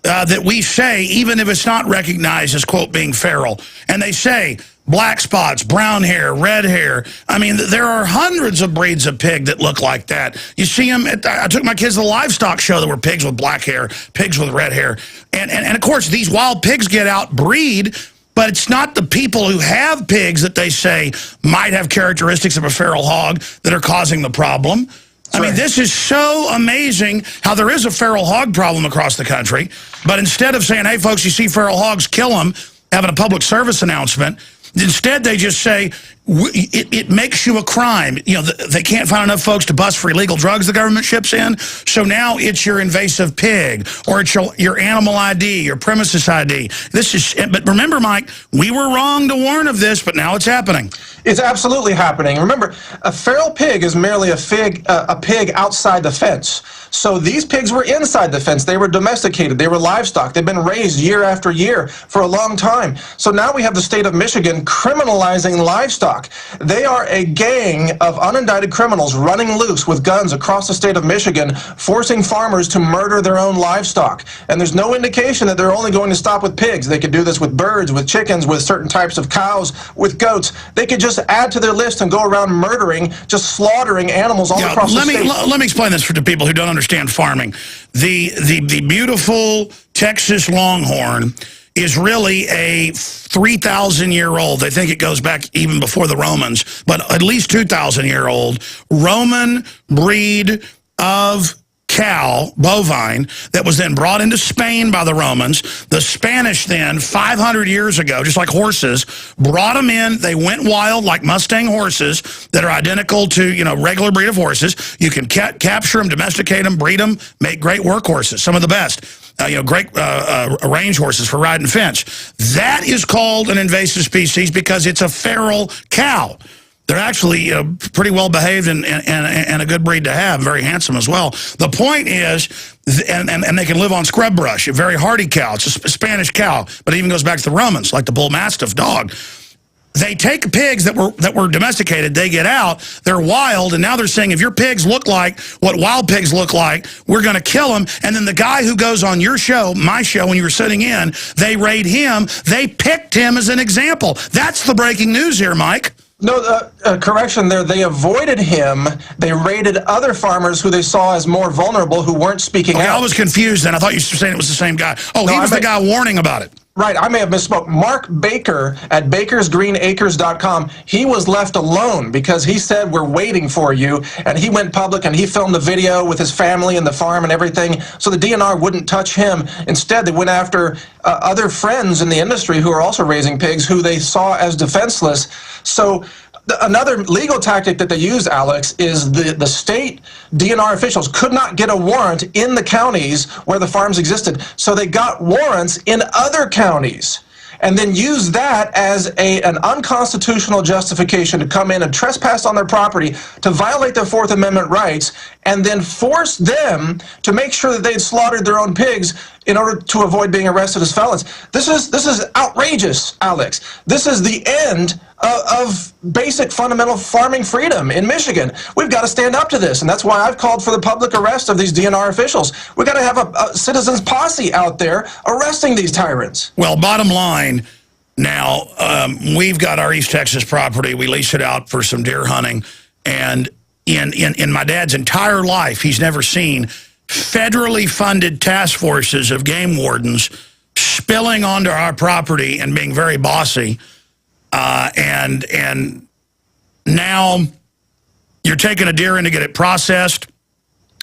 that we say, even if it's not recognized as, quote, being feral. And they say black spots, brown hair, red hair. I mean, there are hundreds of breeds of pig that look like that. You see them, I took my kids to the livestock show. There were pigs with black hair, pigs with red hair. And of course, these wild pigs get out, breed, but it's not the people who have pigs that they say might have characteristics of a feral hog that are causing the problem. I mean, this is so amazing how there is a feral hog problem across the country, but instead of saying, hey, folks, you see feral hogs, kill them, having a public service announcement, instead they just say, it makes you a crime. You know, they can't find enough folks to bust for illegal drugs the government ships in, so now it's your invasive pig, or it's your animal ID, your premises ID. But remember, Mike, we were wrong to warn of this, but now it's happening. It's absolutely happening. Remember, a feral pig is merely a pig outside the fence. So these pigs were inside the fence. They were domesticated. They were livestock. They've been raised year after year for a long time. So now we have the state of Michigan criminalizing livestock. They are a gang of unindicted criminals running loose with guns across the state of Michigan, forcing farmers to murder their own livestock. And there's no indication that they're only going to stop with pigs. They could do this with birds, with chickens, with certain types of cows, with goats. They could just add to their list and go around murdering, just slaughtering animals all across the state. Let me explain this for the people who don't understand farming. The beautiful Texas Longhorn is really a 3,000-year-old. They think it goes back even before the Romans, but at least 2,000-year-old Roman breed of cow, bovine, that was then brought into Spain by the Romans. The Spanish then, 500 years ago, just like horses, brought them in. They went wild like Mustang horses that are identical to, you know, regular breed of horses. You can capture them, domesticate them, breed them, make great workhorses, some of the best. You know, great range horses for riding fence. That is called an invasive species because it's a feral cow. They're actually pretty well behaved and a good breed to have, very handsome as well. The point is, and they can live on scrub brush, a very hardy cow. It's a Spanish cow, but it even goes back to the Romans, like the bull mastiff dog. They take pigs that were domesticated, they get out, they're wild, and now they're saying if your pigs look like what wild pigs look like, we're going to kill them. And then the guy who goes on your show, my show, when you were sitting in, they raid him. They picked him as an example. That's the breaking news here, Mike. No, correction there. They avoided him. They raided other farmers who they saw as more vulnerable who weren't speaking out. I was confused then. I thought you were saying it was the same guy. Oh, no, he was the guy warning about it. Right, I may have misspoke. Mark Baker at bakersgreenacres.com, he was left alone because he said, we're waiting for you, and he went public and he filmed the video with his family and the farm and everything, so the DNR wouldn't touch him. Instead, they went after other friends in the industry who are also raising pigs who they saw as defenseless. So another legal tactic that they use, Alex, is the state DNR officials could not get a warrant in the counties where the farms existed, so they got warrants in other counties and then used that as an unconstitutional justification to come in and trespass on their property, to violate their Fourth Amendment rights, and then force them to make sure that they'd slaughtered their own pigs in order to avoid being arrested as felons. This is outrageous, Alex. This is the end of basic fundamental farming freedom in Michigan. We've got to stand up to this, and that's why I've called for the public arrest of these DNR officials. We've got to have a citizens posse out there arresting these tyrants. Well, bottom line, now, we've got our East Texas property. We lease it out for some deer hunting, and in my dad's entire life, he's never seen federally funded task forces of game wardens spilling onto our property and being very bossy. And now you're taking a deer in to get it processed.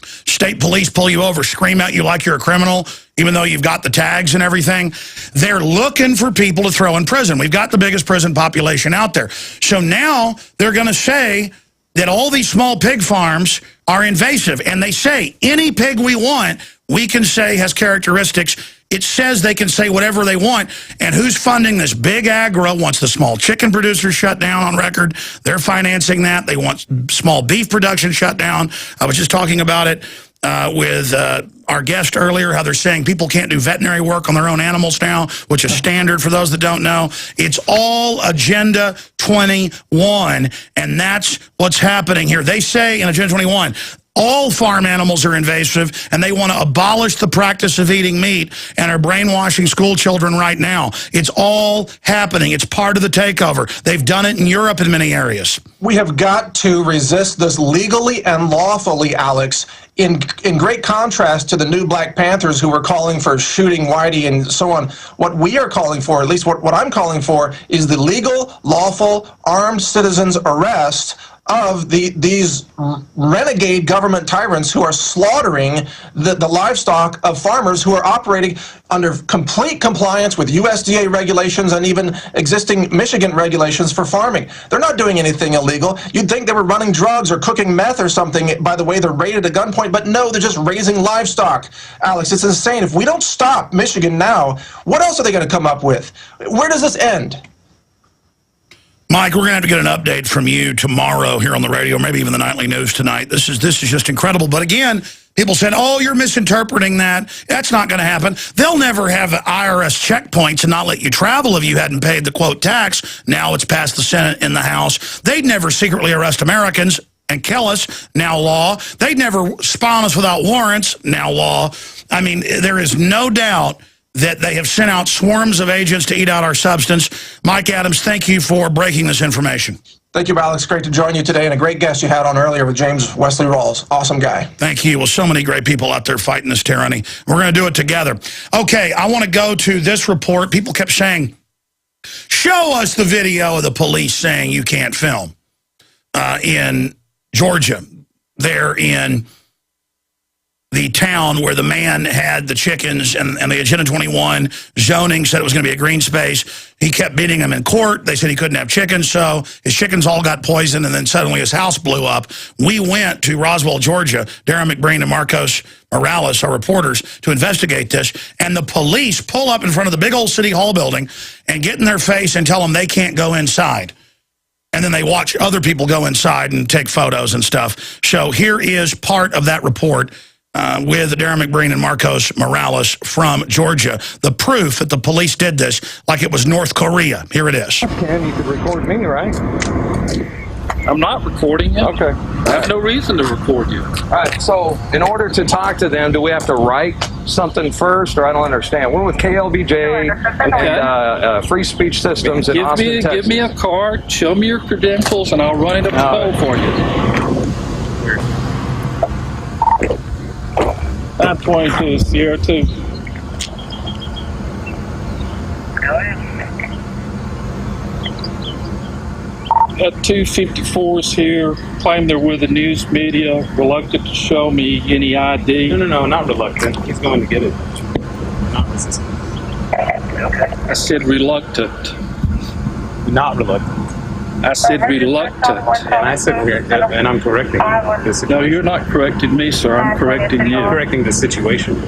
State police pull you over, scream at you like you're a criminal, even though you've got the tags and everything. They're looking for people to throw in prison. We've got the biggest prison population out there. So now they're going to say that all these small pig farms are invasive. And they say any pig we want, we can say has characteristics. It says they can say whatever they want. And who's funding this? Big agro wants the small chicken producers shut down on record. They're financing that. They want small beef production shut down. I was just talking about it with our guest earlier, how they're saying people can't do veterinary work on their own animals now, which is standard for those that don't know. It's all Agenda 21, and that's what's happening here. They say in Agenda 21, all farm animals are invasive, and they want to abolish the practice of eating meat and are brainwashing school children right now. It's all happening. It's part of the takeover. They've done it in Europe in many areas. We have got to resist this legally and lawfully, Alex, in great contrast to the new Black Panthers who were calling for shooting Whitey and so on. What we are calling for, at least what I'm calling for, is the legal, lawful, armed citizens arrest of these renegade government tyrants who are slaughtering the livestock of farmers who are operating under complete compliance with USDA regulations and even existing Michigan regulations for farming. They're not doing anything illegal. You'd think they were running drugs or cooking meth or something by the way they're raided at gunpoint, but no, they're just raising livestock. Alex, it's insane. If we don't stop Michigan now, what else are they going to come up with? Where does this end? Mike, we're going to have to get an update from you tomorrow here on the radio, maybe even the nightly news tonight. This is just incredible. But again, people said, oh, you're misinterpreting that. That's not going to happen. They'll never have IRS checkpoints and not let you travel if you hadn't paid the, quote, tax. Now it's passed the Senate and the House. They'd never secretly arrest Americans and kill us, now law. They'd never spy on us without warrants, now law. I mean, there is no doubt that they have sent out swarms of agents to eat out our substance. Mike Adams, thank you for breaking this information. Thank you, Alex. Great to join you today, and a great guest you had on earlier with James Wesley Rawles. Awesome guy. Thank you. Well, so many great people out there fighting this tyranny. We're going to do it together. Okay, I want to go to this report. People kept saying, show us the video of the police saying you can't film in Georgia. They're in the town where the man had the chickens and the Agenda 21 zoning said it was going to be a green space. He kept beating them in court. They said he couldn't have chickens, so his chickens all got poisoned, and then suddenly his house blew up. We went to Roswell, Georgia, Darren McBreen and Marcos Morales, our reporters, to investigate this, and the police pull up in front of the big old City Hall building and get in their face and tell them they can't go inside. And then they watch other people go inside and take photos and stuff. So here is part of that report with Darren McBreen and Marcos Morales from Georgia. The proof that the police did this like it was North Korea. Here it is. Ken, you could record me, right? I'm not recording you. Okay. I have no reason to record you. All right, so in order to talk to them, do we have to write something first, or I don't understand? We're with KLBJ and Free Speech Systems in Austin, Texas. Give me a card, show me your credentials, and I'll run it up the pole for you. 922 Sierra 2. Got 254s here, claim they're with the news media, reluctant to show me any ID. No, not reluctant. He's going to get it. Not resistant. I said reluctant. Not reluctant. I said reluctant. And I said, and I'm correcting the situation. No, you're not correcting me, sir. I'm correcting you. I'm correcting the situation.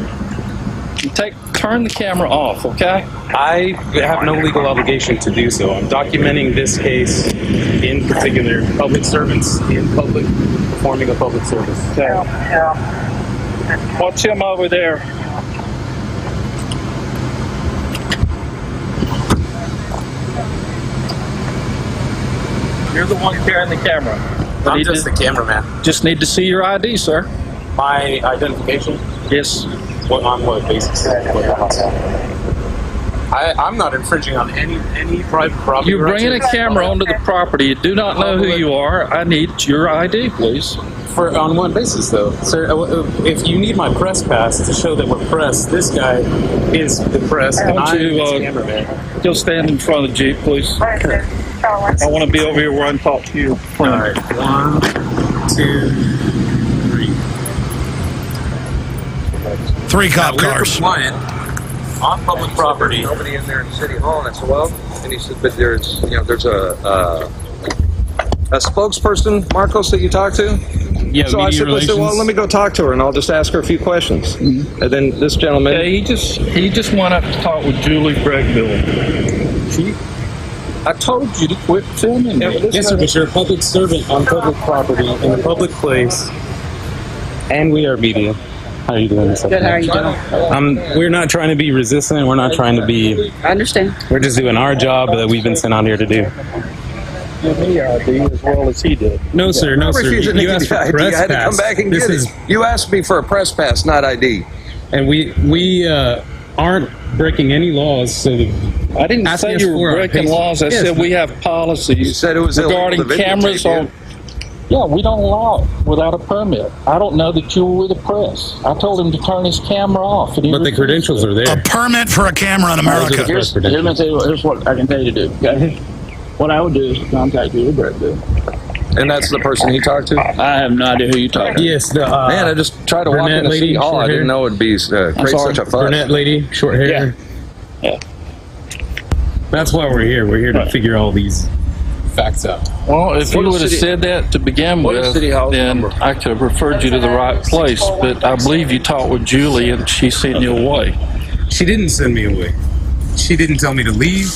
Turn the camera off, okay? I have no legal obligation to do so. I'm documenting this case, in particular, public servants in public, performing a public service. Okay. Watch him over there. You're the one carrying the camera. I'm just the cameraman. Just need to see your ID, sir. My identification? Yes. On what basis? I'm not infringing on any private property. You're bringing a camera onto the property. You do not know who you are. I need your ID, please. On what basis, though? Sir, if you need my press pass to show that we're press, this guy is the press, and I'm the cameraman. Go stand in front of the Jeep, please. I want to be over here where I can talk to you. All right. 1, 2, 3 cop cars. Compliant on public property. Nobody in there in City Hall, and I said, well, and he said, but there's a spokesperson, Marcos, that you talked to? Yeah, so I said, well, let me go talk to her, and I'll just ask her a few questions. Mm-hmm. And then this gentleman... Yeah, he just went up to talk with Julie Bregbill. I told you to quit filming me. Yes, sir, but you're a public servant on public property in a public place, and we are media. How are you doing? Good, how are you doing? We're not trying to be resistant. We're not trying to be... I understand. We're just doing our job that we've been sent out here to do. Give me ID as well as he did. No, sir. No, sir. You asked for a press pass. I had to come back and get it. You asked me for a press pass, not ID. And we aren't breaking any laws. So I didn't say you were breaking laws. I said we have policies. You said it was regarding cameras on... Yeah, we don't allow it without a permit. I don't know that you were with the press. I told him to turn his camera off. But the credentials are there. A permit for a camera in America. Here's what I can tell you to do. Okay? What I would do is contact you. And that's the person he talked to? I have no idea who you talked to. Yes. Man, I just tried to walk into City Hall. I didn't know it'd be create such a fuss. Brunette lady, short hair. Yeah. That's why we're here. We're here to figure all these facts out. Well, if you would have said that to begin with, then I could have referred you to the right place. But I believe you talked with Julie, and she sent you away. She didn't send me away. She didn't tell me to leave.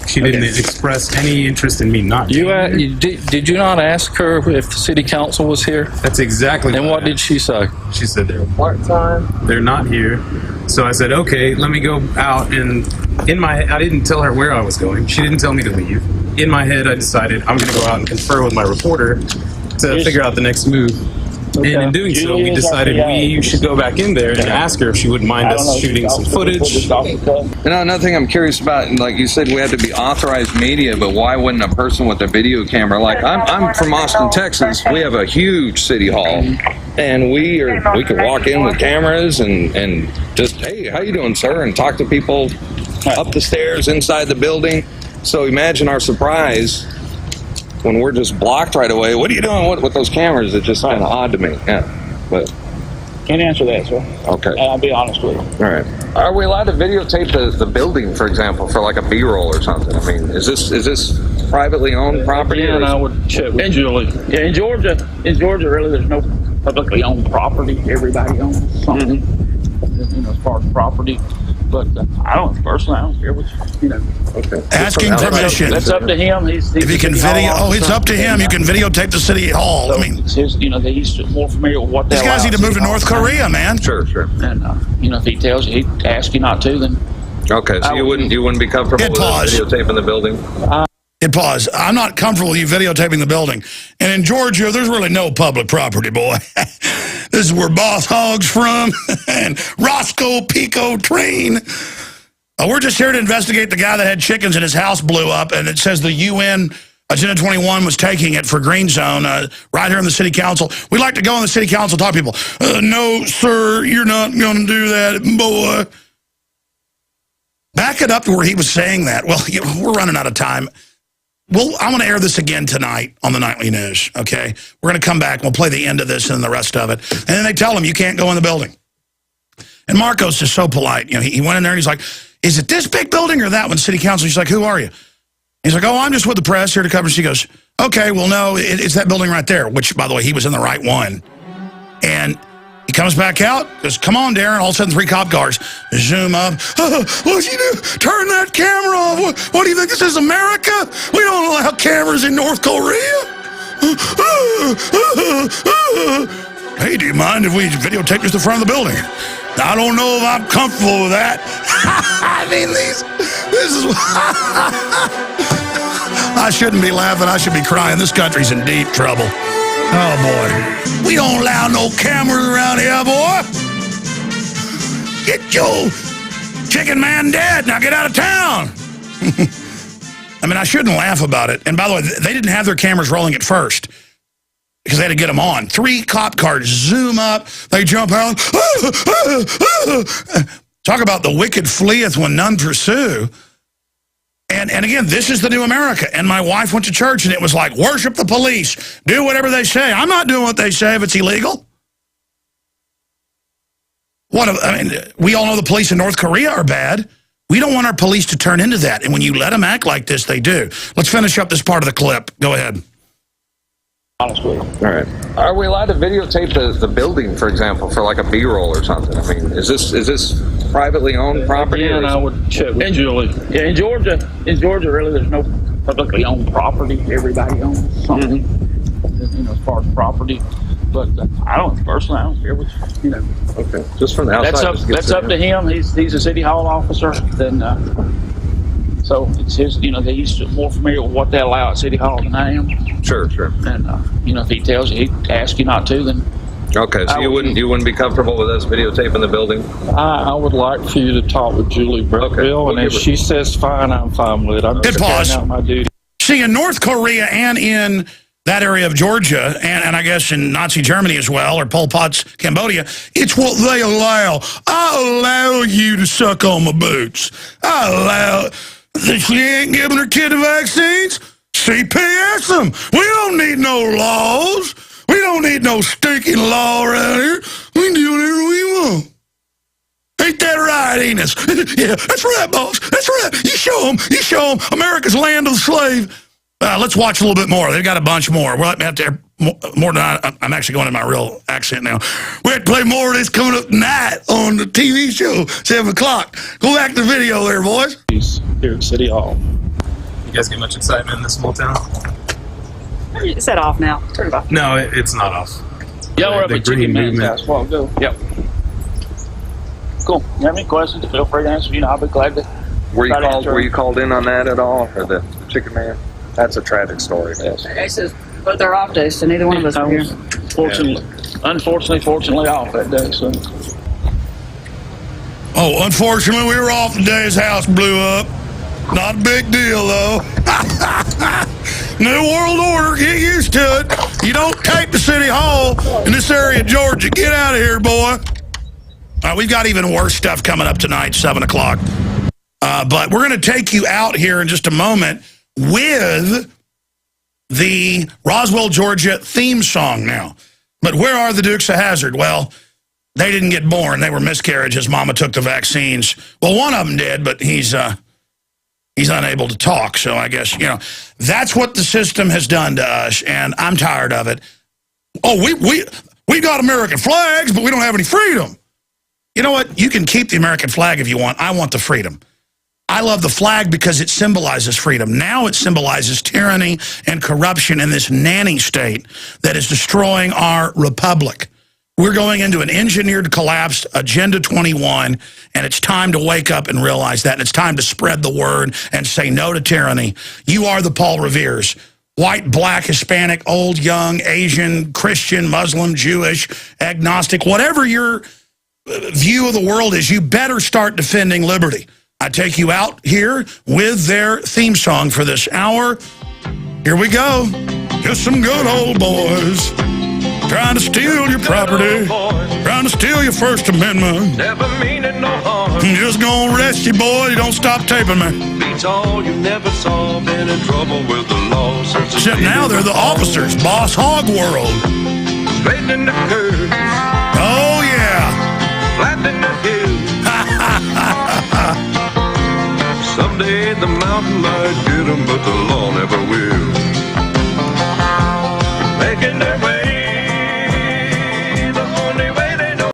She didn't express any interest in me not doing it. Did you not ask her if the city council was here? That's exactly And what did she say? She said they're part-time. They're not here. So I said, okay, let me go out. And in my head, I didn't tell her where I was going. She didn't tell me to leave. In my head, I decided I'm going to go out and confer with my reporter to figure out the next move. Okay. And in doing so, we decided we should go back in there and ask her if she wouldn't mind us shooting some footage. You know, another thing I'm curious about, like you said, we had to be authorized media, but why wouldn't a person with a video camera, like I'm from Austin, Texas, we have a huge city hall, and we could walk in with cameras and just, hey, how you doing, sir, and talk to people up the stairs, inside the building. So imagine our surprise when we're just blocked right away. What are you doing with those cameras? It's just kind of odd to me. Yeah, but Can't answer that, sir. Okay. I'll be honest with you. All right. Are we allowed to videotape the building, for example, for like a B-roll or something? I mean, is this privately owned property? And I would check with Julie. Yeah, in Georgia, really, there's no publicly owned property. Everybody owns something, as far as property. But I don't care what Okay. Asking permission. That's up to him. He's if you can video, it's up to him. You can videotape the city hall. So I mean, it's his, he's more familiar with what these guys need to move to North Korea, man. Sure. And if he tells you, he'd ask you not to, then Okay, so you wouldn't be comfortable with us videotaping the building? Hit pause. I'm not comfortable with you videotaping the building. And in Georgia, there's really no public property, boy. This is where Boss Hogg's from and Roscoe Pico Train. We're just here to investigate the guy that had chickens and his house blew up, and it says the UN Agenda 21 was taking it for Green Zone right here in the city council. We like to go in the city council and talk to people. No, sir, you're not going to do that, boy. Back it up to where he was saying that. Well, we're running out of time. Well, I want to air this again tonight on the Nightly News, okay? We're going to come back, and we'll play the end of this and the rest of it. And then they tell him, you can't go in the building. And Marcos is so polite. He went in there, and he's like, is it this big building or that one, city council? He's like, who are you? He's like, oh, I'm just with the press here to cover. She goes, okay, well, no, it's that building right there, which, by the way, he was in the right one. And he comes back out, goes, come on, Darren. All of a sudden, 3 cop cars zoom up. What'd you do? Turn that camera off. What do you think? This is America? We don't allow cameras in North Korea. Hey, do you mind if we videotape just the front of the building? I don't know if I'm comfortable with that. I mean, this is... I shouldn't be laughing. I should be crying. This country's in deep trouble. Oh, boy. We don't allow no cameras around here, boy. Get your chicken man dead. Now get out of town. I mean, I shouldn't laugh about it. And by the way, they didn't have their cameras rolling at first because they had to get them on. 3 cop cars zoom up. They jump out. Talk about the wicked fleeth when none pursue. And again, this is the new America. And my wife went to church, and it was like, worship the police. Do whatever they say. I'm not doing what they say if it's illegal. I mean, we all know the police in North Korea are bad. We don't want our police to turn into that. And when you let them act like this, they do. Let's finish up this part of the clip. Go ahead. Honestly. All right. Are we allowed to videotape the building, for example, for like a B-roll or something? I mean, is this privately owned property? And I would check with Julie. Yeah, in Georgia, really, there's no publicly owned property. Everybody owns something, as far as property. But I don't care what Okay. Just from the outside. That's up to him. He's a city hall officer. Then. So it's his, he's more familiar with what they allow at City Hall than I am. Sure. And, if he tells you, he'd ask you not to, then... Okay, so you wouldn't be comfortable with us videotaping the building? I would like for you to talk with Julie Brookville, and if she says fine, I'm fine with it. I'm just carrying out my duty. See, in North Korea and in that area of Georgia, and I guess in Nazi Germany as well, or Pol Pot's Cambodia, it's what they allow. I allow you to suck on my boots. I allow... She ain't giving her kid the vaccines? CPS them. We don't need no laws. We don't need no stinking law around here. We can do whatever we want. Ain't that right, Enos? Yeah, that's right, boss. That's right. You show them. America's land of the slave. Let's watch a little bit more. They've got a bunch more. We'll have to more than I'm actually going in my real accent now. We have to play more of this coming up tonight on the TV show, 7 o'clock. Go back to the video there, boys. Here at City Hall. You guys get much excitement in this small town? Is that off now? Turn it off. No, it's not off. Yeah, we're up at Chicken Man's movement. house. Well, go. Yep. Cool. You have any questions? Feel free to answer. I'll be glad to. Were you called in on that at all, or the Chicken Man? That's a tragic story. Yes. It says both are off days, so neither one of us were here. Unfortunately off that day. So. Oh, unfortunately, we were off the day his house blew up. Not a big deal, though. New world order, get used to it. You don't tape the city hall in this area of Georgia. Get out of here, boy. We've got even worse stuff coming up tonight, 7 o'clock. But we're going to take you out here in just a moment with the Roswell, Georgia theme song now. But where are the Dukes of Hazzard? Well, they didn't get born. They were miscarriages. Mama took the vaccines. Well, one of them did, but he's unable to talk. So I guess, you know, that's what the system has done to us, and I'm tired of it. Oh, we got American flags, but we don't have any freedom. You know what? You can keep the American flag if you want. I want the freedom. I love the flag because it symbolizes freedom. Now it symbolizes tyranny and corruption in this nanny state that is destroying our republic. We're going into an engineered collapse, Agenda 21, and it's time to wake up and realize that. And it's time to spread the word and say no to tyranny. You are the Paul Reveres. White, black, Hispanic, old, young, Asian, Christian, Muslim, Jewish, agnostic, whatever your view of the world is, you better start defending liberty. I take you out here with their theme song for this hour. Here we go. Just some good old boys trying to steal your property, trying to steal your First Amendment. Never meaning no harm. I'm just gonna arrest you, boy. You don't stop taping me. Beats all you never saw. Been in trouble with the law since the Except now they're the officers. Boss Hog World. straightening the curves. Oh, yeah. Flattening the hills. Someday the mountain might get 'em, but the law never will. Making their way